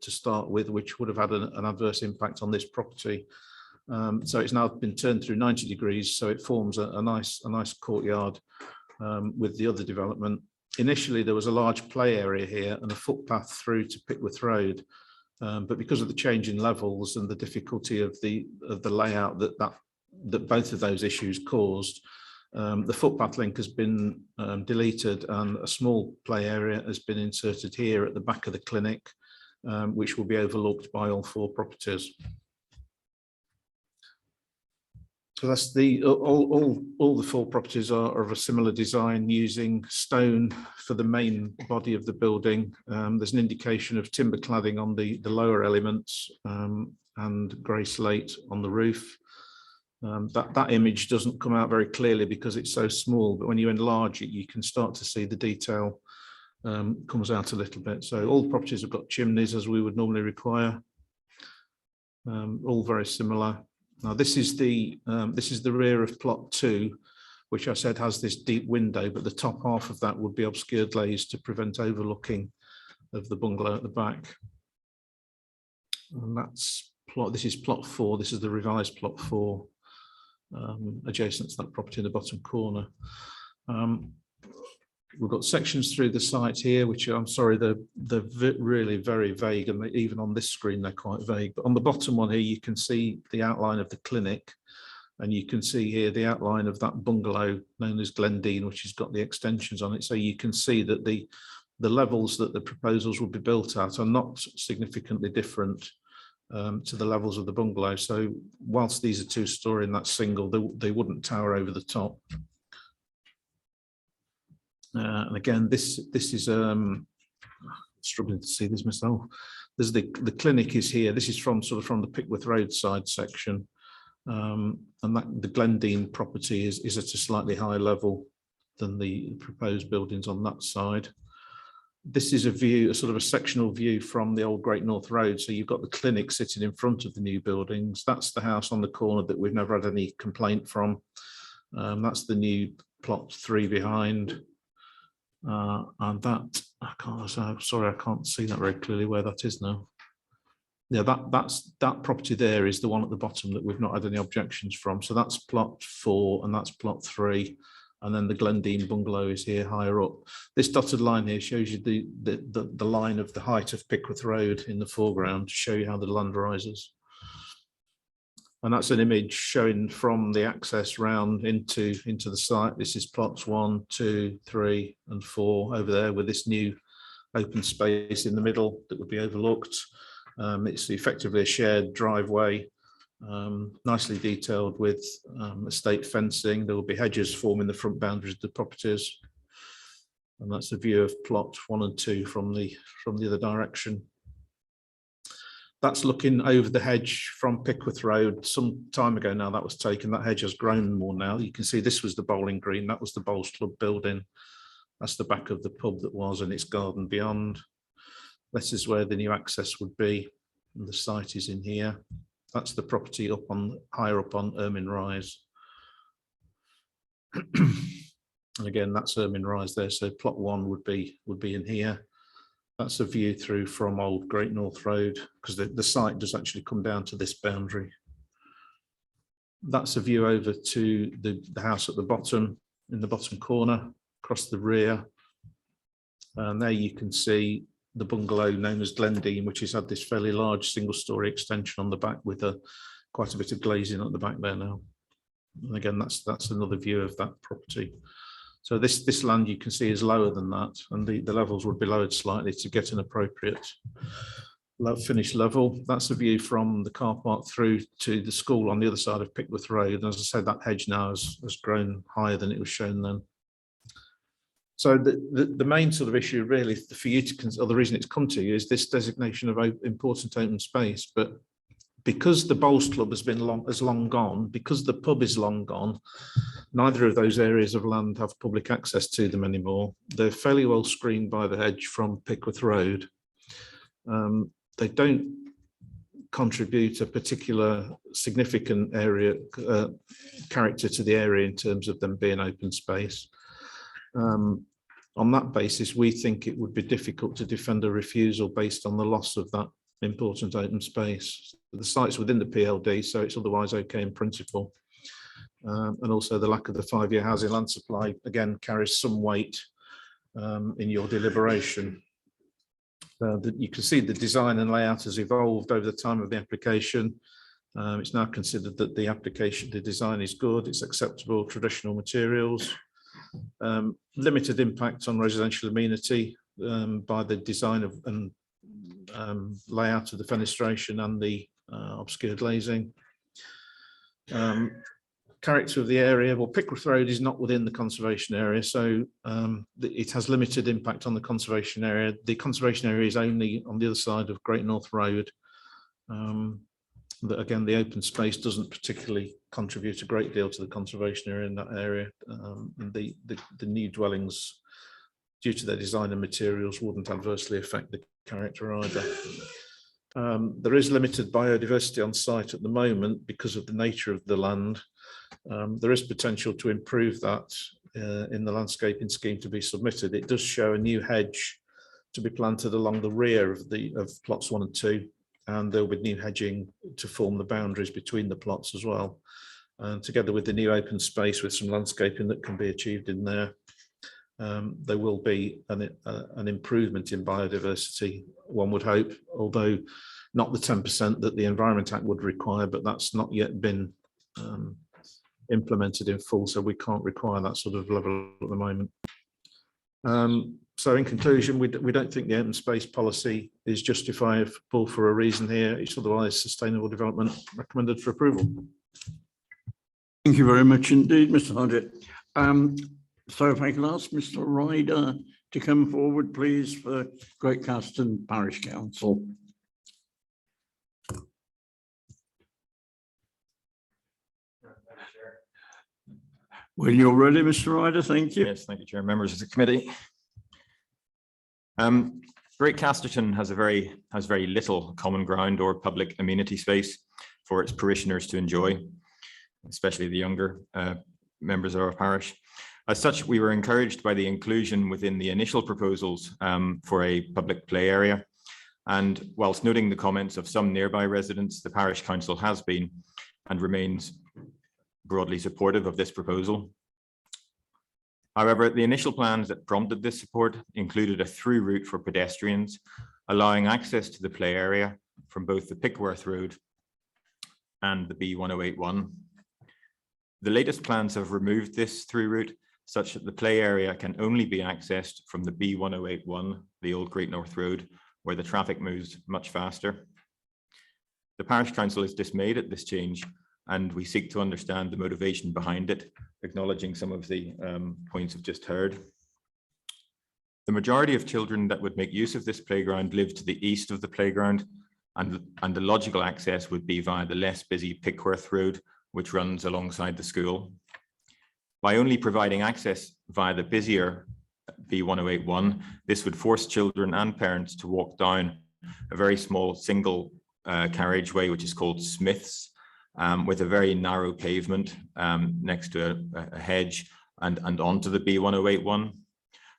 to start with, which would have had an adverse impact on this property. So it's now been turned through 90 degrees, so it forms a nice courtyard with the other development. Initially, there was a large play area here and a footpath through to Pickworth Road. But because of the change in levels and the difficulty of the layout that both of those issues caused, the footpath link has been deleted and a small play area has been inserted here at the back of the clinic, which will be overlooked by all 4 properties. So that's all the 4 properties are of a similar design, using stone for the main body of the building. There's an indication of timber cladding on the lower elements and grey slate on the roof. That image doesn't come out very clearly because it's so small, but when you enlarge it, you can start to see the detail comes out a little bit. So all the properties have got chimneys as we would normally require, all very similar. Now this is the rear of plot 2, which I said has this deep window, but the top half of that would be obscured glazed to prevent overlooking of the bungalow at the back. And that's plot. This is plot 4. This is the revised plot 4, adjacent to that property in the bottom corner. We've got sections through the site here, which I'm sorry, they're really very vague, and even on this screen they're quite vague. But on the bottom one here, you can see the outline of the clinic, and you can see here the outline of that bungalow known as Glendine, which has got the extensions on it. So you can see that the levels that the proposals will be built at are not significantly different to the levels of the bungalow. So whilst these are 2-story and that's single, they wouldn't tower over the top. And again, this is struggling to see this myself. There's the clinic is here. This is from the Pickworth Road side section. And that the Glendine property is at a slightly higher level than the proposed buildings on that side. This is a view, a sort of a sectional view from the old Great North Road. So you've got the clinic sitting in front of the new buildings. That's the house on the corner that we've never had any complaint from. That's the new plot 3 behind. And that, sorry, I can't see that very clearly where that is now. Yeah, that property there is the one at the bottom that we've not had any objections from. So that's plot 4 and that's plot 3. And then the Glendine bungalow is here higher up. This dotted line here shows you the line of the height of Pickworth Road in the foreground to show you how the land rises. And that's an image showing from the access round into the site. This is plots 1, 2, 3, and 4 over there with this new open space in the middle that would be overlooked. It's effectively a shared driveway, nicely detailed with estate fencing. There will be hedges forming the front boundaries of the properties. And that's a view of plot 1 and 2 from the other direction. That's looking over the hedge from Pickworth Road. Some time ago now that was taken. That hedge has grown more now. You can see this was the bowling green. That was the Bowls Club building. That's the back of the pub that was, and its garden beyond. This is where the new access would be. And the site is in here. That's the property up on higher up on Ermine Rise. And again, that's Ermine Rise there. So plot 1 would be in here. That's a view through from old Great North Road, because the site does actually come down to this boundary. That's a view over to the house at the bottom, in the bottom corner, across the rear. And there you can see the bungalow known as Glendine, which has had this fairly large single-story extension on the back with quite a bit of glazing at the back there now. And again, that's another view of that property. So this land you can see is lower than that, and the levels would be lowered slightly to get an appropriate finished level. That's a view from the car park through to the school on the other side of Pickworth Road. And as I said, that hedge now has grown higher than it was shown then. So the main sort of issue really for you to consider, or the reason it's come to you, is this designation of important open space. But because the Bowls Club has long gone, because the pub is long gone, neither of those areas of land have public access to them anymore. They're fairly well screened by the hedge from Pickworth Road. They don't contribute a particular significant area character to the area in terms of them being open space. On that basis, we think it would be difficult to defend a refusal based on the loss of that important open space. The site's within the PLD, so it's otherwise okay in principle. And also the lack of the 5-year housing land supply, again, carries some weight in your deliberation. You can see the design and layout has evolved over the time of the application. It's now considered that the design is good, it's acceptable, traditional materials. Limited impact on residential amenity by the design of and layout of the fenestration and the obscure glazing. Character of the area, well, Pickworth Road is not within the conservation area, so it has limited impact on the conservation area. The conservation area is only on the other side of Great North Road. But again, the open space doesn't particularly contribute a great deal to the conservation area in that area. And the new dwellings, due to their design and materials, wouldn't adversely affect the character either. There is limited biodiversity on site at the moment because of the nature of the land. There is potential to improve that in the landscaping scheme to be submitted. It does show a new hedge to be planted along the rear of plots 1 and 2. And there'll be new hedging to form the boundaries between the plots as well. And together with the new open space with some landscaping that can be achieved in there, there will be an improvement in biodiversity, one would hope, although not the 10% that the Environment Act would require, but that's not yet been implemented in full, so we can't require that sort of level at the moment. So in conclusion, we don't think the open space policy is justifiable for a reason here. It's otherwise sustainable development recommended for approval. Thank you very much indeed, Mr. Hodgett. So if I can ask Mr. Ryder to come forward, please, for Great Caston Parish Council. When you're ready, Mr. Ryder, thank you. Yes, thank you, Chair. Members of the committee. Great Casterton has very little common ground or public amenity space for its parishioners to enjoy, especially the younger members of our parish. As such, we were encouraged by the inclusion within the initial proposals for a public play area. And whilst noting the comments of some nearby residents, the parish council has been and remains broadly supportive of this proposal. However, the initial plans that prompted this support included a through route for pedestrians, allowing access to the play area from both the Pickworth Road and the B1081. The latest plans have removed this through route such that the play area can only be accessed from the B1081, the old Great North Road, where the traffic moves much faster. The parish council is dismayed at this change, and we seek to understand the motivation behind it, acknowledging some of the points we've just heard. The majority of children that would make use of this playground live to the east of the playground, and the logical access would be via the less busy Pickworth Road, which runs alongside the school. By only providing access via the busier B1081, this would force children and parents to walk down a very small single carriageway, which is called Smith's, with a very narrow pavement next to a hedge and onto the B1081.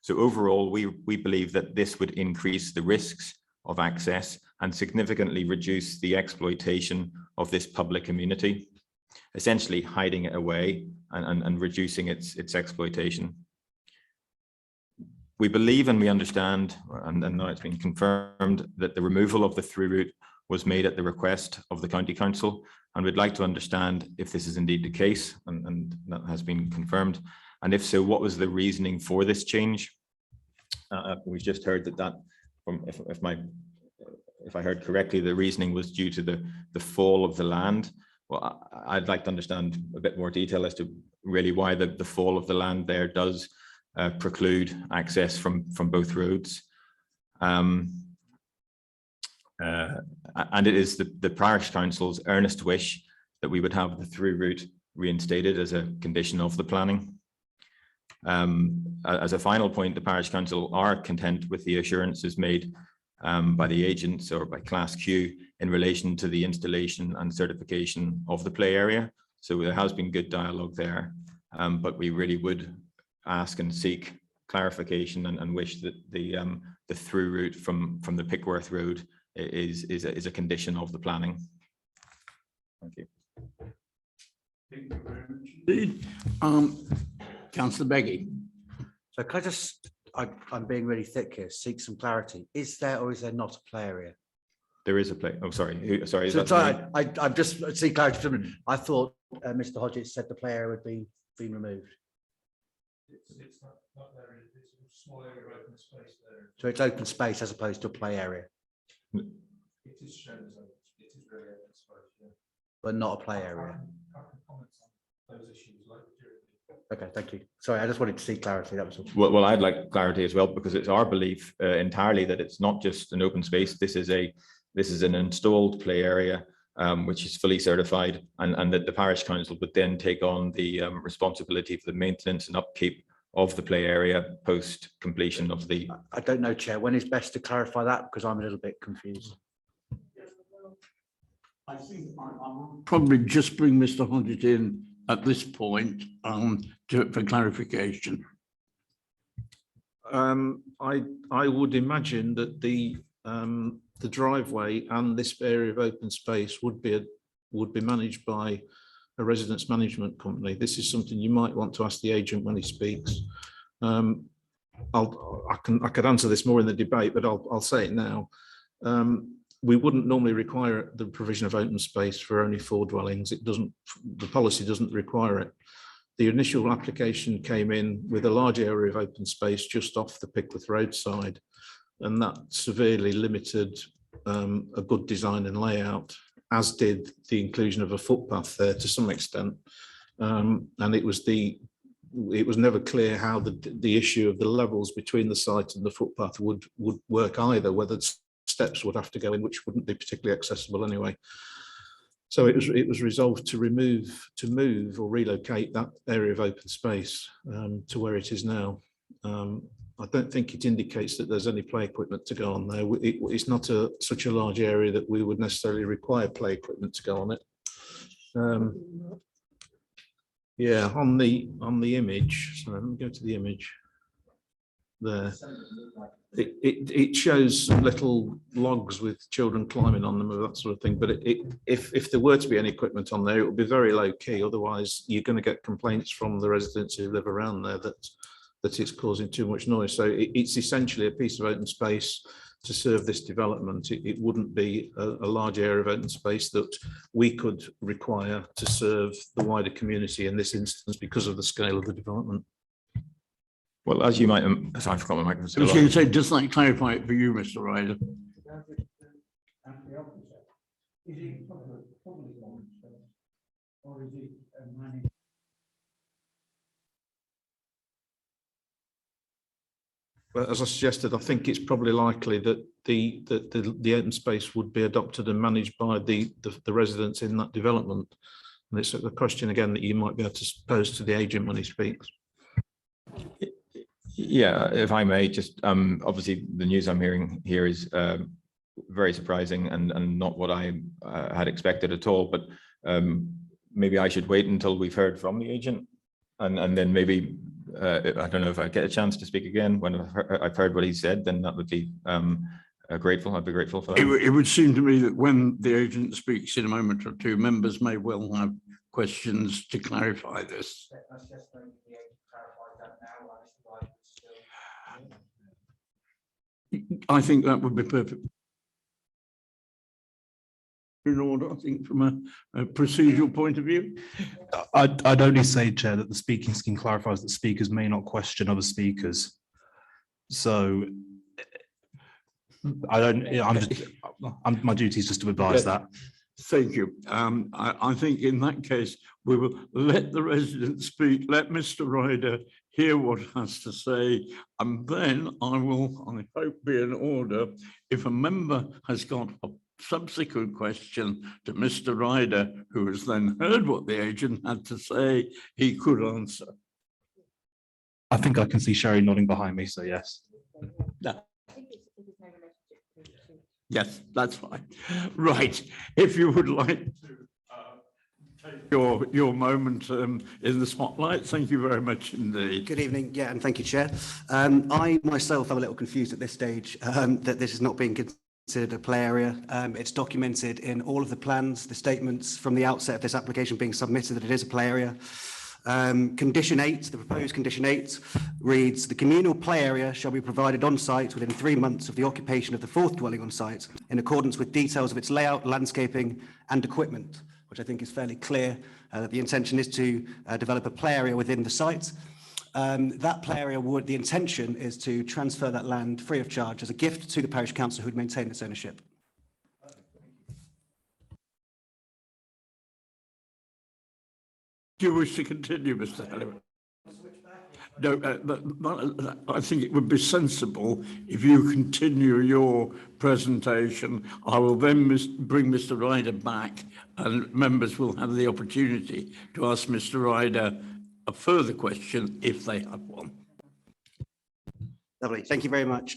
So overall, we believe that this would increase the risks of access and significantly reduce the exploitation of this public amenity, essentially hiding it away and reducing its exploitation. We believe and we understand, and now it's been confirmed, that the removal of the through route was made at the request of the County Council, and we'd like to understand if this is indeed the case, and that has been confirmed. And if so, what was the reasoning for this change? We've just heard that if I heard correctly, the reasoning was due to the fall of the land. Well, I'd like to understand a bit more detail as to really why the fall of the land there does preclude access from both roads. And it is the parish council's earnest wish that we would have the through route reinstated as a condition of the planning. As a final point, the parish council are content with the assurances made by the agents or by Class Q in relation to the installation and certification of the play area. So there has been good dialogue there, but we really would ask and seek clarification and wish that the through route from the Pickworth Road is a condition of the planning. Thank you. Thank you very much indeed. Councillor Beggy. So can I just, I'm being really thick here, seek some clarity. Is there or is there not a play area? There is a play. Oh, sorry. Sorry. So I'm just seeking clarity from him. I thought Mr. Hodges said the play area had been removed. It's not there. It's a small area of open space there. So it's open space as opposed to a play area, It is shown as open. It is really open space, yeah. but not a play area. I can comment on those issues later. Okay, thank you. Sorry, I just wanted to see clarity. That was all. Well, I'd like clarity as well, because it's our belief entirely that it's not just an open space. This is an installed play area, which is fully certified, and that the parish council would then take on the responsibility for the maintenance and upkeep of the play area post completion of the. I don't know, Chair. When is best to clarify that? Because I'm a little bit confused. I think I'll probably just bring Mr. Hodges in at this point for clarification. I would imagine that the driveway and this area of open space would be managed by a residence management company. This is something you might want to ask the agent when he speaks. I could answer this more in the debate, but I'll say it now. We wouldn't normally require the provision of open space for only 4 dwellings. It doesn't. The policy doesn't require it. The initial application came in with a large area of open space just off the Pickworth roadside, and that severely limited a good design and layout, as did the inclusion of a footpath there to some extent. And it was never clear how the issue of the levels between the site and the footpath would work either, whether steps would have to go in, which wouldn't be particularly accessible anyway. So it was resolved to move or relocate that area of open space to where it is now. I don't think it indicates that there's any play equipment to go on there. It's not such a large area that we would necessarily require play equipment to go on it. Yeah, on the image, sorry, let me go to the image there. It shows little logs with children climbing on them or that sort of thing. But if there were to be any equipment on there, it would be very low key. Otherwise, you're going to get complaints from the residents who live around there that it's causing too much noise. So it's essentially a piece of open space to serve this development. It wouldn't be a large area of open space that we could require to serve the wider community in this instance because of the scale of the development. Well, as you might, sorry, I forgot my microphone. I was going to say, just like clarify it for you, Mr. Ryder. Well, as I suggested, I think it's probably likely that the open space would be adopted and managed by the residents in that development. And it's a question again that you might be able to pose to the agent when he speaks. Yeah, if I may, just obviously the news I'm hearing here is very surprising and not what I had expected at all. But maybe I should wait until we've heard from the agent, and then maybe I don't know if I get a chance to speak again when I've heard what he said. Then that would be grateful. I'd be grateful for that. It would seem to me that when the agent speaks in a moment or two, members may well have questions to clarify this. I think that would be perfect. In order, I think, from a procedural point of view. I'd only say, Chair, that the speaking scheme clarifies that speakers may not question other speakers. So I don't, my duty is just to advise that. Thank you. I think in that case, we will let the resident speak, let Mr. Ryder hear what he has to say, and then I hope, be in order. If a member has got a subsequent question to Mr. Ryder, who has then heard what the agent had to say, he could answer. I think I can see Sherry nodding behind me, so yes. No. Yes, that's fine. Right. If you would like to take your moment in the spotlight, thank you very much indeed. Good evening. Yeah, and thank you, Chair. I myself am a little confused at this stage that this is not being considered a play area. It's documented in all of the plans, the statements from the outset of this application being submitted that it is a play area. Condition 8, the proposed condition 8 reads, the communal play area shall be provided on site within 3 months of the occupation of the fourth dwelling on site in accordance with details of its layout, landscaping and equipment, which I think is fairly clear that the intention is to develop a play area within the site. That play area the intention is to transfer that land free of charge as a gift to the parish council who would maintain its ownership. Do you wish to continue, Mr. Halliwell? No, I think it would be sensible if you continue your presentation. I will then bring Mr. Ryder back and members will have the opportunity to ask Mr. Ryder a further question if they have one. Lovely, thank you very much.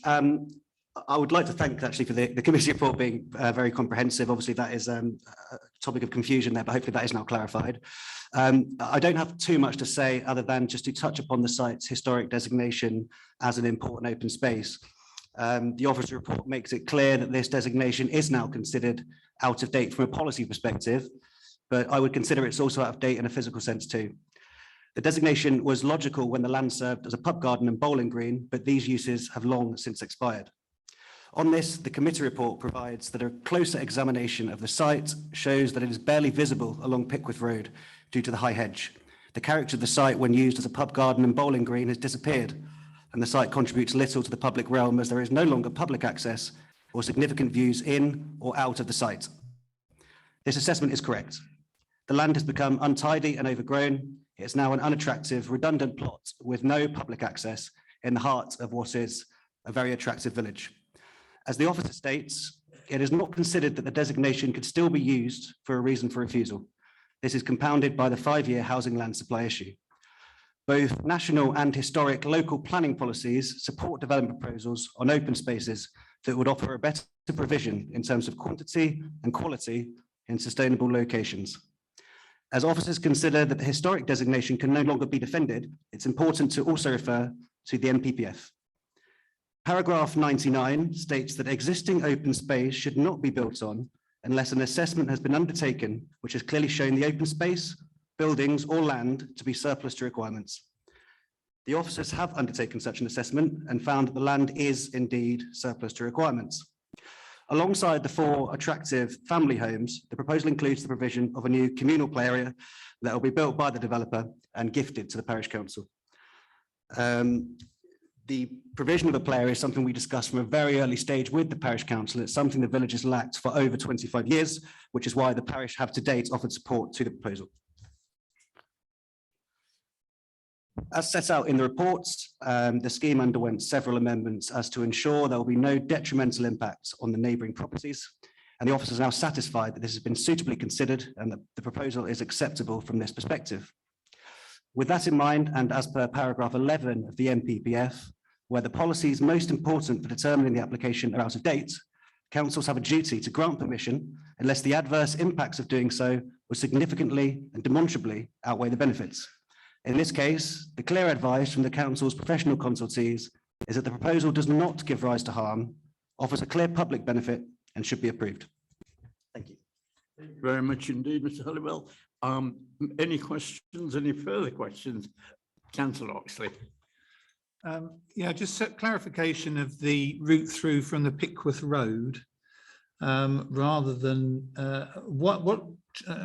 I would like to thank actually for the committee report being very comprehensive. Obviously that is a topic of confusion there, but hopefully that is now clarified. I don't have too much to say other than just to touch upon the site's historic designation as an important open space. The officer report makes it clear that this designation is now considered out of date from a policy perspective, but I would consider it's also out of date in a physical sense too. The designation was logical when the land served as a pub garden and bowling green, but these uses have long since expired. On this, the committee report provides that a closer examination of the site shows that it is barely visible along Pickworth Road due to the high hedge. The character of the site when used as a pub garden and bowling green has disappeared, and the site contributes little to the public realm as there is no longer public access or significant views in or out of the site. This assessment is correct. The land has become untidy and overgrown. It is now an unattractive, redundant plot with no public access in the heart of what is a very attractive village. As the officer states, it is not considered that the designation could still be used for a reason for refusal. This is compounded by the 5-year housing land supply issue. Both national and historic local planning policies support development proposals on open spaces that would offer a better provision in terms of quantity and quality in sustainable locations. As officers consider that the historic designation can no longer be defended, it's important to also refer to the NPPF. Paragraph 99 states that existing open space should not be built on unless an assessment has been undertaken, which has clearly shown the open space, buildings or land to be surplus to requirements. The officers have undertaken such an assessment and found that the land is indeed surplus to requirements. Alongside the 4 attractive family homes, the proposal includes the provision of a new communal play area that will be built by the developer and gifted to the parish council. The provision of the play area is something we discussed from a very early stage with the parish council. It's something the village has lacked for over 25 years, which is why the parish have to date offered support to the proposal. As set out in the reports, the scheme underwent several amendments as to ensure there will be no detrimental impact on the neighbouring properties. And the officers are now satisfied that this has been suitably considered and that the proposal is acceptable from this perspective. With that in mind, and as per paragraph 11 of the NPPF, where the policies most important for determining the application are out of date, councils have a duty to grant permission unless the adverse impacts of doing so will significantly and demonstrably outweigh the benefits. In this case, the clear advice from the council's professional consultees is that the proposal does not give rise to harm, offers a clear public benefit, and should be approved. Thank you. Thank you very much indeed, Mr. Hollywell. Any questions, any further questions? Councillor Oxley. Yeah, just clarification of the route through from the Pickworth Road, rather than what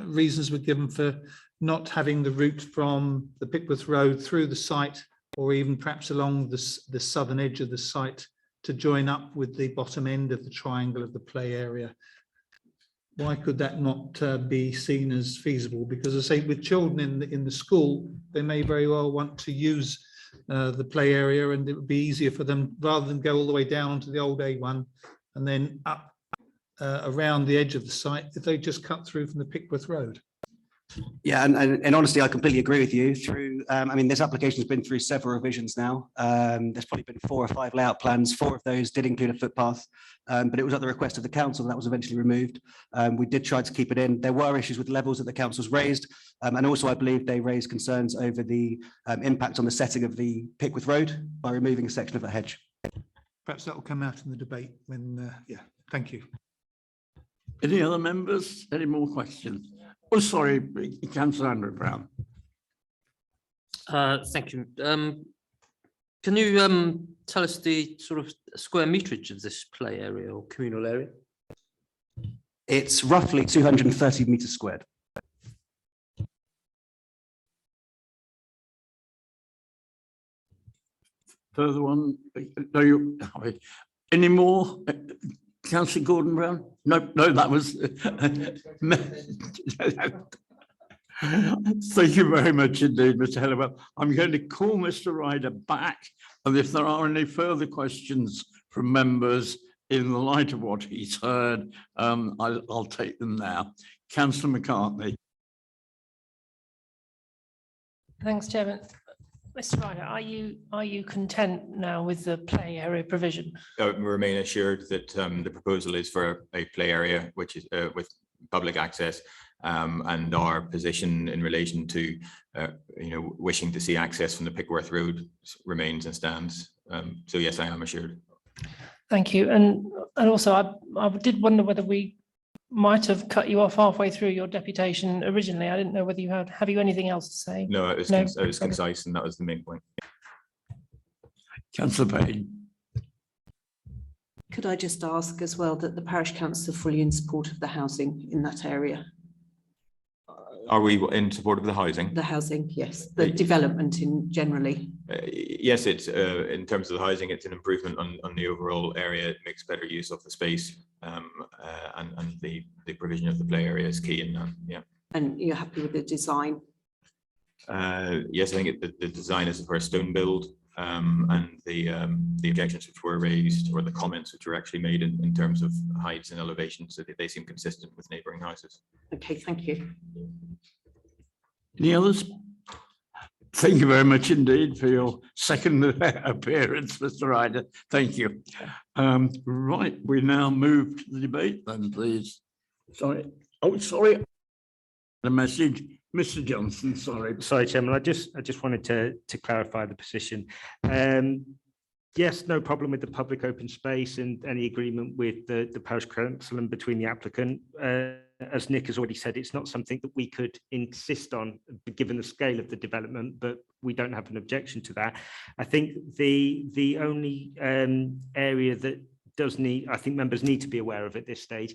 reasons were given for not having the route from the Pickworth Road through the site, or even perhaps along the southern edge of the site to join up with the bottom end of the triangle of the play area? Why could that not be seen as feasible? Because I say with children in the school, they may very well want to use the play area, and it would be easier for them rather than go all the way down onto the old A1 and then up around the edge of the site if they just cut through from the Pickworth Road. Yeah, and honestly, I completely agree with you. Through, I mean, this application has been through several revisions now. There's probably been 4 or 5 layout plans. 4 of those did include a footpath, but it was at the request of the council that was eventually removed. We did try to keep it in. There were issues with levels that the council's raised, and also I believe they raised concerns over the impact on the setting of the Pickworth Road by removing a section of the hedge. Perhaps that will come out in the debate when, yeah, thank you. Any other members? Any more questions? Oh, sorry, Councillor Andrew Brown. Thank you. Can you tell us the sort of square meterage of this play area or communal area? It's roughly 230 metres squared. Further one? No, you. Any more? Councillor Gordon Brown? No, that was. Thank you very much indeed, Mr. Hollywell. I'm going to call Mr. Ryder back, and if there are any further questions from members in the light of what he's heard, I'll take them now. Councillor McCartney. Thanks, Chairman. Mr. Ryder, are you content now with the play area provision? We remain assured that the proposal is for a play area which is with public access, and our position in relation to wishing to see access from the Pickworth Road remains and stands. So yes, I am assured. Thank you. And also I did wonder whether we might have cut you off halfway through your deputation originally. I didn't know whether you have you anything else to say? No, it was concise, and that was the main point. Councillor Payne. Could I just ask as well that the parish council are fully in support of the housing in that area? Are we in support of the housing? The housing, yes. The development in generally. Yes, it's in terms of the housing, it's an improvement on the overall area. It makes better use of the space, and the provision of the play area is key in that. Yeah. And you're happy with the design? Yes, I think the design is for a stone build, and the objections which were raised, or the comments which were actually made in terms of heights and elevations, so that they seem consistent with neighbouring houses. Okay, thank you. Any others? Thank you very much indeed for your second appearance, Mr. Ryder. Thank you. Right, we now move to the debate then, please. Sorry. Oh, sorry. The message, Mr. Johnson, sorry. Sorry, Chairman, I just wanted to clarify the position. Yes, no problem with the public open space and any agreement with the parish council and between the applicant. As Nick has already said, it's not something that we could insist on given the scale of the development, but we don't have an objection to that. I think the only area that does need, I think members need to be aware of at this stage,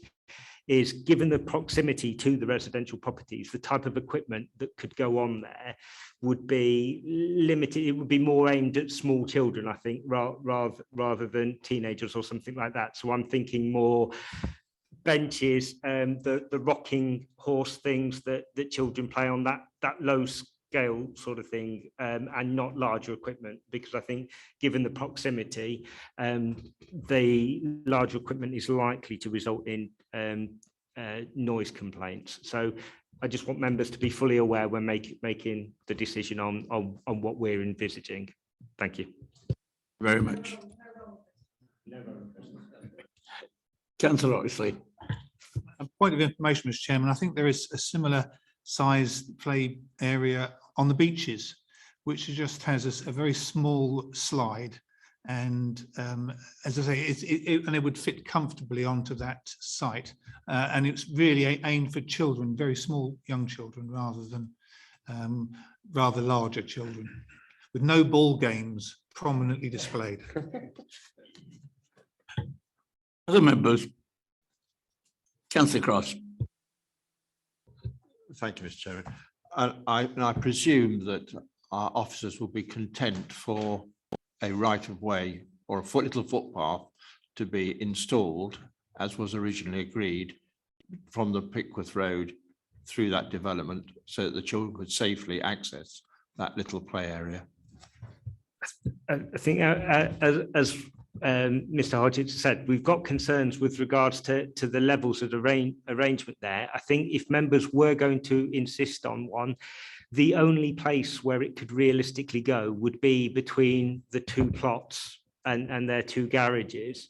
is given the proximity to the residential properties, the type of equipment that could go on there would be limited. It would be more aimed at small children, I think, rather than teenagers or something like that. So I'm thinking more benches, the rocking horse things that children play on, that low scale sort of thing, and not larger equipment, because I think given the proximity, the larger equipment is likely to result in noise complaints. So I just want members to be fully aware when making the decision on what we're envisaging. Thank you. Very much. Councillor Oxley. A point of information, Mr. Chairman, I think there is a similar size play area on the beaches, which just has a very small slide. And as I say, it would fit comfortably onto that site. And it's really aimed for children, very small young children, rather than rather larger children, with no ball games prominently displayed. Other members? Councillor Cross. Thank you, Mr. Chairman. I presume that our officers will be content for a right of way or a little footpath to be installed, as was originally agreed, from the Pickworth Road through that development, so that the children could safely access that little play area. I think as Mr. Hodges said, we've got concerns with regards to the levels of arrangement there. I think if members were going to insist on one, the only place where it could realistically go would be between the two plots and their two garages.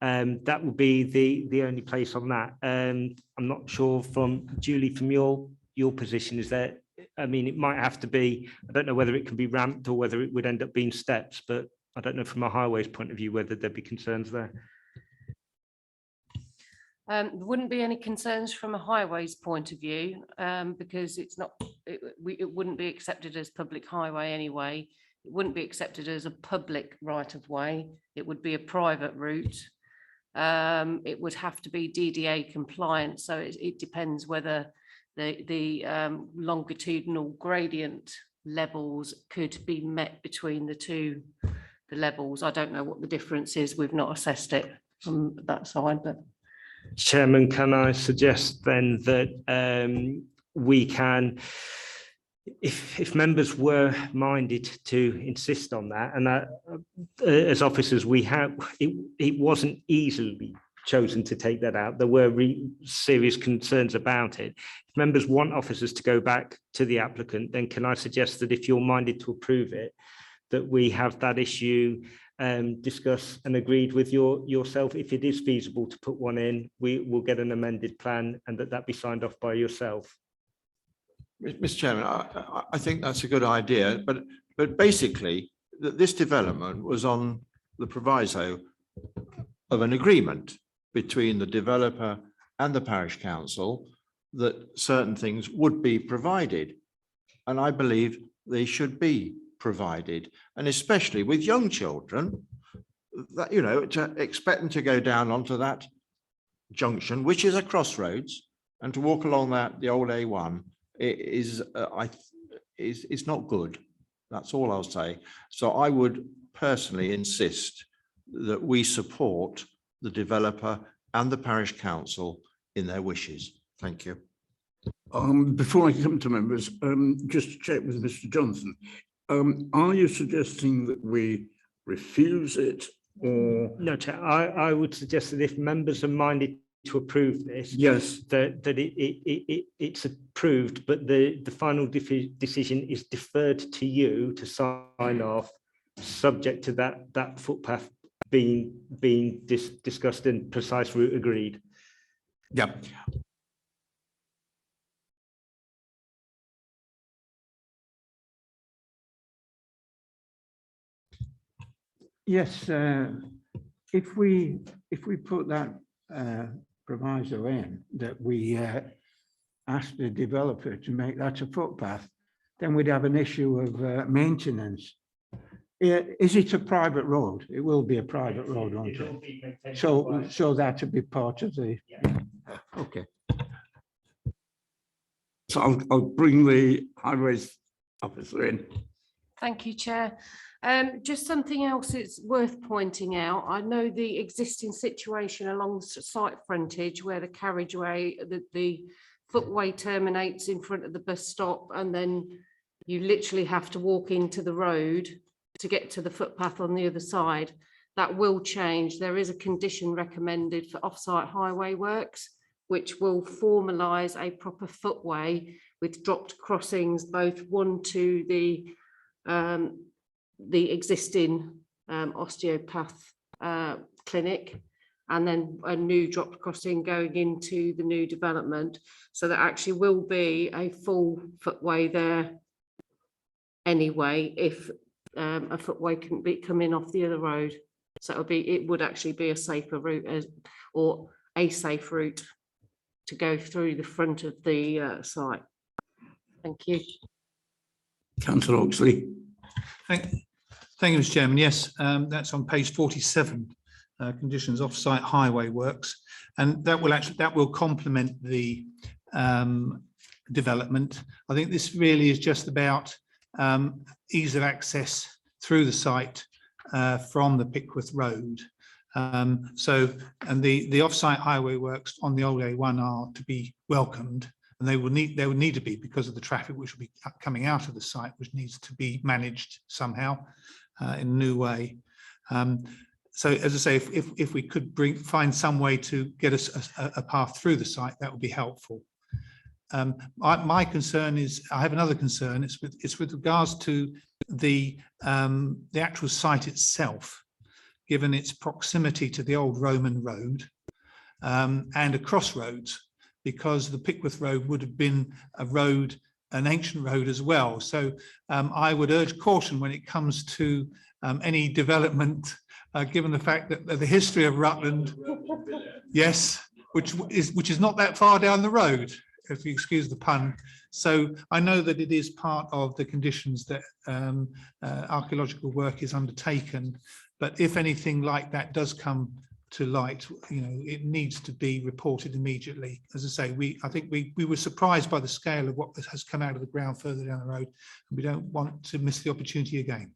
That would be the only place on that. I'm not sure from Julie, from your position, is there, I mean, it might have to be, I don't know whether it can be ramped or whether it would end up being steps, but I don't know from a highways point of view whether there'd be concerns there. There wouldn't be any concerns from a highways point of view, because it wouldn't be accepted as public highway anyway. It wouldn't be accepted as a public right of way. It would be a private route. It would have to be DDA compliant. So it depends whether the longitudinal gradient levels could be met between the levels. I don't know what the difference is. We've not assessed it from that side, but. Chairman, can I suggest then that we can, if members were minded to insist on that, and that as officers we have, it wasn't easily chosen to take that out. There were serious concerns about it. If members want officers to go back to the applicant, then can I suggest that if you're minded to approve it, that we have that issue discussed and agreed with yourself. If it is feasible to put one in, we will get an amended plan and that be signed off by yourself. Mr. Chairman, I think that's a good idea, but basically this development was on the proviso of an agreement between the developer and the parish council that certain things would be provided, and I believe they should be provided, and especially with young children, that, you know, to expect them to go down onto that junction, which is a crossroads, and to walk along the old A1 is not good. That's all I'll say. So I would personally insist that we support the developer and the parish council in their wishes. Thank you. Before I come to members, just to check with Mr. Johnson, Are you suggesting that we refuse it or? No, Chair, I would suggest that if members are minded to approve this, Yes, that it's approved, but the final decision is deferred to you to sign off, subject to that footpath being discussed and precise route agreed. yeah. Yes, if we put that proviso in, that we ask the developer to make that a footpath, then we'd have an issue of maintenance. Is it a private road? It will be a private road, won't it? So that would be part of the. Okay. So I'll bring the highways officer in. Thank you, Chair. Just something else that's worth pointing out. I know the existing situation along site frontage where the carriageway, the footway terminates in front of the bus stop, and then you literally have to walk into the road to get to the footpath on the other side. That will change. There is a condition recommended for off-site highway works, which will formalise a proper footway with dropped crossings, both one to the existing osteopath clinic, and then a new dropped crossing going into the new development. So there actually will be a full footway there anyway, if a footway can be coming off the other road. So it would actually be a safer route, or a safe route to go through the front of the site. Thank you. Councillor Oxley. Thank you, Mr. Chairman. Yes, that's on page 47, conditions off-site highway works, and that will complement the development. I think this really is just about ease of access through the site from the Pickworth Road. And the off-site highway works on the old A1 are to be welcomed, and they would need to be, because of the traffic which will be coming out of the site, which needs to be managed somehow in a new way. So as I say, if we could find some way to get us a path through the site, that would be helpful. My concern is, I have another concern. It's with regards to the actual site itself, given its proximity to the old Roman road and a crossroads, because the Pickworth Road would have been an ancient road as well. So I would urge caution when it comes to any development, given the fact that the history of Rutland, yes, which is not that far down the road, if you excuse the pun. So I know that it is part of the conditions that archaeological work is undertaken, but if anything like that does come to light, it needs to be reported immediately. As I say, I think we were surprised by the scale of what has come out of the ground further down the road, and we don't want to miss the opportunity again.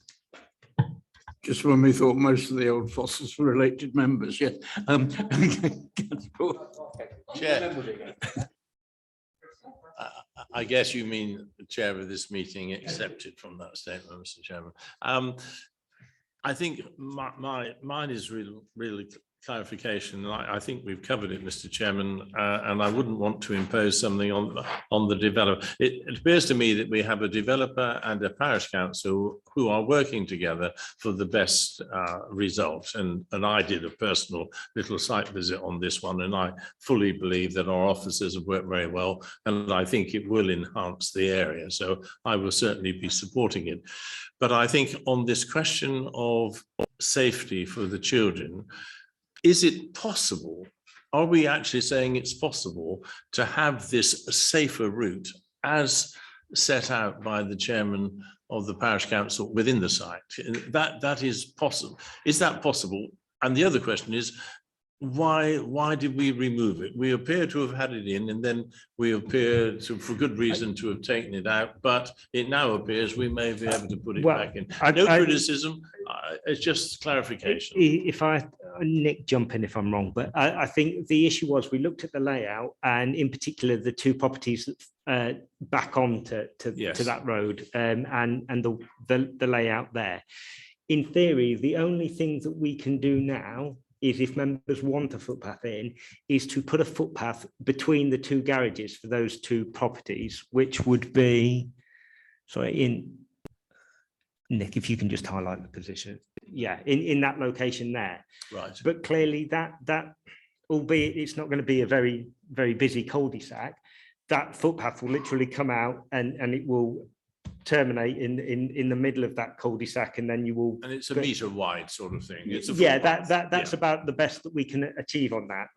Just when we thought most of the old fossils were elected members, yes. Chair. I guess you mean the chair of this meeting accepted from that statement, Mr. Chairman. I think mine is really clarification. I think we've covered it, Mr. Chairman, and I wouldn't want to impose something on the developer. It appears to me that we have a developer and a parish council who are working together for the best result. And I did a personal little site visit on this one, and I fully believe that our officers have worked very well, and I think it will enhance the area. So I will certainly be supporting it. But I think on this question of safety for the children, is it possible, are we actually saying it's possible to have this safer route as set out by the chairman of the parish council within the site? That is possible. Is that possible? And the other question is, why did we remove it? We appear to have had it in, and then we appear to, for good reason, to have taken it out, but it now appears we may be able to put it back in. No criticism. It's just clarification. If I, Nick, jump in if I'm wrong, but I think the issue was we looked at the layout and in particular the two properties back on to that road and the layout there. In theory, the only thing that we can do now is if members want a footpath in, is to put a footpath between the two garages for those two properties, which would be, sorry, Nick, if you can just highlight the position. Yeah, in that location there. Right. But clearly that albeit it's not going to be a very, very busy cul-de-sac, that footpath will literally come out and it will terminate in the middle of that cul-de-sac, and then you will. And it's a metre wide sort of thing. It's a yeah, that's about the best that we can achieve on that.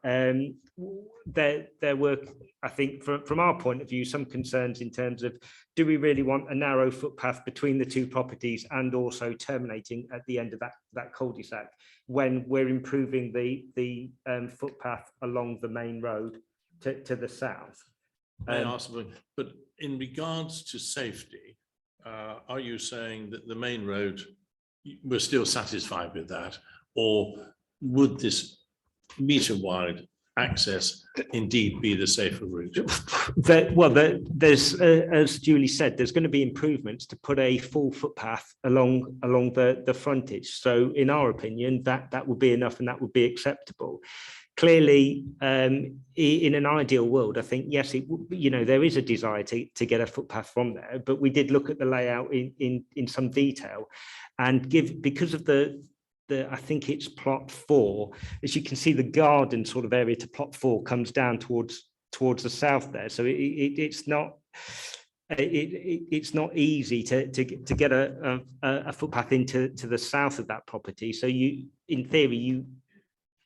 There were, I think, from our point of view, some concerns in terms of do we really want a narrow footpath between the two properties and also terminating at the end of that cul-de-sac when we're improving the footpath along the main road to the south. May I ask, but in regards to safety, are you saying that the main road, we're still satisfied with that? Or would this metre wide access indeed be the safer route? There's, as Julie said, there's going to be improvements to put a full footpath along the frontage. So in our opinion, that would be enough and that would be acceptable. Clearly, in an ideal world, I think, yes, there is a desire to get a footpath from there, but we did look at the layout in some detail and because of I think it's plot 4, as you can see, the garden sort of area to plot 4 comes down towards the south there. So it's not easy to get a footpath into the south of that property. So in theory,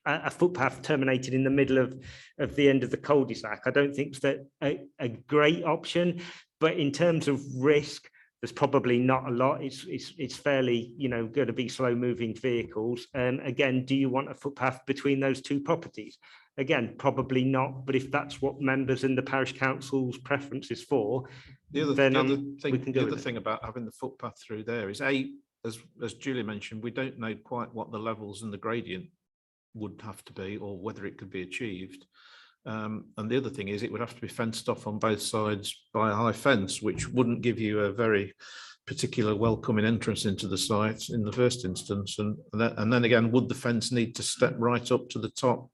a footpath terminated in the middle of the end of the cul-de-sac, I don't think is a great option, but in terms of risk, there's probably not a lot. It's fairly, going to be slow moving vehicles. Again, do you want a footpath between those two properties? Again, probably not, but if that's what members in the parish council's preference is for, the other thing about having the footpath through there is as Julie mentioned, we don't know quite what the levels and the gradient would have to be or whether it could be achieved. And the other thing is it would have to be fenced off on both sides by a high fence, which wouldn't give you a very particular welcoming entrance into the site in the first instance. And then again, would the fence need to step right up to the top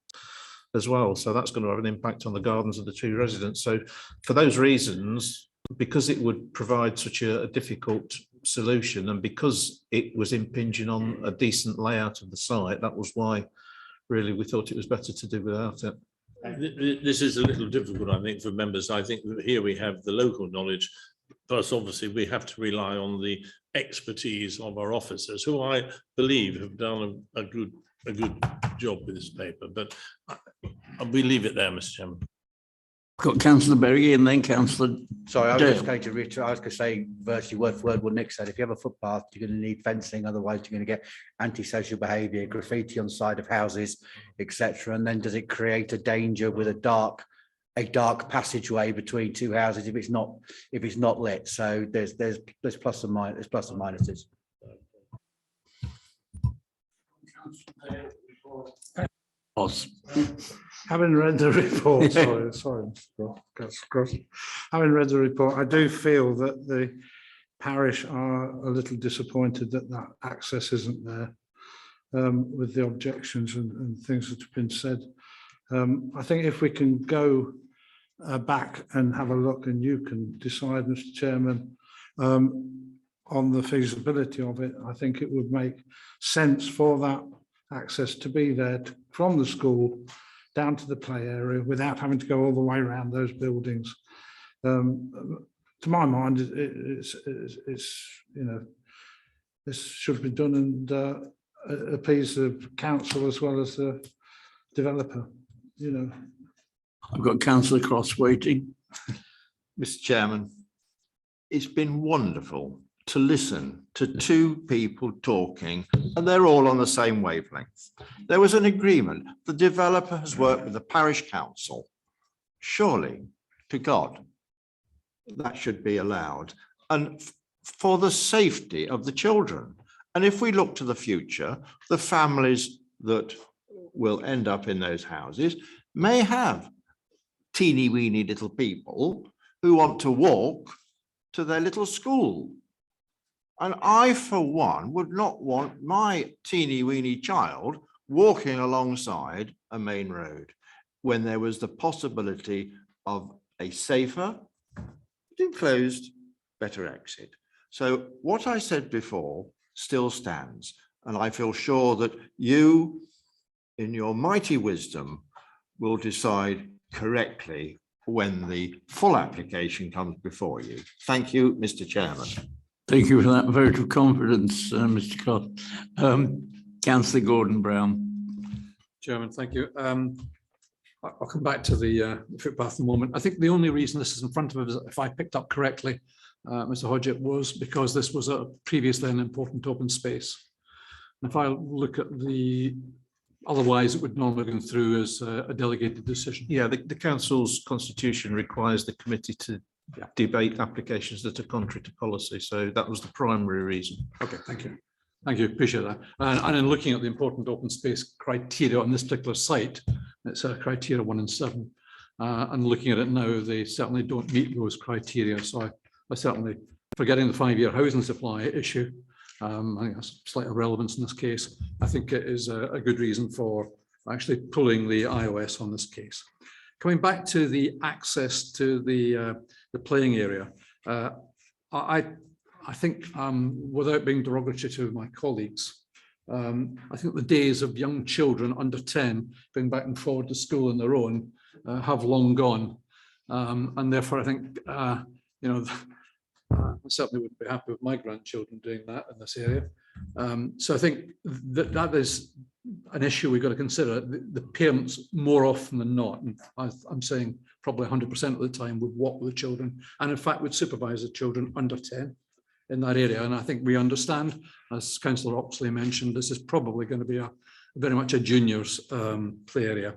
as well? So that's going to have an impact on the gardens of the two residents. So for those reasons, because it would provide such a difficult solution and because it was impinging on a decent layout of the site, that was why really we thought it was better to do without it. This is a little difficult, I think, for members. I think that here we have the local knowledge, plus obviously we have to rely on the expertise of our officers, who I believe have done a good job with this paper. But we leave it there, Mr. Chairman. Got Councillor Berry and then Councillor. Sorry, I was just going to reiterate. I was going to say virtually word for word what Nick said. If you have a footpath, you're going to need fencing. Otherwise, you're going to get antisocial behaviour, graffiti on the side of houses, etc. And then does it create a danger with a dark passageway between two houses if it's not lit? So there's plus and minuses. Having read the report, having read the report, I do feel that the parish are a little disappointed that access isn't there with the objections and things that have been said. I think if we can go back and have a look, and you can decide, Mr. Chairman, on the feasibility of it, I think it would make sense for that access to be there from the school down to the play area without having to go all the way around those buildings. To my mind, it's this should have been done and appease the council as well as the developer. I've got Councillor Cross waiting. Mr. Chairman, it's been wonderful to listen to two people talking and they're all on the same wavelength. There was an agreement. The developer has worked with the parish council. Surely, to God, that should be allowed. And for the safety of the children. And if we look to the future, the families that will end up in those houses may have teeny weeny little people who want to walk to their little school. And I, for one, would not want my teeny weeny child walking alongside a main road when there was the possibility of a safer, enclosed, better exit. So what I said before still stands. And I feel sure that you, in your mighty wisdom, will decide correctly when the full application comes before you. Thank you, Mr. Chairman. Thank you for that vote of confidence, Mr. Clough. Councillor Gordon Brown. Chairman, thank you. I'll come back to the footpath in a moment. I think the only reason this is in front of us, if I picked up correctly, Mr. Hodgett, was because this was a previously an important open space. And if I look at the, otherwise it would normally go through as a delegated decision. Yeah, the council's constitution requires the committee to debate applications that are contrary to policy. So that was the primary reason. Okay, thank you. Thank you, appreciate that. And in looking at the important open space criteria on this particular site, it's a criteria 1 and 7. And looking at it now, they certainly don't meet those criteria. So I certainly, forgetting the 5-year housing supply issue, I think that's slight relevance in this case. I think it is a good reason for actually pulling the iOS on this case. Coming back to the access to the playing area, I think, without being derogatory to my colleagues, I think the days of young children under 10 going back and forward to school on their own have long gone. And therefore, I think, you know, I certainly wouldn't be happy with my grandchildren doing that in this area. So I think that is an issue we've got to consider. The parents, more often than not, and I'm saying probably 100% of the time, would walk with the children, and in fact would supervise the children under 10 in that area. And I think we understand, as Councillor Oxley mentioned, this is probably going to be very much a juniors play area,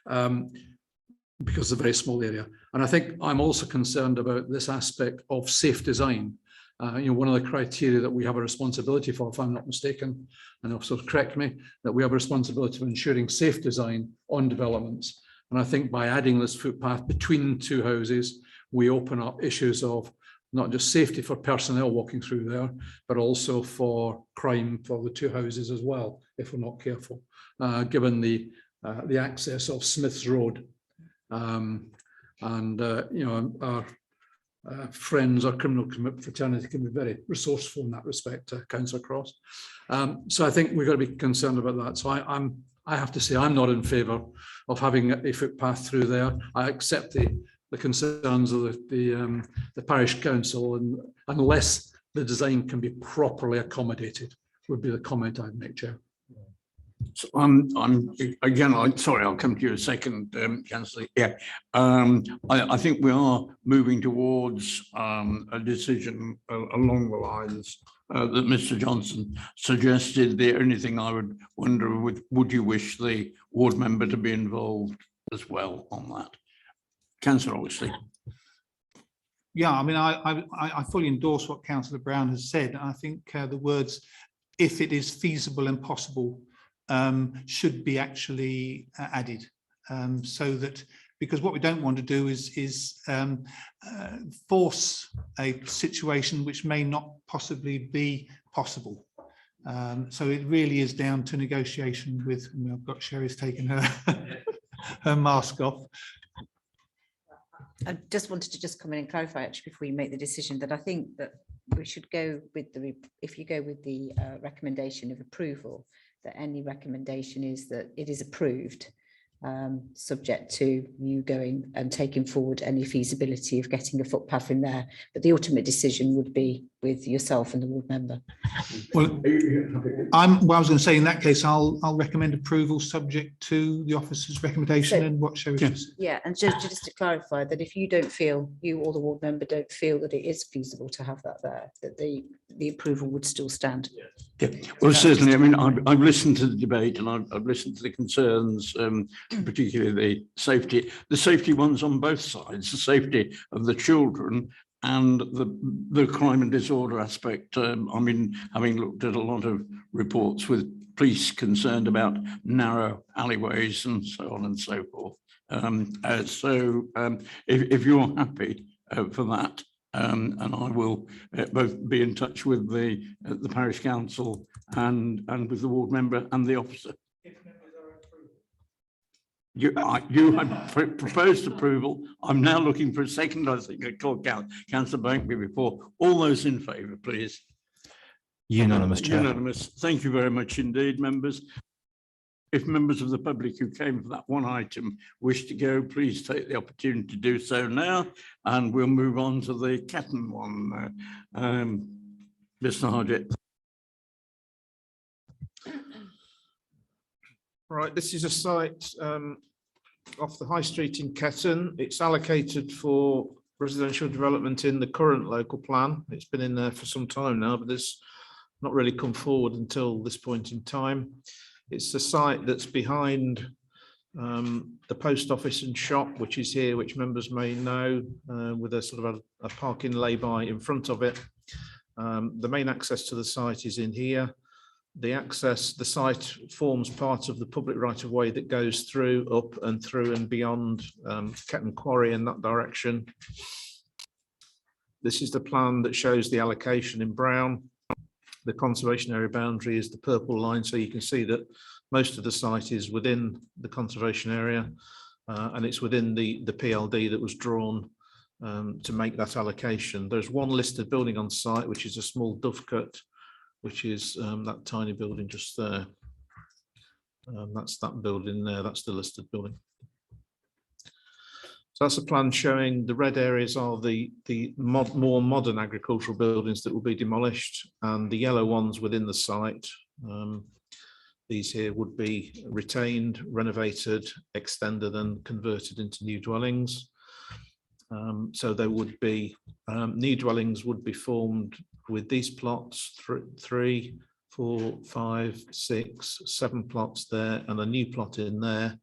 because it's a very small area. And I think I'm also concerned about this aspect of safe design. You know, one of the criteria that we have a responsibility for, if I'm not mistaken, and also correct me, that we have a responsibility for ensuring safe design on developments. And I think by adding this footpath between two houses, we open up issues of not just safety for personnel walking through there, but also for crime for the two houses as well, if we're not careful, given the access of Smith's Road. You know, our friends, our criminal fraternity can be very resourceful in that respect, Councillor Cross. So I think we've got to be concerned about that. So I have to say I'm not in favour of having a footpath through there. I accept the concerns of the parish council, and unless the design can be properly accommodated, would be the comment I'd make, Chair. So sorry, I'll come to you in a second, Councillor. Yeah, I think we are moving towards a decision along the lines that Mr. Johnson suggested. The only thing I would wonder, would you wish the ward member to be involved as well on that? Councillor Oxley. Yeah, I mean, I fully endorse what Councillor Brown has said. I think the words, if it is feasible and possible, should be actually added, so that, because what we don't want to do is force a situation which may not possibly be possible. So it really is down to negotiation with, I've got Sherry's taken her mask off. I just wanted to come in and clarify, actually, before you make the decision, that I think that we should go with if you go with the recommendation of approval, that any recommendation is that it is approved, subject to you going and taking forward any feasibility of getting a footpath in there. But the ultimate decision would be with yourself and the ward member. Well, I was going to say, in that case, I'll recommend approval subject to the officer's recommendation. So, and what shall we just? Yeah, and just to clarify that if you don't feel, you or the ward member don't feel that it is feasible to have that there, that the approval would still stand. Yeah, well, certainly. I mean, I've listened to the debate, and I've listened to the concerns, particularly the safety ones on both sides, the safety of the children and the crime and disorder aspect. I mean, having looked at a lot of reports with police concerned about narrow alleyways and so on and so forth. If you're happy for that, and I will both be in touch with the parish council and with the ward member and the officer. You had proposed approval. I'm now looking for a second. I think I called Councillor Banksby before. All those in favour, please. Unanimous, Chair. Unanimous. Thank you very much indeed, members. If members of the public who came for that one item wish to go, please take the opportunity to do so now, and we'll move on to the Catton one. Mr. Hargett. Right, this is a site off the High Street in Ketton. It's allocated for residential development in the current local plan. It's been in there for some time now, but it's not really come forward until this point in time. It's the site that's behind the post office and shop, which is here, which members may know, with a sort of a parking lay-by in front of it. The main access to the site is in here. The site forms part of the public right-of-way that goes through, up and through and beyond Ketton Quarry in that direction. This is the plan that shows the allocation in brown. The conservation area boundary is the purple line, so you can see that most of the site is within the conservation area, and it's within the PLD that was drawn to make that allocation. There's one listed building on site, which is a small dovecote, which is that tiny building just there. That's that building there, that's the listed building. So that's a plan showing the red areas are the more modern agricultural buildings that will be demolished, and the yellow ones within the site. These here would be retained, renovated, extended and converted into new dwellings. So there would be new dwellings would be formed with these plots, 3, 4, 5, 6, 7 plots there and a new plot in there.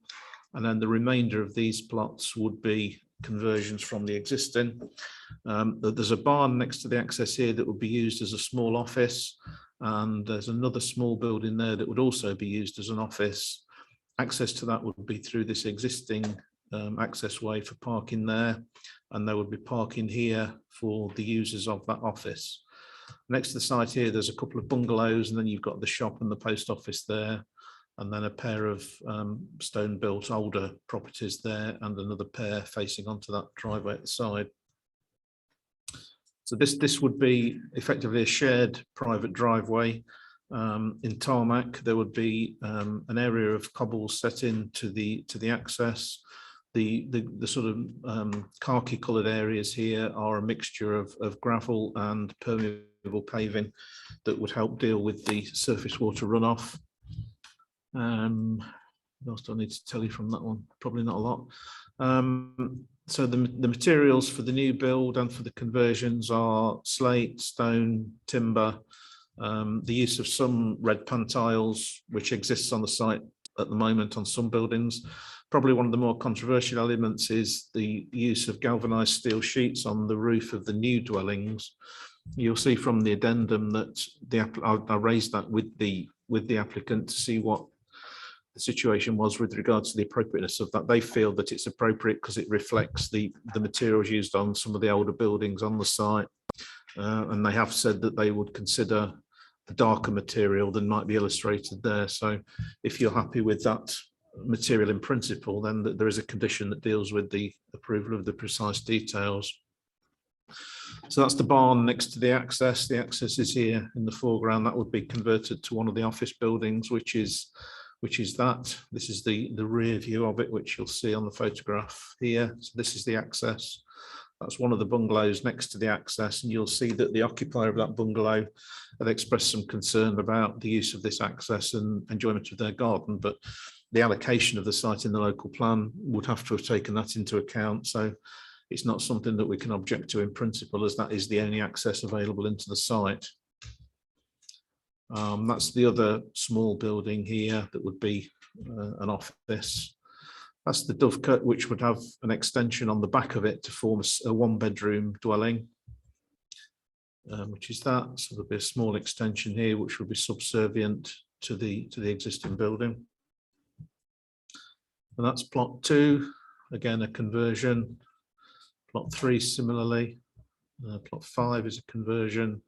And then the remainder of these plots would be conversions from the existing. There's a barn next to the access here that would be used as a small office. And there's another small building there that would also be used as an office. Access to that would be through this existing access way for parking there. And there would be parking here for the users of that office. Next to the site here, there's a couple of bungalows, and then you've got the shop and the post office there. And then a pair of stone-built older properties there, and another pair facing onto that driveway at the side. So this would be effectively a shared private driveway. In tarmac, there would be an area of cobbles set into the access. The sort of khaki coloured areas here are a mixture of gravel and permeable paving that would help deal with the surface water runoff. What else do I need to tell you from that one? Probably not a lot. So the materials for the new build and for the conversions are slate, stone, timber, the use of some red pan tiles, which exists on the site at the moment on some buildings. Probably one of the more controversial elements is the use of galvanized steel sheets on the roof of the new dwellings. You'll see from the addendum that I raised that with the applicant to see what the situation was with regards to the appropriateness of that. They feel that it's appropriate because it reflects the materials used on some of the older buildings on the site. And they have said that they would consider the darker material than might be illustrated there. So if you're happy with that material in principle, then there is a condition that deals with the approval of the precise details. So that's the barn next to the access. The access is here in the foreground. That would be converted to one of the office buildings, which is that. This is the rear view of it, which you'll see on the photograph here. So this is the access. That's one of the bungalows next to the access, and you'll see that the occupier of that bungalow had expressed some concern about the use of this access and enjoyment of their garden, but the allocation of the site in the local plan would have to have taken that into account. So it's not something that we can object to in principle, as that is the only access available into the site. That's the other small building here that would be an office. That's the dovecote, which would have an extension on the back of it to form a 1-bedroom dwelling. which is that. So there'll be a small extension here, which will be subservient to the existing building. And that's plot 2, again, a conversion. Plot 3 similarly. Plot 5 is a conversion.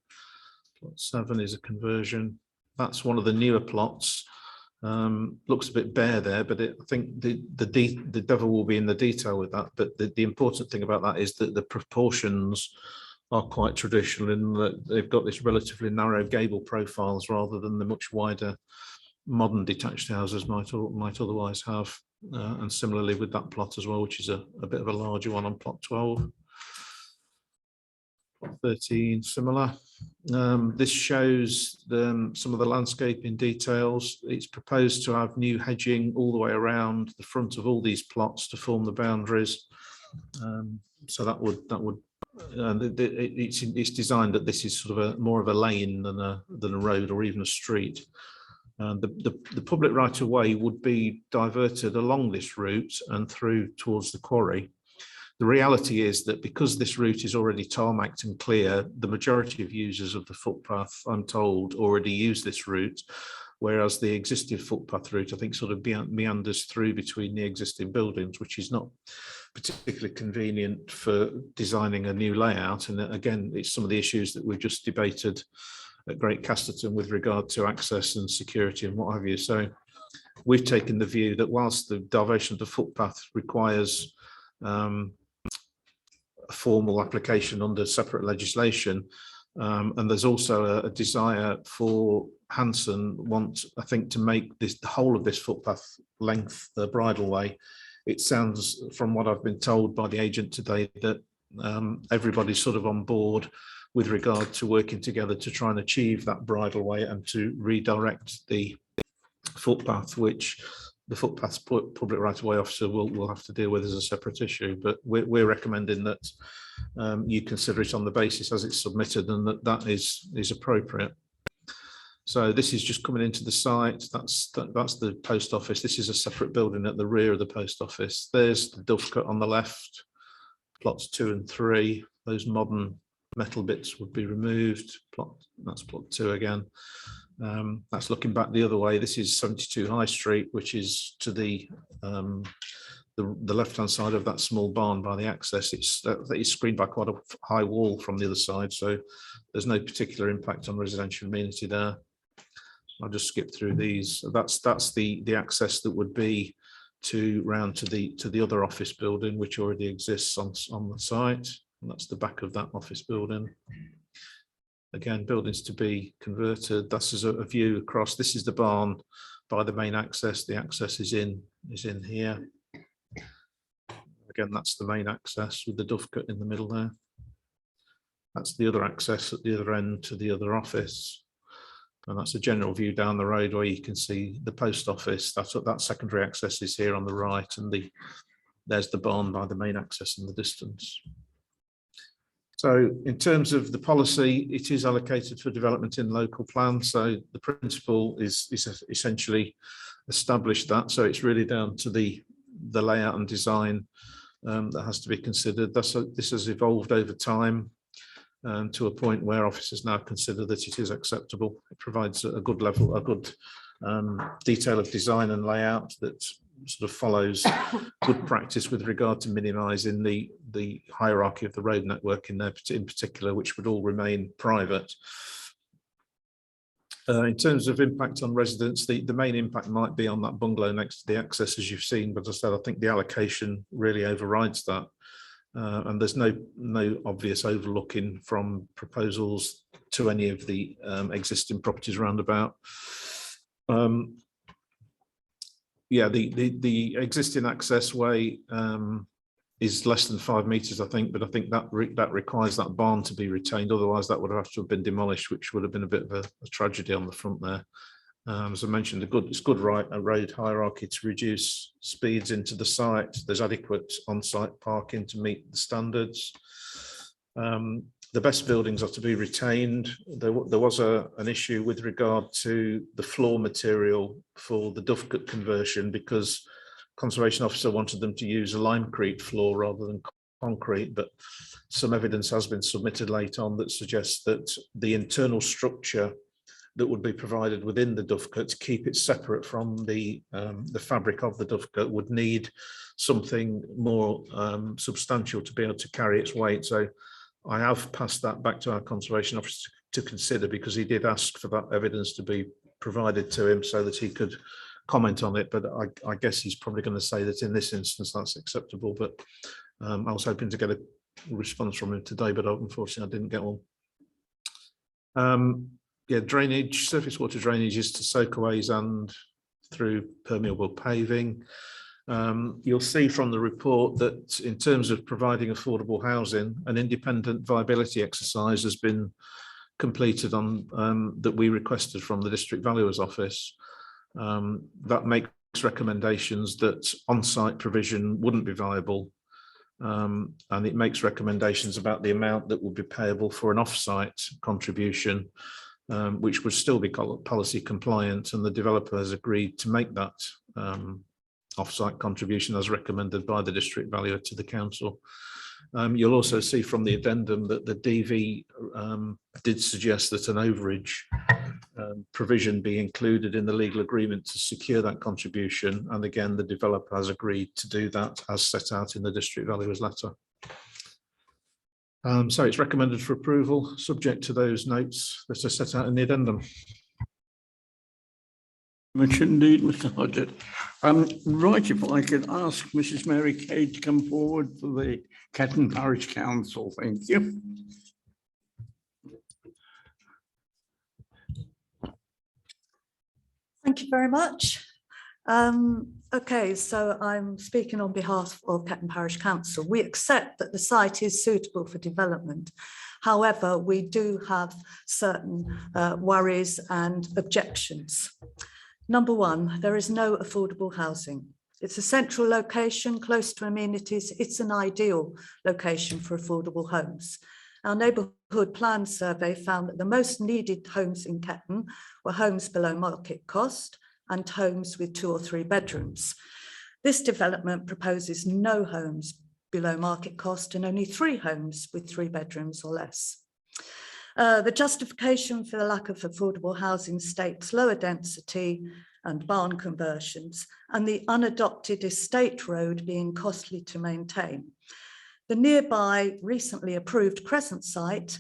Plot 7 is a conversion. That's one of the newer plots. Looks a bit bare there, but I think the devil will be in the detail with that. But the important thing about that is that the proportions are quite traditional in that they've got this relatively narrow gable profiles rather than the much wider modern detached houses might otherwise have. And similarly with that plot as well, which is a bit of a larger one on plot 12. Plot 13, similar. This shows some of the landscaping details. It's proposed to have new hedging all the way around the front of all these plots to form the boundaries. So that would it's designed that this is sort of more of a lane than a road or even a street. The public right of way would be diverted along this route and through towards the quarry. The reality is that because this route is already tarmacked and clear, the majority of users of the footpath, I'm told, already use this route, whereas the existing footpath route, I think, sort of meanders through between the existing buildings, which is not particularly convenient for designing a new layout. And again, it's some of the issues that we've just debated at Great Casterton with regard to access and security and what have you. So we've taken the view that whilst the diversion of the footpath requires a formal application under separate legislation, and there's also a desire for Hanson I think, to make the whole of this footpath length the bridleway. It sounds, from what I've been told by the agent today, that everybody's sort of on board with regard to working together to try and achieve that bridleway and to redirect the footpath, which the footpath public right of way officer will have to deal with as a separate issue. But we're recommending that you consider it on the basis as it's submitted, and that is appropriate. So this is just coming into the site. That's the post office. This is a separate building at the rear of the post office. There's the Dovecote on the left. Plots 2 and 3. Those modern metal bits would be removed. That's plot 2 again. That's looking back the other way. This is 72 High Street, which is to the left-hand side of that small barn by the access. It's screened by quite a high wall from the other side, so there's no particular impact on residential amenity there. I'll just skip through these. That's the access that would be round to the other office building, which already exists on the site. And that's the back of that office building. Again, buildings to be converted. That's as a view across. This is the barn by the main access. The access is in here. Again, that's the main access with the Dovecote in the middle there. That's the other access at the other end to the other office. And that's a general view down the road where you can see the post office. That secondary access is here on the right, and there's the barn by the main access in the distance. So in terms of the policy, it is allocated for development in local plan. So the principle is essentially established that. So it's really down to the layout and design that has to be considered. This has evolved over time to a point where officers now consider that it is acceptable. It provides a good level, a good detail of design and layout that sort of follows good practice with regard to minimising the hierarchy of the road network in particular, which would all remain private. In terms of impact on residents, the main impact might be on that bungalow next to the access, as you've seen, but as I said, I think the allocation really overrides that. And there's no obvious overlooking from proposals to any of the existing properties around about. Yeah, the existing access way is less than 5 meters, I think, but I think that requires that barn to be retained. Otherwise, that would have to have been demolished, which would have been a bit of a tragedy on the front there. As I mentioned, it's good road hierarchy to reduce speeds into the site. There's adequate on-site parking to meet the standards. The best buildings are to be retained. There was an issue with regard to the floor material for the Dovecote conversion, because Conservation Officer wanted them to use a limecrete floor rather than concrete, but some evidence has been submitted late on that suggests that the internal structure that would be provided within the dovecote to keep it separate from the fabric of the dovecote would need something more substantial to be able to carry its weight. So I have passed that back to our conservation officer to consider, because he did ask for that evidence to be provided to him so that he could comment on it. But I guess he's probably going to say that in this instance that's acceptable. But I was hoping to get a response from him today, but unfortunately I didn't get one. Yeah, drainage, surface water drainage is to soakaways and through permeable paving. You'll see from the report that in terms of providing affordable housing, an independent viability exercise has been completed on that we requested from the District Valuer's Office. That makes recommendations that on-site provision wouldn't be viable, and it makes recommendations about the amount that would be payable for an off-site contribution, which would still be policy compliant, and the developer has agreed to make that off-site contribution as recommended by the District Valuer to the council. You'll also see from the addendum that the DV did suggest that an overage provision be included in the legal agreement to secure that contribution, and again the developer has agreed to do that as set out in the District Valuer's letter. So it's recommended for approval, subject to those notes that are set out in the addendum. Much indeed, Mr. Hodgett. Right, if I could ask Mrs. Mary Kay to come forward for the Ketton Parish Council. Thank you. Thank you very much. Okay, so I'm speaking on behalf of Ketton Parish Council. We accept that the site is suitable for development. However, we do have certain worries and objections. Number one, there is no affordable housing. It's a central location close to amenities. It's an ideal location for affordable homes. Our neighbourhood plan survey found that the most needed homes in Ketton were homes below market cost and homes with 2 or 3 bedrooms. This development proposes no homes below market cost and only 3 homes with 3 bedrooms or less. The justification for the lack of affordable housing states lower density and barn conversions and the unadopted estate road being costly to maintain. The nearby recently approved Crescent site,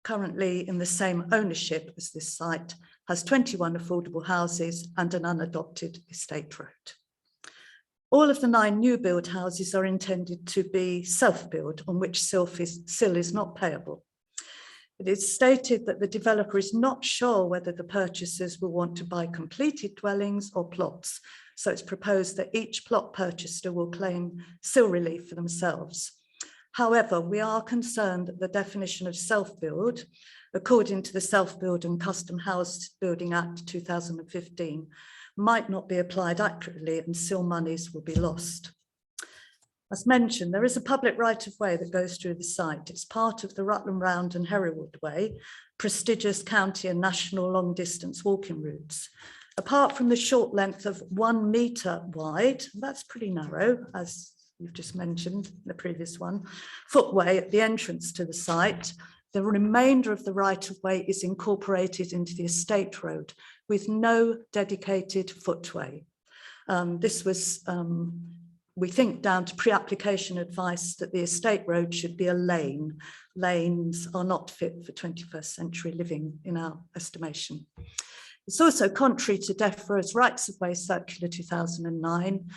currently in the same ownership as this site, has 21 affordable houses and an unadopted estate road. All of the 9 new build houses are intended to be self-build, on which sill is not payable. It is stated that the developer is not sure whether the purchasers will want to buy completed dwellings or plots. So it's proposed that each plot purchaser will claim sill relief for themselves. However, we are concerned that the definition of self-build, according to the Self-Build and Custom House Building Act 2015, might not be applied accurately and sill monies will be lost. As mentioned, there is a public right-of-way that goes through the site. It's part of the Rutland Round and Hereward Way, prestigious county and national long-distance walking routes. Apart from the short length of 1 metre wide, that's pretty narrow, as you've just mentioned, the previous one, footway at the entrance to the site, the remainder of the right-of-way is incorporated into the estate road with no dedicated footway. This was, we think, down to pre-application advice that the estate road should be a lane. Lanes are not fit for 21st century living in our estimation. It's also contrary to DEFRA's Rights of Way Circular 2009,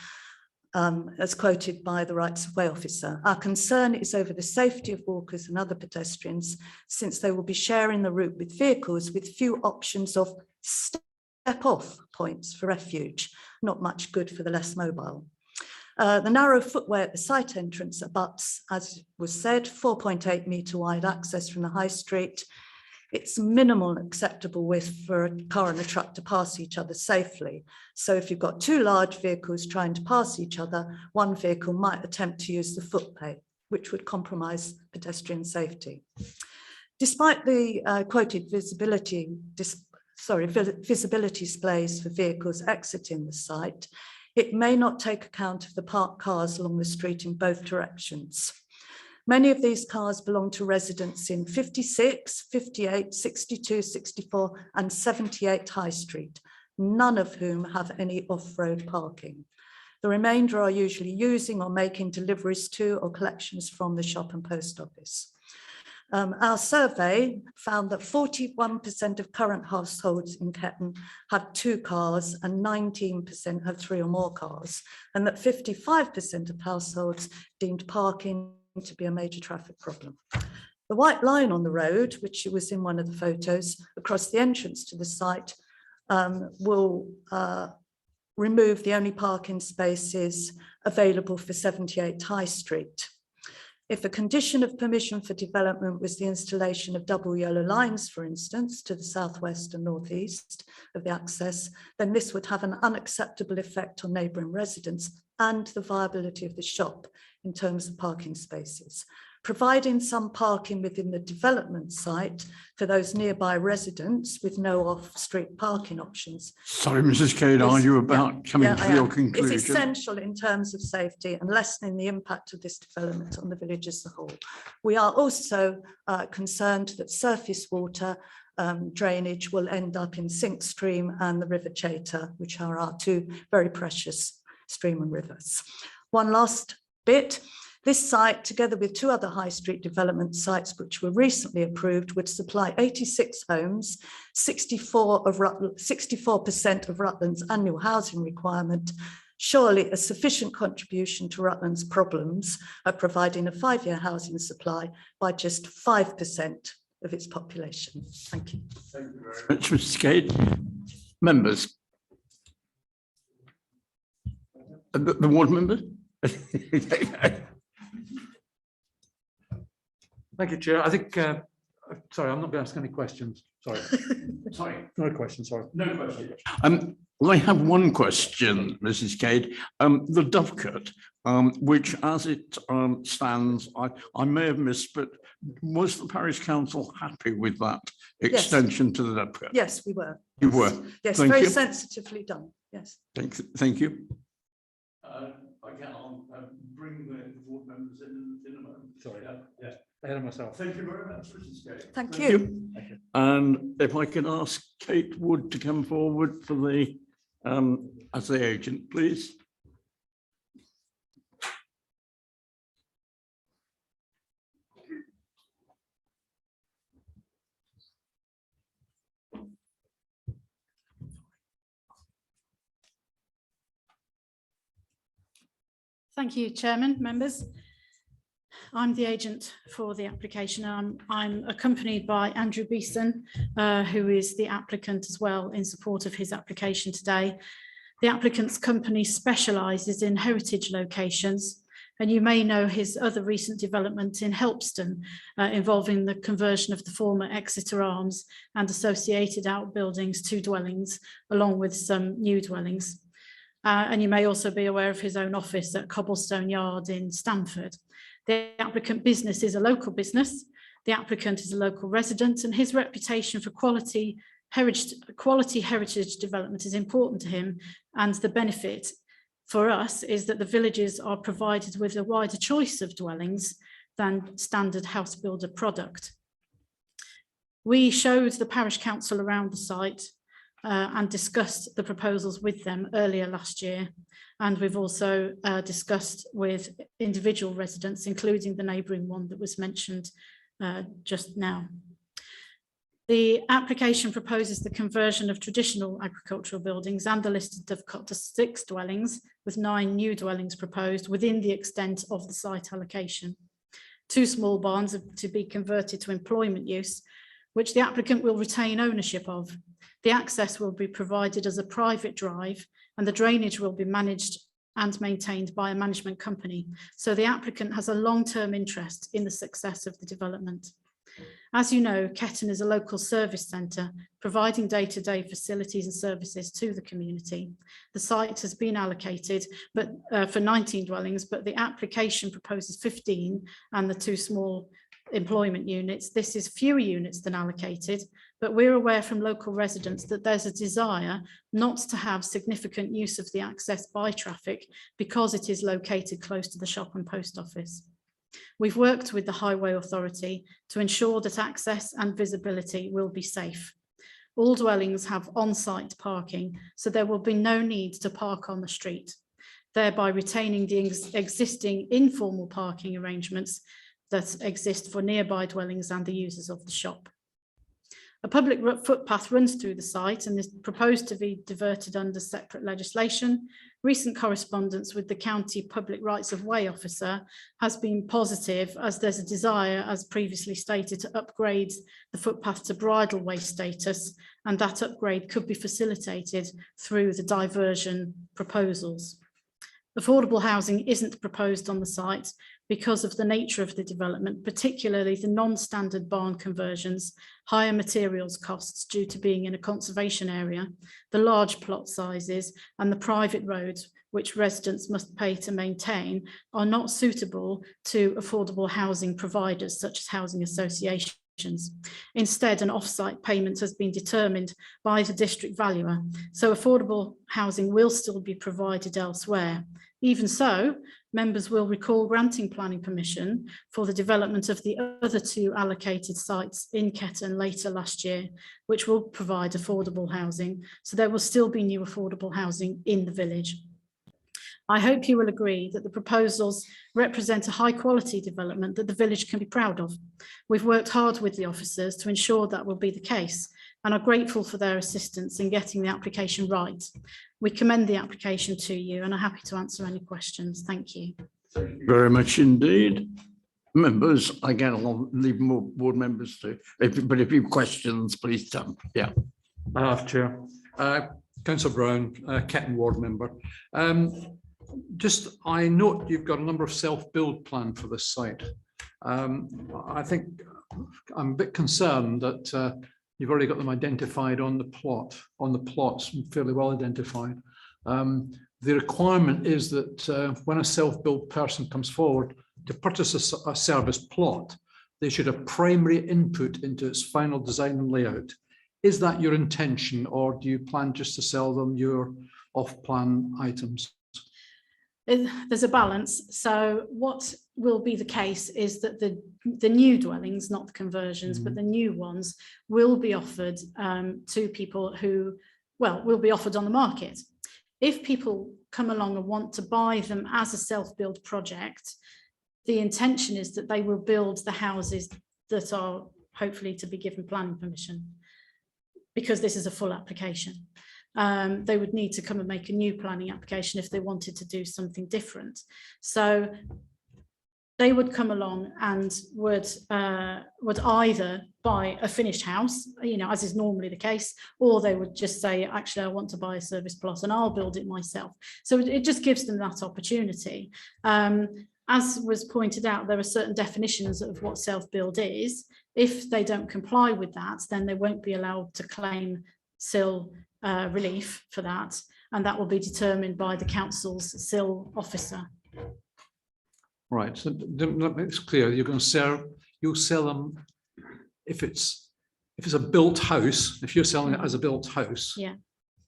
as quoted by the Rights of Way officer. Our concern is over the safety of walkers and other pedestrians, since they will be sharing the route with vehicles with few options of step-off points for refuge, not much good for the less mobile. The narrow footway at the site entrance abuts, as was said, 4.8 metre wide access from the high street. It's minimal acceptable width for a car and a truck to pass each other safely. So if you've got 2 large vehicles trying to pass each other, one vehicle might attempt to use the footway, which would compromise pedestrian safety. Despite the quoted visibility displays for vehicles exiting the site, it may not take account of the parked cars along the street in both directions. Many of these cars belong to residents in 56, 58, 62, 64 and 78 High Street, none of whom have any off-road parking. The remainder are usually using or making deliveries to or collections from the shop and post office. Our survey found that 41% of current households in Ketton have 2 cars and 19% have 3 or more cars, and that 55% of households deemed parking to be a major traffic problem. The white line on the road, which was in one of the photos across the entrance to the site, will remove the only parking spaces available for 78 High Street. If a condition of permission for development was the installation of double yellow lines, for instance, to the southwest and northeast of the access, then this would have an unacceptable effect on neighbouring residents and the viability of the shop in terms of parking spaces. Providing some parking within the development site for those nearby residents with no off-street parking options. Sorry, Mrs. Cade, are you about coming to your conclusion? It's essential in terms of safety and lessening the impact of this development on the village as a whole. We are also concerned that surface water drainage will end up in Sink Stream and the River Chater, which are our 2 very precious stream and rivers. One last bit. This site, together with 2 other high street development sites which were recently approved, would supply 86 homes, 64% of Rutland's annual housing requirement, surely a sufficient contribution to Rutland's problems of providing a 5-year housing supply by just 5% of its population. Thank you. Thank you very much, Mrs. Cade. Members? The ward members? Thank you, Chair. I think, sorry, I'm not going to ask any questions. Sorry. Sorry. No question, sorry. No question. I have one question, Mrs. Cade. The Dovecote, which as it stands, I may have missed, but was the parish council happy with that extension to the Dovecote? Yes, we were. You were? Yes, Thank very you. sensitively done. Yes. Thank you. Again, I'll bring the board members in a moment. Sorry, yeah, ahead of myself. Thank you very much, Mrs. Cade. Thank you. And if I can ask Kate Wood to come forward for the as the agent, please. Thank you, Chairman, members. I'm the agent for the application. I'm accompanied by Andrew Beeson, who is the applicant as well in support of his application today. The applicant's company specialises in heritage locations, and you may know his other recent development in Helpston involving the conversion of the former Exeter Arms and associated outbuildings to dwellings, along with some new dwellings. And you may also be aware of his own office at Cobblestone Yard in Stamford. The applicant business is a local business. The applicant is a local resident, and his reputation for quality heritage development is important to him. And the benefit for us is that the villages are provided with a wider choice of dwellings than standard house builder product. We showed the parish council around the site and discussed the proposals with them earlier last year. And we've also discussed with individual residents, including the neighbouring one that was mentioned just now. The application proposes the conversion of traditional agricultural buildings and the listed Dovecote to 6 dwellings, with 9 new dwellings proposed within the extent of the site allocation. 2 small barns are to be converted to employment use, which the applicant will retain ownership of. The access will be provided as a private drive, and the drainage will be managed and maintained by a management company. So the applicant has a long-term interest in the success of the development. As you know, Ketton is a local service centre, providing day-to-day facilities and services to the community. The site has been allocated for 19 dwellings, but the application proposes 15 and the 2 small employment units. This is fewer units than allocated, but we're aware from local residents that there's a desire not to have significant use of the access by traffic because it is located close to the shop and post office. We've worked with the Highway Authority to ensure that access and visibility will be safe. All dwellings have on-site parking, so there will be no need to park on the street, thereby retaining the existing informal parking arrangements that exist for nearby dwellings and the users of the shop. A public footpath runs through the site and is proposed to be diverted under separate legislation. Recent correspondence with the County Public Rights of Way officer has been positive, as there's a desire, as previously stated, to upgrade the footpath to bridle way status, and that upgrade could be facilitated through the diversion proposals. Affordable housing isn't proposed on the site because of the nature of the development, particularly the non-standard barn conversions, higher materials costs due to being in a conservation area, the large plot sizes, and the private roads which residents must pay to maintain are not suitable to affordable housing providers such as housing associations. Instead, an off-site payment has been determined by the district valuer, so affordable housing will still be provided elsewhere. Even so, members will recall granting planning permission for the development of the other 2 allocated sites in Ketton later last year, which will provide affordable housing, so there will still be new affordable housing in the village. I hope you will agree that the proposals represent a high quality development that the village can be proud of. We've worked hard with the officers to ensure that will be the case and are grateful for their assistance in getting the application right. We commend the application to you and are happy to answer any questions. Thank you. Very much indeed. Members, again, I'll leave more board members to, but if you have questions, please tell. Yeah. I have, Chair. Councillor Brown, Ketton ward member. Just, I note you've got a number of self-build plan for this site. I think I'm a bit concerned that you've already got them identified on the plots, fairly well identified. The requirement is that when a self-build person comes forward to purchase a service plot, they should have primary input into its final design and layout. Is that your intention, or do you plan just to sell them your off-plan items? There's a balance. So what will be the case is that the new dwellings, not the conversions, but the new ones will be offered to people who, well, will be offered on the market. If people come along and want to buy them as a self-build project, the intention is that they will build the houses that are hopefully to be given planning permission, because this is a full application. They would need to come and make a new planning application if they wanted to do something different. So they would come along and would either buy a finished house, you know, as is normally the case, or they would just say, actually, I want to buy a service plot and I'll build it myself. So it just gives them that opportunity. As was pointed out, there are certain definitions of what self-build is. If they don't comply with that, then they won't be allowed to claim SIL relief for that, and that will be determined by the council's SIL officer. Right, so it's clear you're going to you'll sell them if it's a built house. If you're selling it as a built house, yeah,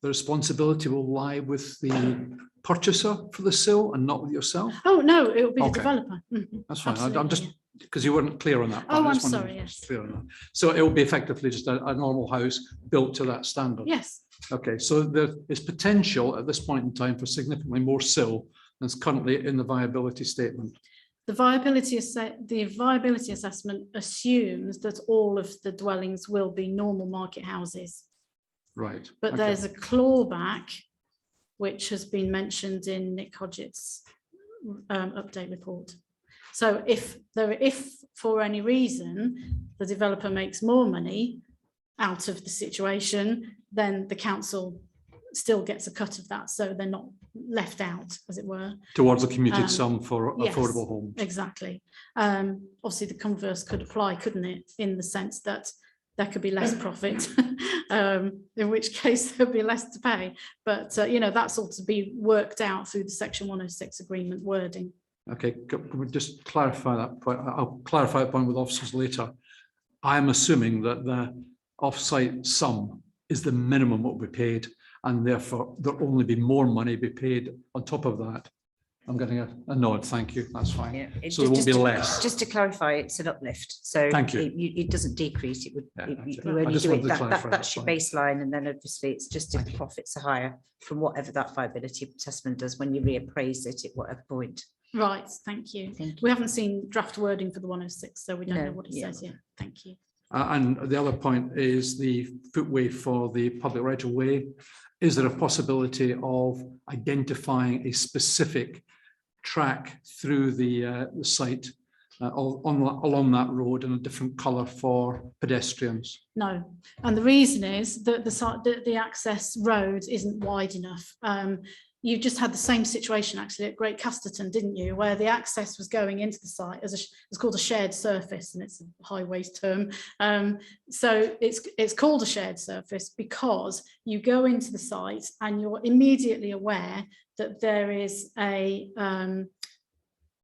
the responsibility will lie with the purchaser for the SIL and not with yourself. Oh no, it will be the Okay. developer. That's fine. Absolutely, I'm just because you weren't clear on that. Oh, I I'm just wanted sorry, to yes. be clear on that. So it will be effectively just a normal house built to that standard. Yes. Okay, so there is potential at this point in time for significantly more SIL than is currently in the viability statement. The viability assessment assumes that all of the dwellings will be normal market houses. Right. But okay. there's a clawback which has been mentioned in Nick Hodgett's update report. So if for any reason the developer makes more money out of the situation, then the council still gets a cut of that, so they're not left out, as it were. Towards the commuted sum for yes, affordable homes. Exactly. Obviously, the converse could apply, couldn't it? In the sense that there could be less profit, in which case there'd be less to pay. But you know, that's all to be worked out through the Section 106 agreement wording. Okay, can we just clarify that point? I'll clarify that point with officers later. I'm assuming that the off-site sum is the minimum what will be paid, and therefore there'll only be more money be paid on top of that I'm getting a nod, thank you, that's fine. Yeah, it So there won't be to- less. Just to clarify, it's an uplift, so Thank you. it doesn't decrease, it would, Yeah, you absolutely. only I just do wanted it, to clarify that's that your point. baseline, and then obviously it's just if the profits are higher from whatever that viability assessment does, when you reappraise it at whatever point. Right, thank you. Thank you. We haven't seen draft wording for the 106, so we don't No, know what it yeah. says yet. Thank you. And the other point is the footway for the public right of way. Is there a possibility of identifying a specific track through the site along that road in a different colour for pedestrians? No, and the reason is that the access road isn't wide enough. You just had the same situation actually at Great Casterton, didn't you? Where the access was going into the site as it's called a shared surface, and it's a highways term. So it's called a shared surface because you go into the site and you're immediately aware that there is that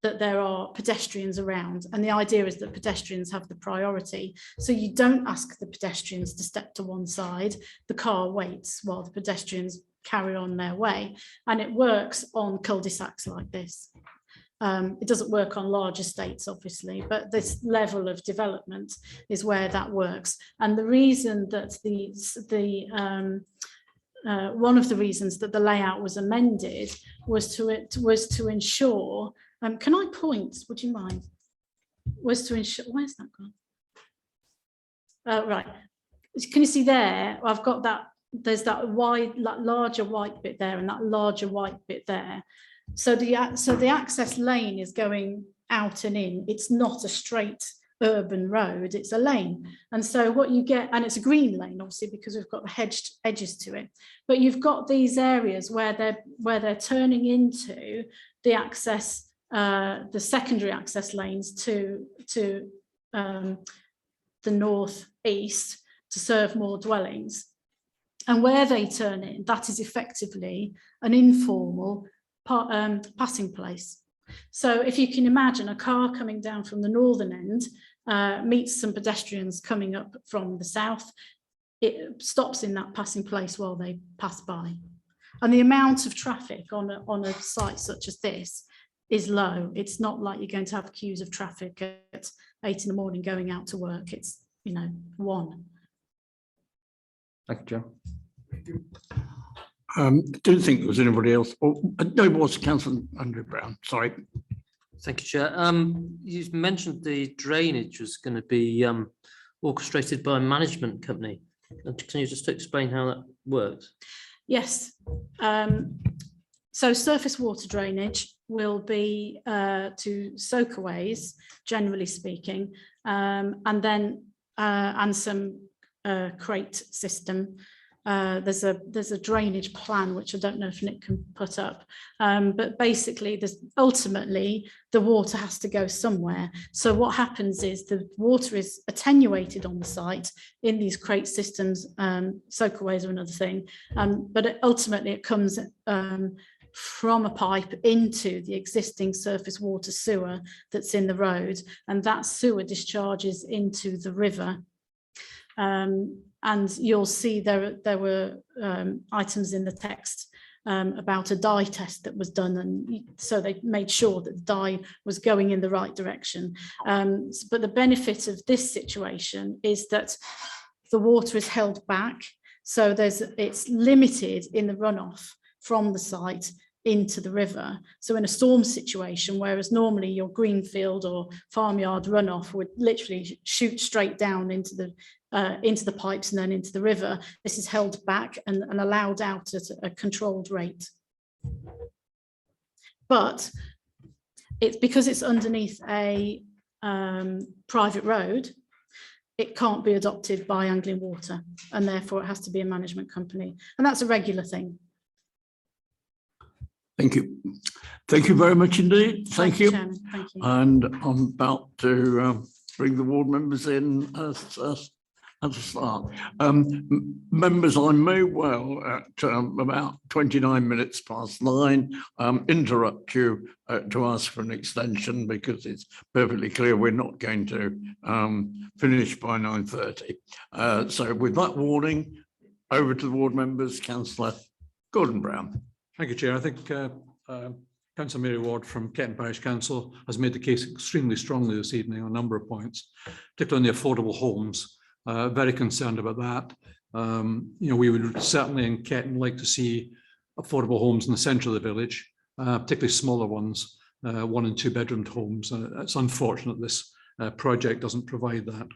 there are pedestrians around, and the idea is that pedestrians have the priority. So you don't ask the pedestrians to step to one side, the car waits while the pedestrians carry on their way, and it works on cul-de-sacs like this. It doesn't work on large estates, obviously, but this level of development is where that works. And the reason that one of the reasons that the layout was amended was to ensure. Can I point? Would you mind? Was to ensure. Where's that gone? Right. Can you see there? I've got that. There's that larger white bit there, and that larger white bit there. So the access lane is going out and in. It's not a straight urban road. It's a lane, and so what you get, and it's a green lane, obviously, because we've got the hedged edges to it. But you've got these areas where they're turning into the access. The secondary access lanes to the northeast to serve more dwellings, and where they turn in, that is effectively an informal passing place. So if you can imagine a car coming down from the northern end meets some pedestrians coming up from the south, it stops in that passing place while they pass by, and the amount of traffic on a site such as this is low. It's not like you're going to have queues of traffic at 8 in the morning going out to work. It's, one. Thank you, Joe. I didn't think there was anybody else. Oh, no, it was Councillor Andrew Brown. Sorry. Thank you, Chair. You mentioned the drainage was going to be orchestrated by a management company. Can you just explain how that works? Yes. So surface water drainage will be to soakaways, generally speaking, and then and some crate system. There's a drainage plan which I don't know if Nick can put up, but basically ultimately the water has to go somewhere. So what happens is the water is attenuated on the site in these crate systems. Soakaways are another thing, but ultimately it comes from a pipe into the existing surface water sewer that's in the road, and that sewer discharges into the river. And you'll see there were items in the text about a dye test that was done, and so they made sure that the dye was going in the right direction. But the benefit of this situation is that the water is held back, so it's limited in the runoff from the site into the river. So in a storm situation, whereas normally your greenfield or farmyard runoff would literally shoot straight down into the pipes and then into the river, this is held back and allowed out at a controlled rate. But it's because it's underneath a private road, it can't be adopted by Anglian Water, and therefore it has to be a management company, and that's a regular thing. Thank you. Thank you very much indeed. Thank you. Chairman. Thank you. And I'm about to bring the ward members in as a start. Members, I may well at about 29 minutes past 9 interrupt you to ask for an extension, because it's perfectly clear we're not going to finish by 9:30. So with that warning, over to the ward members. Councillor Gordon Brown. Thank you, Chair. I think Councillor Mary Ward from Ketton Parish Council has made the case extremely strongly this evening on a number of points, particularly on the affordable homes. Very concerned about that. We would certainly in Ketton like to see affordable homes in the centre of the village, particularly smaller ones, 1 and 2 bedroomed homes. It's unfortunate this project doesn't provide that.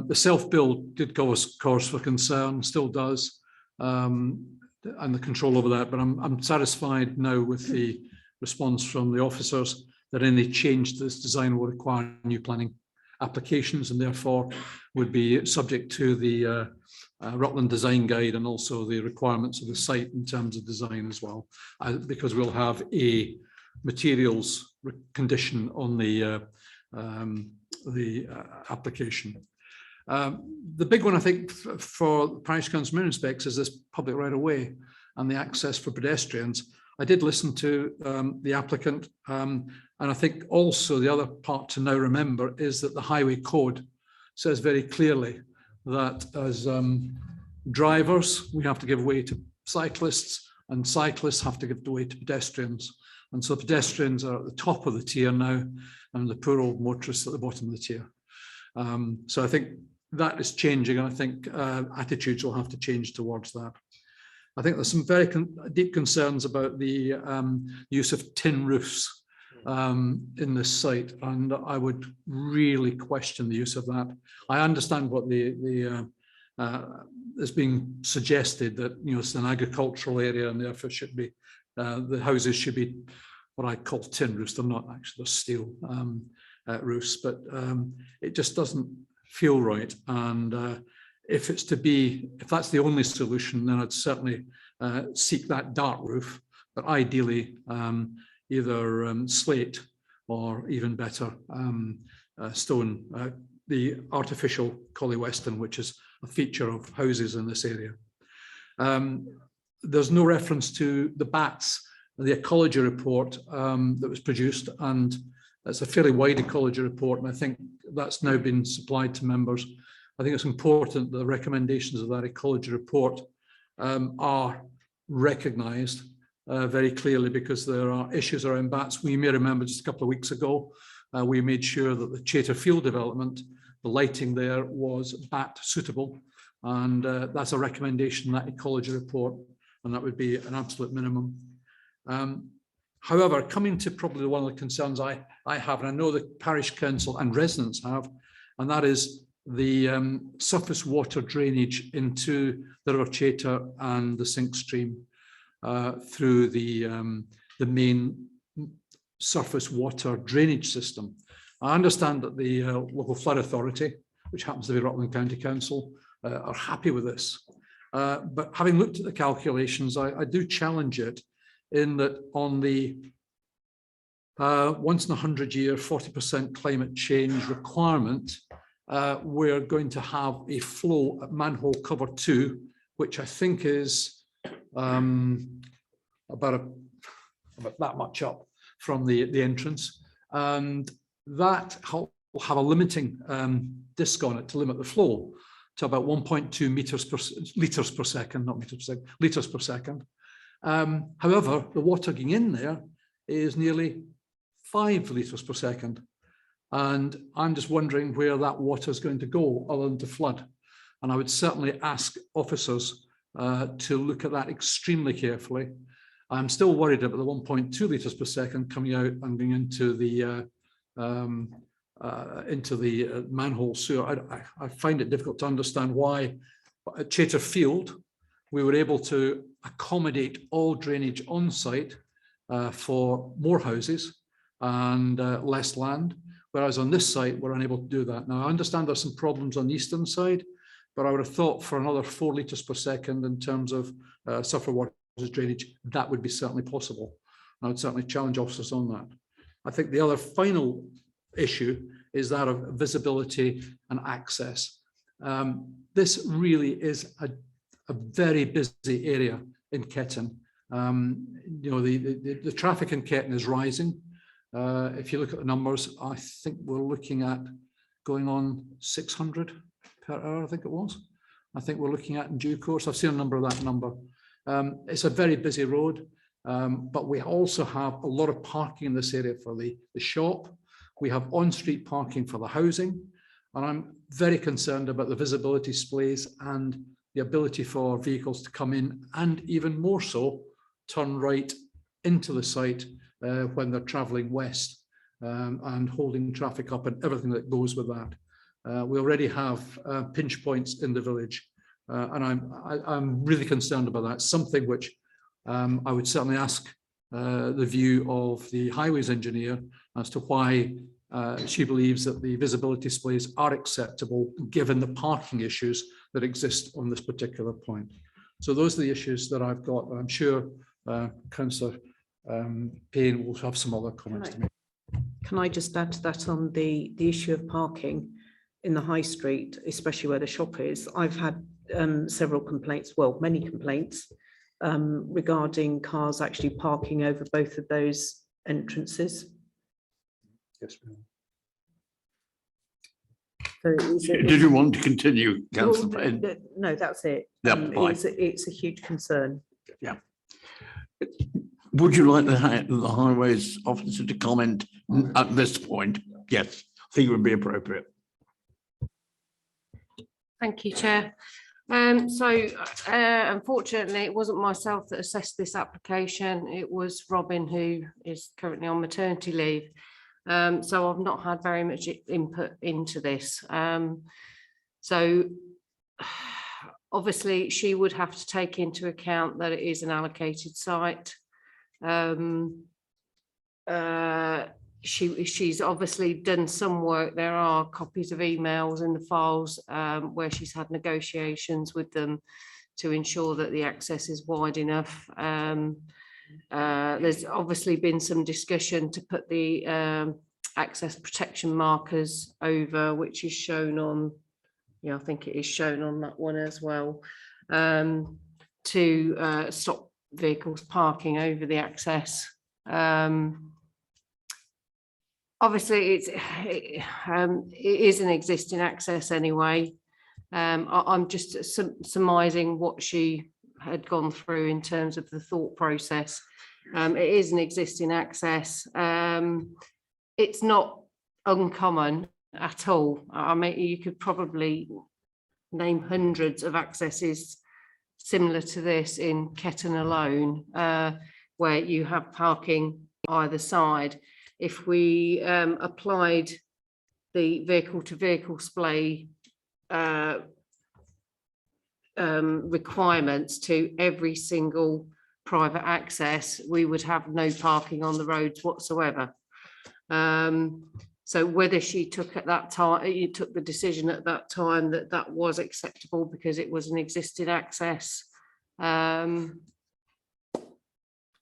The self-build did cause for concern, still does, and the control over that, but I'm satisfied now with the response from the officers that any change to this design will require new planning applications and therefore would be subject to the Rutland Design Guide and also the requirements of the site in terms of design as well, because we'll have a materials condition on the application. The big one, I think, for Parish Council in many respects is this public right of way and the access for pedestrians. I did listen to the applicant, and I think also the other part to now remember is that the Highway Code says very clearly that as drivers, we have to give way to cyclists, and cyclists have to give way to pedestrians. And so pedestrians are at the top of the tier now, and the poor old motorists at the bottom of the tier. So I think that is changing, and I think attitudes will have to change towards that. I think there's some very deep concerns about the use of tin roofs in this site, and I would really question the use of that. I understand what is being suggested, that it's an agricultural area and therefore should be the houses should be what I call tin roofs. They're not actually, they're steel roofs, but it just doesn't feel right. And if that's the only solution, then I'd certainly seek that dart roof, but ideally either slate or even better stone, the artificial Collie Weston, which is a feature of houses in this area. There's no reference to the bats, the ecology report that was produced, and it's a fairly wide ecology report, and I think that's now been supplied to members. I think it's important that the recommendations of that ecology report are recognised very clearly, because there are issues around bats. We may remember just a couple of weeks ago, we made sure that the Chater Field development, the lighting there was bat suitable, and that's a recommendation in that ecology report, and that would be an absolute minimum. However, coming to probably one of the concerns I have, and I know the Parish Council and residents have, and that is the surface water drainage into the River Chater and the sink stream through the main surface water drainage system. I understand that the local flood authority, which happens to be Rutland County Council, are happy with this. But having looked at the calculations, I do challenge it in that on the once in 100-year 40% climate change requirement, we're going to have a flow at manhole cover 2, which I think is about that much up from the entrance, and that will have a limiting disc on it to limit the flow to about 1.2 litres per second, not meters per second, litres per second. However, the water getting in there is nearly 5 litres per second. And I'm just wondering where that water is going to go other than to flood. And I would certainly ask officers to look at that extremely carefully. I'm still worried about the 1.2 litres per second coming out and going into the manhole sewer. I find it difficult to understand why at Chater Field we were able to accommodate all drainage on site for more houses and less land, whereas on this site we're unable to do that. Now I understand there's some problems on the eastern side, but I would have thought for another 4 litres per second in terms of surface water drainage, that would be certainly possible. And I would certainly challenge officers on that. I think the other final issue is that of visibility and access. This really is a very busy area in Ketton. The traffic in Ketton is rising. If you look at the numbers, I think we're looking at going on 600 per hour, I think it was. I think we're looking at in due course. I've seen a number of that number. It's a very busy road. But we also have a lot of parking in this area for the shop. We have on-street parking for the housing. And I'm very concerned about the visibility displays and the ability for vehicles to come in, and even more so, turn right into the site when they're travelling west, and holding traffic up and everything that goes with that. We already have pinch points in the village, and I'm really concerned about that. Something which I would certainly ask the view of the highways engineer as to why she believes that the visibility displays are acceptable given the parking issues that exist on this particular point. So those are the issues that I've got. I'm sure Councillor Payne will have some other comments to make. Can I just add to that on the issue of parking in the high street, especially where the shop is? I've had several complaints, well, many complaints regarding cars actually parking over both of those entrances. Yes, ma'am. So did you want to continue, Councillor Payne? No, that's it. Yeah, it's a huge concern. Yeah. Would you like the highways officer to comment at this point? Yes, I think it would be appropriate. Thank you, Chair. Unfortunately, it wasn't myself that assessed this application. It was Robin, who is currently on maternity leave. So I've not had very much input into this. Obviously, she would have to take into account that it is an allocated site. She's obviously done some work. There are copies of emails in the files where she's had negotiations with them to ensure that the access is wide enough. There's obviously been some discussion to put the access protection markers over, which is shown on, I think it is shown on that one as well, to stop vehicles parking over the access. Obviously, it is an existing access anyway. I'm just surmising what she had gone through in terms of the thought process. It is an existing access. It's not uncommon at all. I mean, you could probably name hundreds of accesses similar to this in Ketton alone, where you have parking either side. If we applied the vehicle-to-vehicle display requirements to every single private access, we would have no parking on the roads whatsoever. So whether she took at that time, you took the decision at that time that that was acceptable because it was an existing access,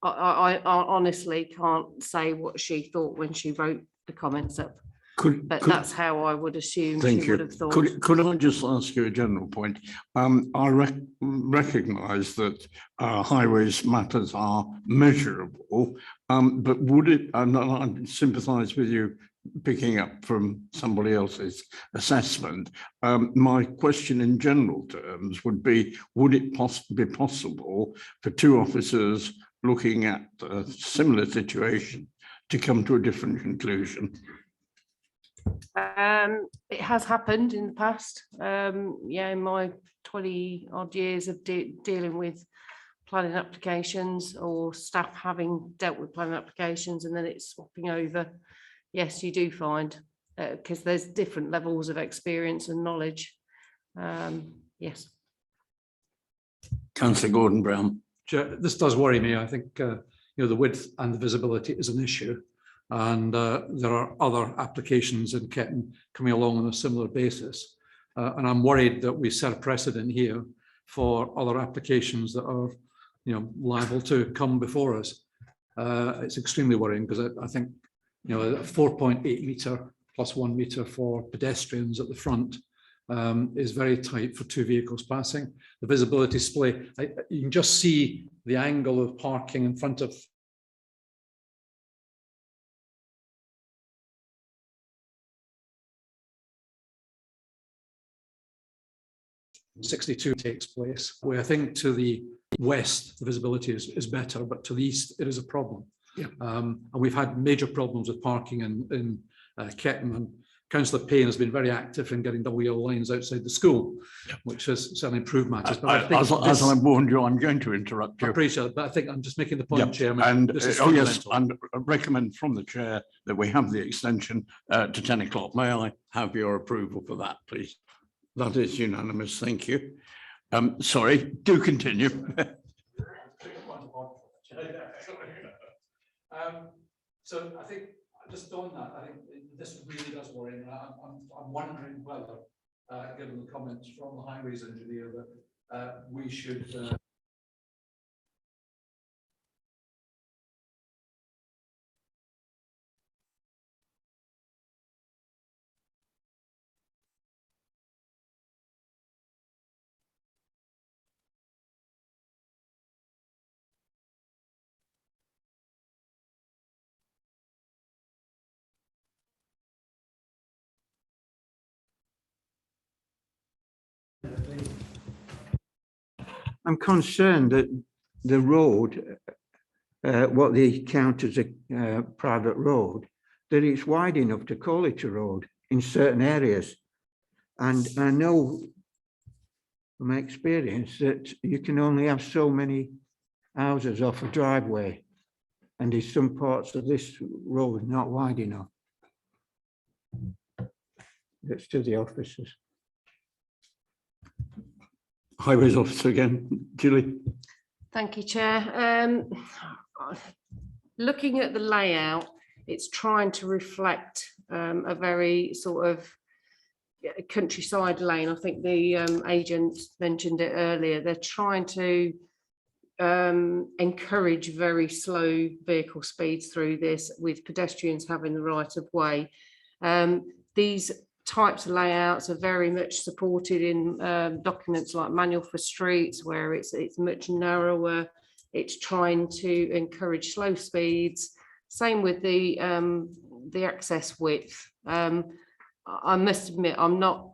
I honestly can't say what she thought when she wrote the comments up. That's how I would assume she would have thought. Could I just ask you a general point? I recognise that highways matters are measurable, but would it, and I sympathise with you picking up from somebody else's assessment. My question in general terms would be, would it be possible for two officers looking at a similar situation to come to a different conclusion? It has happened in the past. In my 20 odd years of dealing with planning applications, or staff having dealt with planning applications, and then it's swapping over. Yes, you do find, because there's different levels of experience and knowledge. Yes. Councillor Gordon Brown. This does worry me. I think the width and the visibility is an issue, and there are other applications in Ketton coming along on a similar basis, and I'm worried that we set a precedent here for other applications that are liable to come before us. It's extremely worrying because I think a 4.8 metre plus 1 metre for pedestrians at the front is very tight for two vehicles passing. The visibility display, you can just see the angle of parking in front of '62 takes place, where I think to the west, the visibility is better, but to the east, it is a problem. Yeah. And we've had major problems with parking in Ketton, and Councillor Payne has been very active in getting double yellow lines outside the school, which has certainly improved matters. But I think As I warned you, I'm going to interrupt I you. appreciate it, but I think I'm just making the point, Yeah, Chairman. and this is oh yes, fundamental. and recommend from the chair that we have the extension to 10 o'clock. May I have your approval for that, please? That is unanimous. Thank you. Sorry, do continue. So I think just on that, I think this really does worry me. I'm wondering whether, given the comments from the highways engineer, that we should. I'm concerned that the road, what they count as a private road, that it's wide enough to call it a road in certain areas. And I know from my experience that you can only have so many houses off a driveway. And there's some parts of this road not wide enough. That's to the officers. Highways officer again, Julie. Thank you, Chair. Looking at the layout, it's trying to reflect a very sort of countryside lane. I think the agent mentioned it earlier. They're trying to encourage very slow vehicle speeds through this, with pedestrians having the right of way. These types of layouts are very much supported in documents like Manual for Streets, where it's much narrower. It's trying to encourage slow speeds. Same with the access width. I must admit, I'm not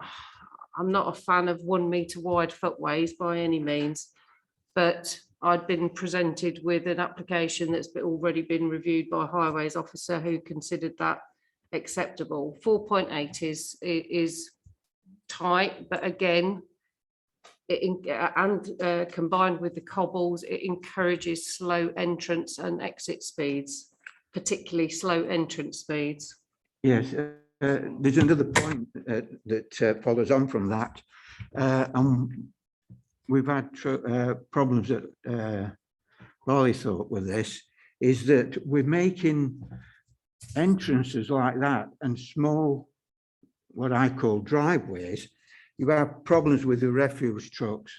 a fan of 1 metre wide footways by any means, but I'd been presented with an application that's already been reviewed by a highways officer who considered that acceptable. 4.8 is tight, but again, combined with the cobbles, it encourages slow entrance and exit speeds, particularly slow entrance speeds. Yes, there's another point that follows on from that. We've had problems at Barleythorpe with this, is that we're making entrances like that and small, what I call driveways. You have problems with the refuse trucks.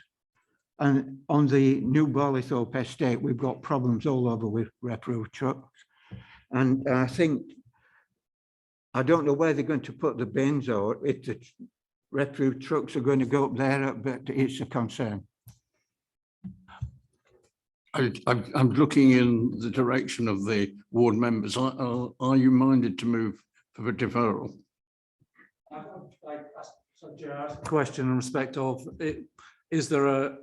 And on the new Barleythorpe estate, we've got problems all over with refuse trucks. And I think, I don't know where they're going to put the bins, or if the refuse trucks are going to go up there, but it's a concern. I'm looking in the direction of the ward members. Are you minded to move for a deferral? Question in respect of it, is there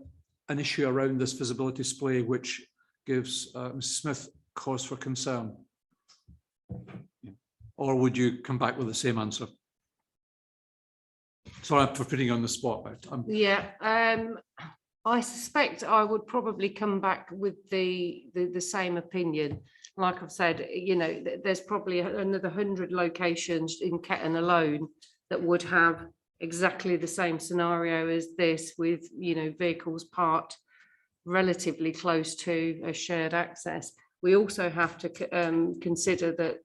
an issue around this visibility display which gives Mrs. Smith cause for concern? Or would you come back with the same answer? Sorry for putting you on the spot. I suspect I would probably come back with the same opinion. Like I've said, you know, there's probably another 100 locations in Ketton alone that would have exactly the same scenario as this, with, you know, vehicles parked relatively close to a shared access. We also have to consider that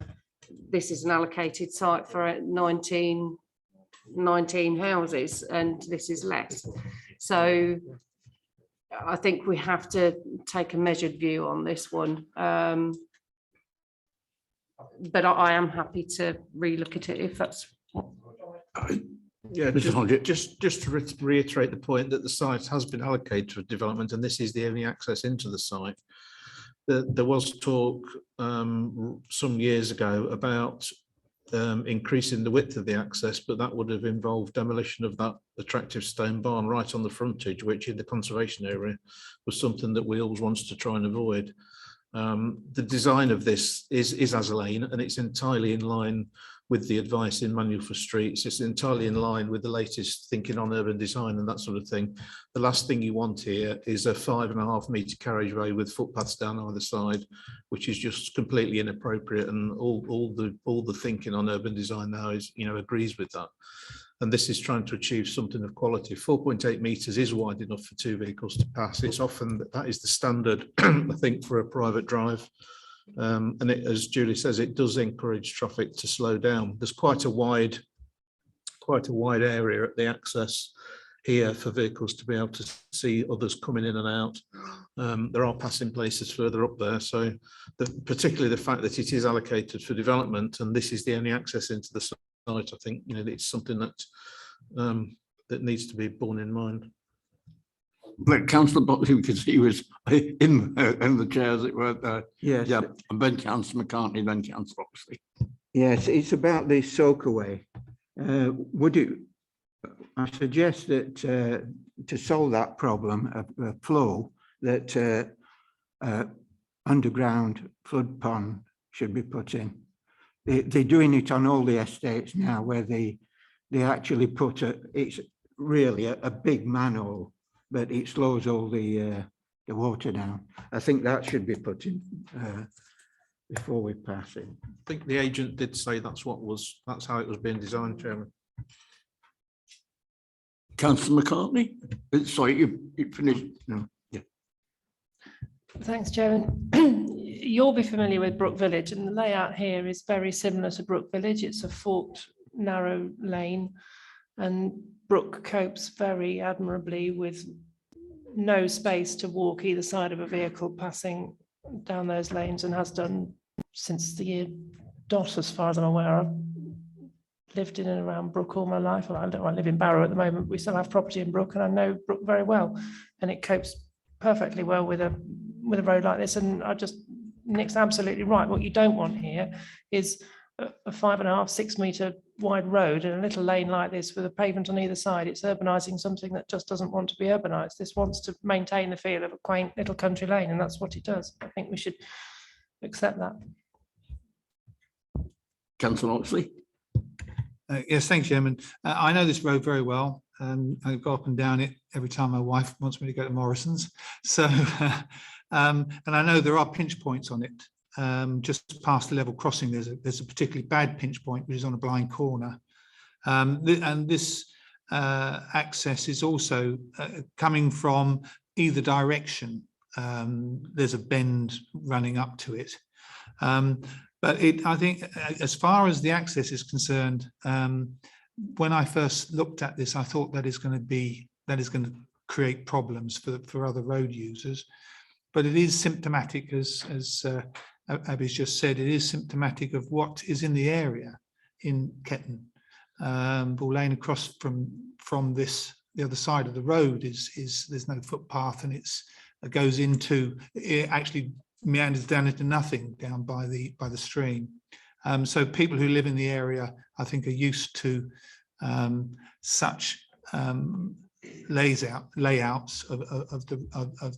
this is an allocated site for 19 houses, and this is less. So I think we have to take a measured view on this one. But I am happy to relook at it if that's what. Yeah, just to reiterate the point that the site has been allocated for development, and this is the only access into the site. There was talk some years ago about increasing the width of the access, but that would have involved demolition of that attractive stone barn right on the frontage, which in the conservation area was something that Wheels wants to try and avoid. The design of this is as a lane, and it's entirely in line with the advice in Manual for Streets. It's entirely in line with the latest thinking on urban design and that sort of thing. The last thing you want here is a 5.5 metre carriageway with footpaths down either side, which is just completely inappropriate. And all the thinking on urban design now is, agrees with that. And this is trying to achieve something of quality. 4.8 metres is wide enough for 2 vehicles to pass. It's often that is the standard, I think, for a private drive. And it, as Julie says, it does encourage traffic to slow down. There's quite a wide area at the access here for vehicles to be able to see others coming in and out. There are passing places further up there. So particularly the fact that it is allocated for development and this is the only access into the site, I think, it's something that that needs to be borne in mind. But Councillor Buckley, because he was in the chair, as it were. Yes. Yeah, and then Councillor McCartney, then Councillor Oxley. Yes, it's about the soakaway. I suggest that to solve that problem of flow, that underground flood pond should be put in. They're doing it on all the estates now, where they actually put it's really a big manhole, but it slows all the water down. I think that should be put in before we pass it. I think the agent did say that's how it was being designed, Chairman. Councillor McCartney, sorry, you finished. No. Yeah. Thanks, Chairman. You'll be familiar with Brook Village, and the layout here is very similar to Brook Village. It's a forked, narrow lane, and Brook copes very admirably with no space to walk either side of a vehicle passing down those lanes, and has done since the year dot, as far as I'm aware. I've lived in and around Brook all my life. Well, I live in Barrow at the moment. We still have property in Brook, and I know Brook very well, and it copes perfectly well with a road like this. And Nick's absolutely right. What you don't want here is a 5.5, 6 metre wide road and a little lane like this with a pavement on either side. It's urbanising something that just doesn't want to be urbanised. This wants to maintain the feel of a quaint little country lane, and that's what it does. I think we should accept that. Councillor Oxley. Yes, thanks, Chairman. I know this road very well. I go up and down it every time my wife wants me to go to Morrison's. So, and I know there are pinch points on it. Just past the level crossing, there's a particularly bad pinch point, which is on a blind corner. And this access is also coming from either direction. There's a bend running up to it. But I think as far as the access is concerned, when I first looked at this, I thought that is going to create problems for other road users. But it is symptomatic, as Abby's just said, it is symptomatic of what is in the area in Ketton. Bull Lane across from the other side of the road is there's no footpath, and it actually meanders down into nothing down by the stream. So people who live in the area, I think, are used to such layouts of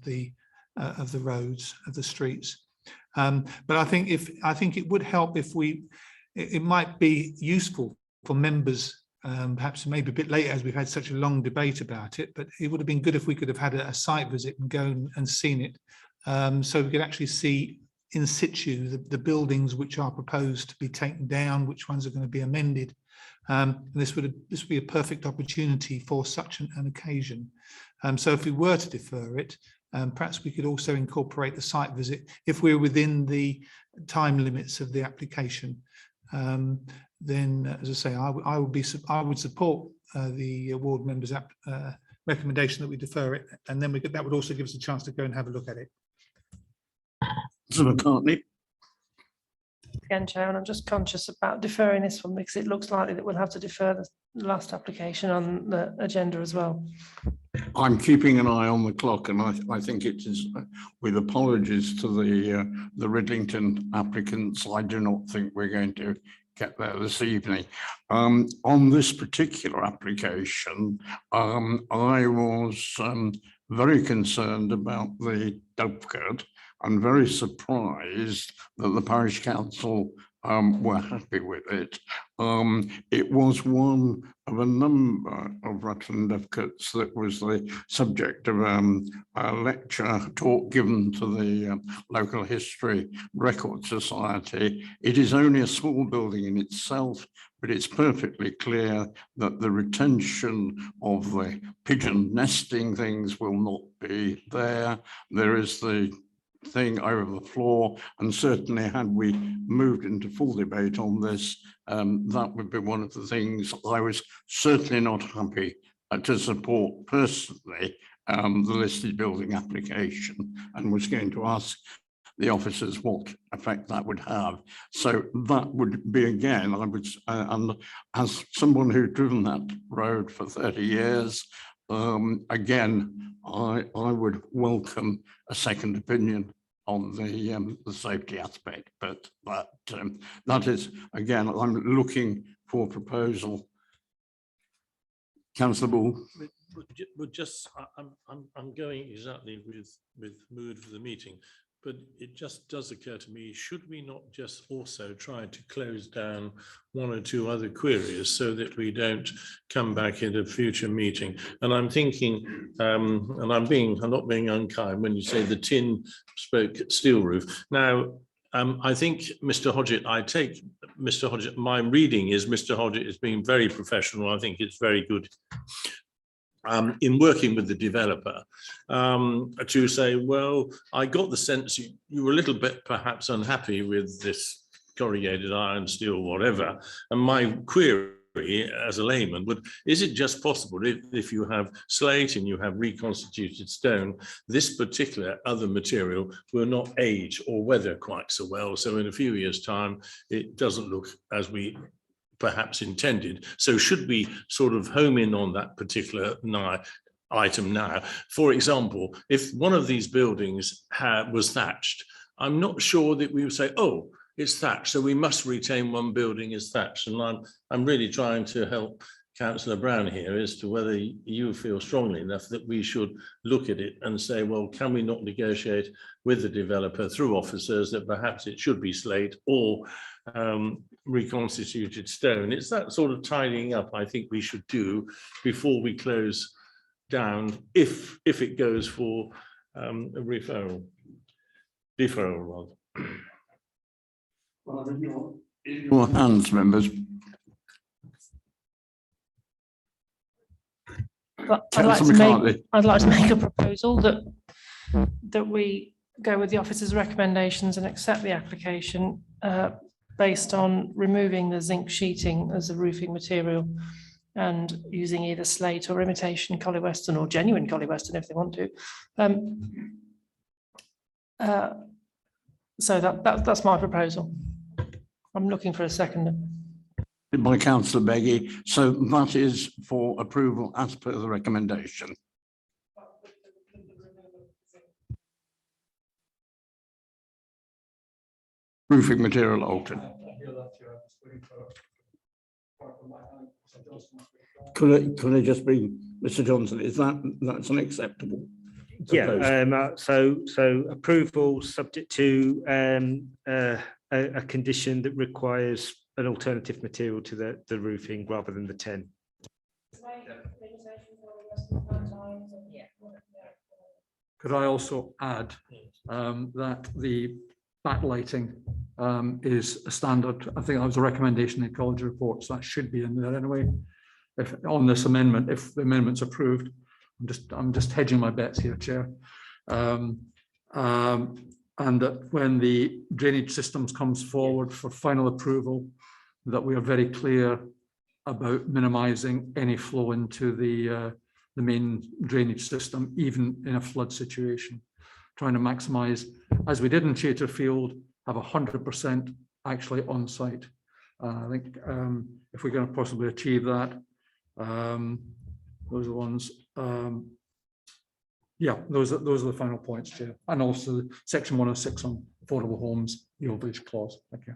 the roads, of the streets. But I think it would help if it might be useful for members, perhaps maybe a bit later, as we've had such a long debate about it, but it would have been good if we could have had a site visit and go and seen it. So we could actually see in situ the buildings which are proposed to be taken down, which ones are going to be amended. This would be a perfect opportunity for such an occasion. So if we were to defer it, perhaps we could also incorporate the site visit if we're within the time limits of the application. Then, as I say, I would support the ward members' recommendation that we defer it, and then that would also give us a chance to go and have a look at it. McCartney. Again, Chair, and I'm just conscious about deferring this one because it looks likely that we'll have to defer the last application on the agenda as well. I'm keeping an eye on the clock, and I think it is, with apologies to the Ridlington applicants, I do not think we're going to get there this evening. On this particular application, I was very concerned about the dovecot and very surprised that the parish council were happy with it. It was one of a number of Rutland dovecots that was the subject of a lecture talk given to the Local History Record Society. It is only a small building in itself, but it's perfectly clear that the retention of the pigeon nesting things will not be there. There is the thing over the floor, and certainly had we moved into full debate on this, that would be one of the things I was certainly not happy to support personally, the listed building application, and was going to ask the officers what effect that would have. So that would be, again, I would, and as someone who's driven that road for 30 years, again, I would welcome a second opinion on the safety aspect, but that is, again, I'm looking for proposal. Councillor Ball. But just, I'm going exactly with mood for the meeting, but it just does occur to me, should we not just also try to close down one or two other queries so that we don't come back in a future meeting? And I'm thinking, and I'm not being unkind when you say the tin spoke steel roof. Now, I think Mr. Hodgett, I take Mr. Hodgett, my reading is Mr. Hodgett is being very professional. I think it's very good in working with the developer to say, well, I got the sense you were a little bit perhaps unhappy with this corrugated iron, steel, whatever. And my query as a layman would, is it just possible if you have slate and you have reconstituted stone, this particular other material will not age or weather quite so well. So in a few years' time, it doesn't look as we perhaps intended. So should we sort of home in on that particular item now? For example, if one of these buildings was thatched, I'm not sure that we would say, oh, it's thatched, so we must retain one building as thatched. And I'm really trying to help Councillor Brown here as to whether you feel strongly enough that we should look at it and say, well, can we not negotiate with the developer through officers that perhaps it should be slate or reconstituted stone? It's that sort of tidying up I think we should do before we close down, if it goes for a deferral rather. Well, in your hands, members. But I'd like to make a proposal that we go with the officer's recommendations and accept the application based on removing the zinc sheeting as a roofing material and using either slate or imitation Collie Weston or genuine Collie Weston if they want to. So that's my proposal. I'm looking for a seconder. By Councillor Beggy. So that is for approval as per the recommendation. Roofing material altered. Could I just be, Mr. Johnson, is that's unacceptable? Yeah, so approval subject to a condition that requires an alternative material to the roofing rather than the tin. Could I also add that the backlighting is a standard? I think that was a recommendation in the college reports, that should be in there anyway. If on this amendment, if the amendment's approved, I'm just hedging my bets here, Chair. And that when the drainage systems comes forward for final approval, that we are very clear about minimising any flow into the main drainage system, even in a flood situation. Trying to maximise, as we did in Cheaterfield, have 100% actually on site. I think if we're going to possibly achieve that, those are the ones. Yeah, those are the final points, Chair. And also section 106 on affordable homes, the overage clause. Thank you.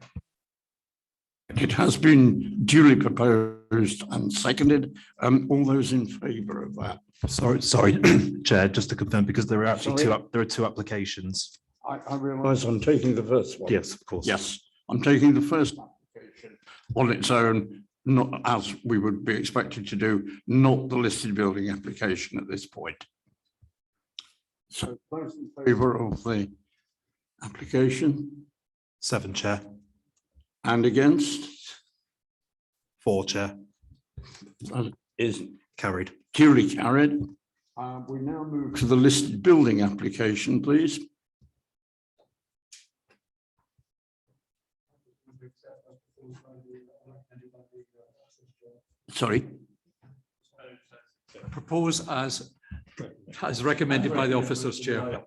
It has been duly proposed and seconded. All those in favour of that? Sorry, Chair, just to confirm, because there are actually there are two applications. I realise I'm taking the first one. Yes, of course. Yes, I'm taking the first application on its own, not as we would be expected to do, not the listed building application at this point. So those in favour of the application? 7, Chair. And against? 4, Chair. That is carried. Duly carried. We now move to the listed building application, please. Sorry. Propose as recommended by the officers, Chair.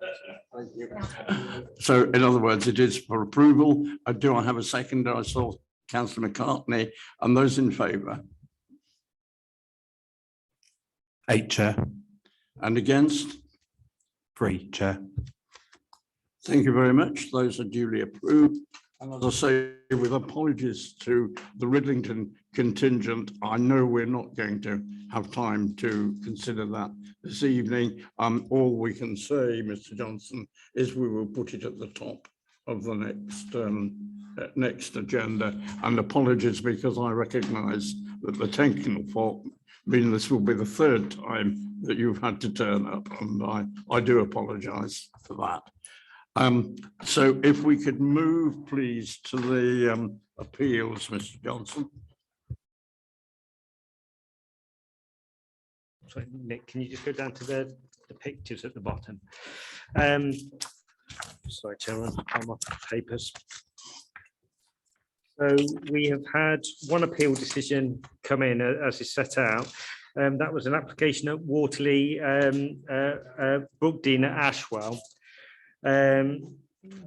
So in other words, it is for approval. Do I have a seconder? I saw Councillor McCartney, and those in favour? 8, Chair. And against? 3, Chair. Thank you very much. Those are duly approved. And as I say, with apologies to the Ridlington contingent, I know we're not going to have time to consider that this evening. All we can say, Mr. Johnson, is we will put it at the top of the next agenda. And apologies because I recognise that the technical fault, meaning this will be the third time that you've had to turn up, and I do apologise for that. So if we could move, please, to the appeals, Mr. Johnson. Sorry, Nick, can you just go down to the pictures at the bottom? Sorry, Chairman, I'm off the papers. So we have had one appeal decision come in as is set out. That was an application at Waterley, Brookdean at Ashwell.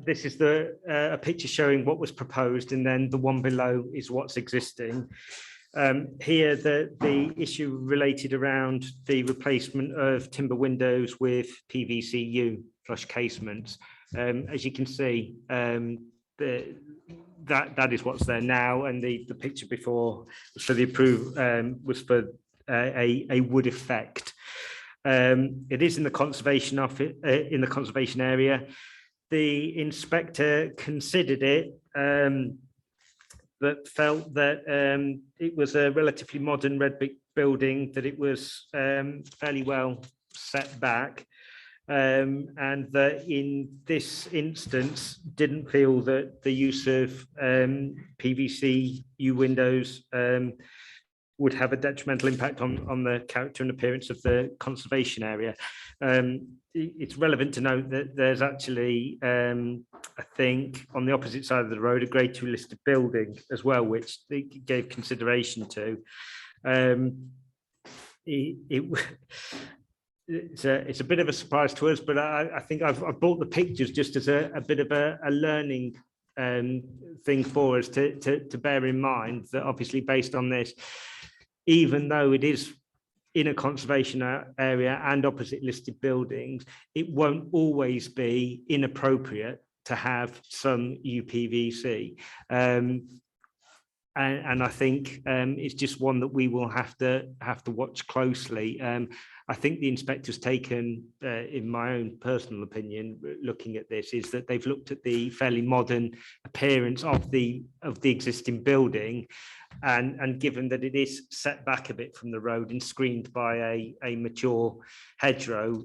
This is a picture showing what was proposed, and then the one below is what's existing. Here, the issue related around the replacement of timber windows with PVC-U flush casements. As you can see, that is what's there now, and the picture before was for the was for a wood effect. It is in the conservation office, in the conservation area. The inspector considered it, but felt that it was a relatively modern red brick building, that it was fairly well set back, and that in this instance didn't feel that the use of PVC-U windows would have a detrimental impact on the character and appearance of the conservation area. It's relevant to note that there's actually, I think, on the opposite side of the road, a Grade 2 listed building as well, which they gave consideration to. It's a bit of a surprise to us, but I think I've brought the pictures just as a bit of a learning thing for us to bear in mind, that obviously based on this, even though it is in a conservation area and opposite listed buildings, it won't always be inappropriate to have some UPVC. And I think it's just one that we will have to watch closely. I think the inspector's taken, in my own personal opinion, looking at this, is that they've looked at the fairly modern appearance of the existing building, and given that it is set back a bit from the road and screened by a mature hedgerow,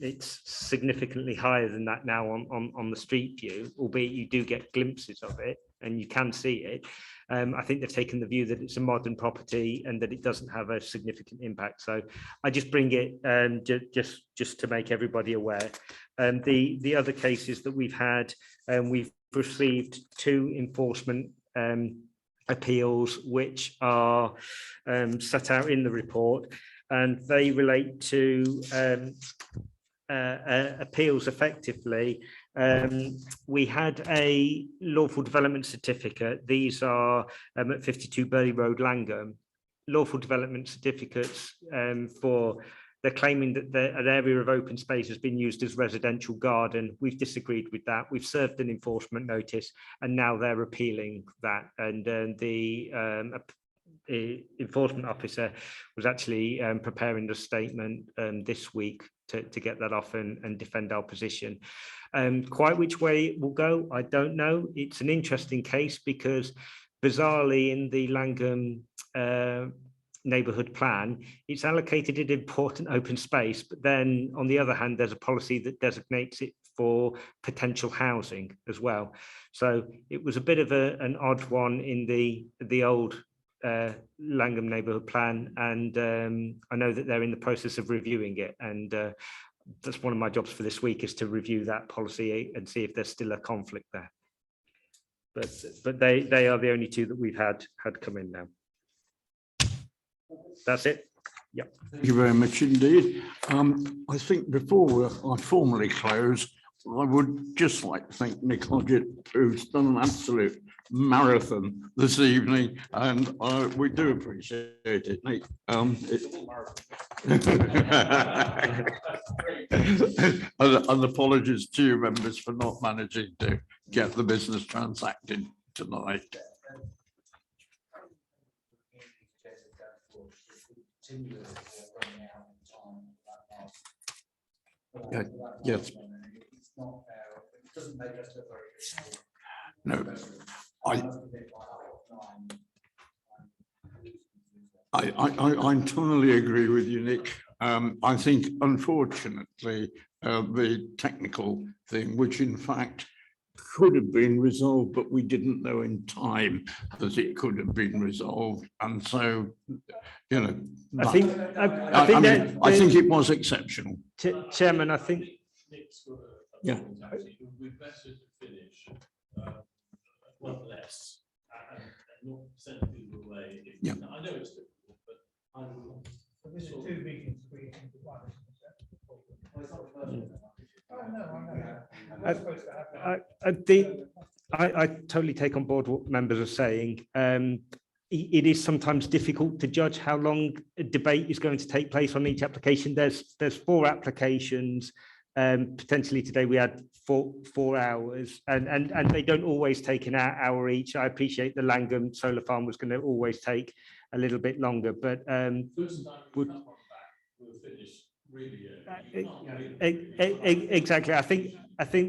it's significantly higher than that now on the street view, albeit you do get glimpses of it and you can see it. I think they've taken the view that it's a modern property and that it doesn't have a significant impact. So I just bring it just to make everybody aware. The other cases that we've had, we've received 2 enforcement appeals, which are set out in the report, and they relate to appeals effectively. We had a lawful development certificate. These are at 52 Burley Road, Langham. Lawful development certificates for They're claiming that an area of open space has been used as residential garden. We've disagreed with that. We've served an enforcement notice, and now they're appealing that. And the enforcement officer was actually preparing a statement this week to get that off and defend our position. Quite which way it will go, I don't know. It's an interesting case because bizarrely in the Langham neighbourhood plan, it's allocated an important open space, but then on the other hand, there's a policy that designates it for potential housing as well. So it was a bit of an odd one in the old Langham neighbourhood plan, and I know that they're in the process of reviewing it, and that's one of my jobs for this week, is to review that policy and see if there's still a conflict there. But they are the only two that we've had come in now. That's it. Yeah. Thank you very much indeed. I think before I formally close, I would just like to thank Nick Hodgett, who's done an absolute marathon this evening, and we do appreciate it, Nick. And apologies to you members for not managing to get the business transacted tonight. Yeah, yes. No, I entirely agree with you, Nick. I think, unfortunately, the technical thing, which in fact could have been resolved, but we didn't know in time that it could have been resolved, and so, you know, I think it was exceptional. Chairman, I think. Yeah. We'd better finish one less and not send people away. Yeah. I know it's difficult, but I will. This is 2 meetings. I totally take on board what members are saying. It is sometimes difficult to judge how long a debate is going to take place on each application. There's 4 applications. Potentially today we had 4 hours, and they don't always take an hour each. I appreciate the Langham solar farm was going to always take a little bit longer, but exactly. I think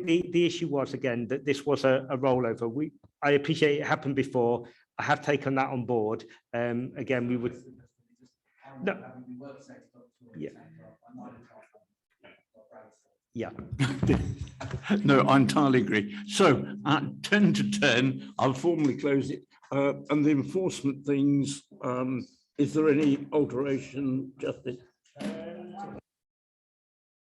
the issue was, again, that this was a rollover. I appreciate it happened before. I have taken that on board. Again, we would. No. Yeah. Yeah. No, I entirely agree. So at 10 to 10, I'll formally close it. And the enforcement things, is there any alteration, Justice?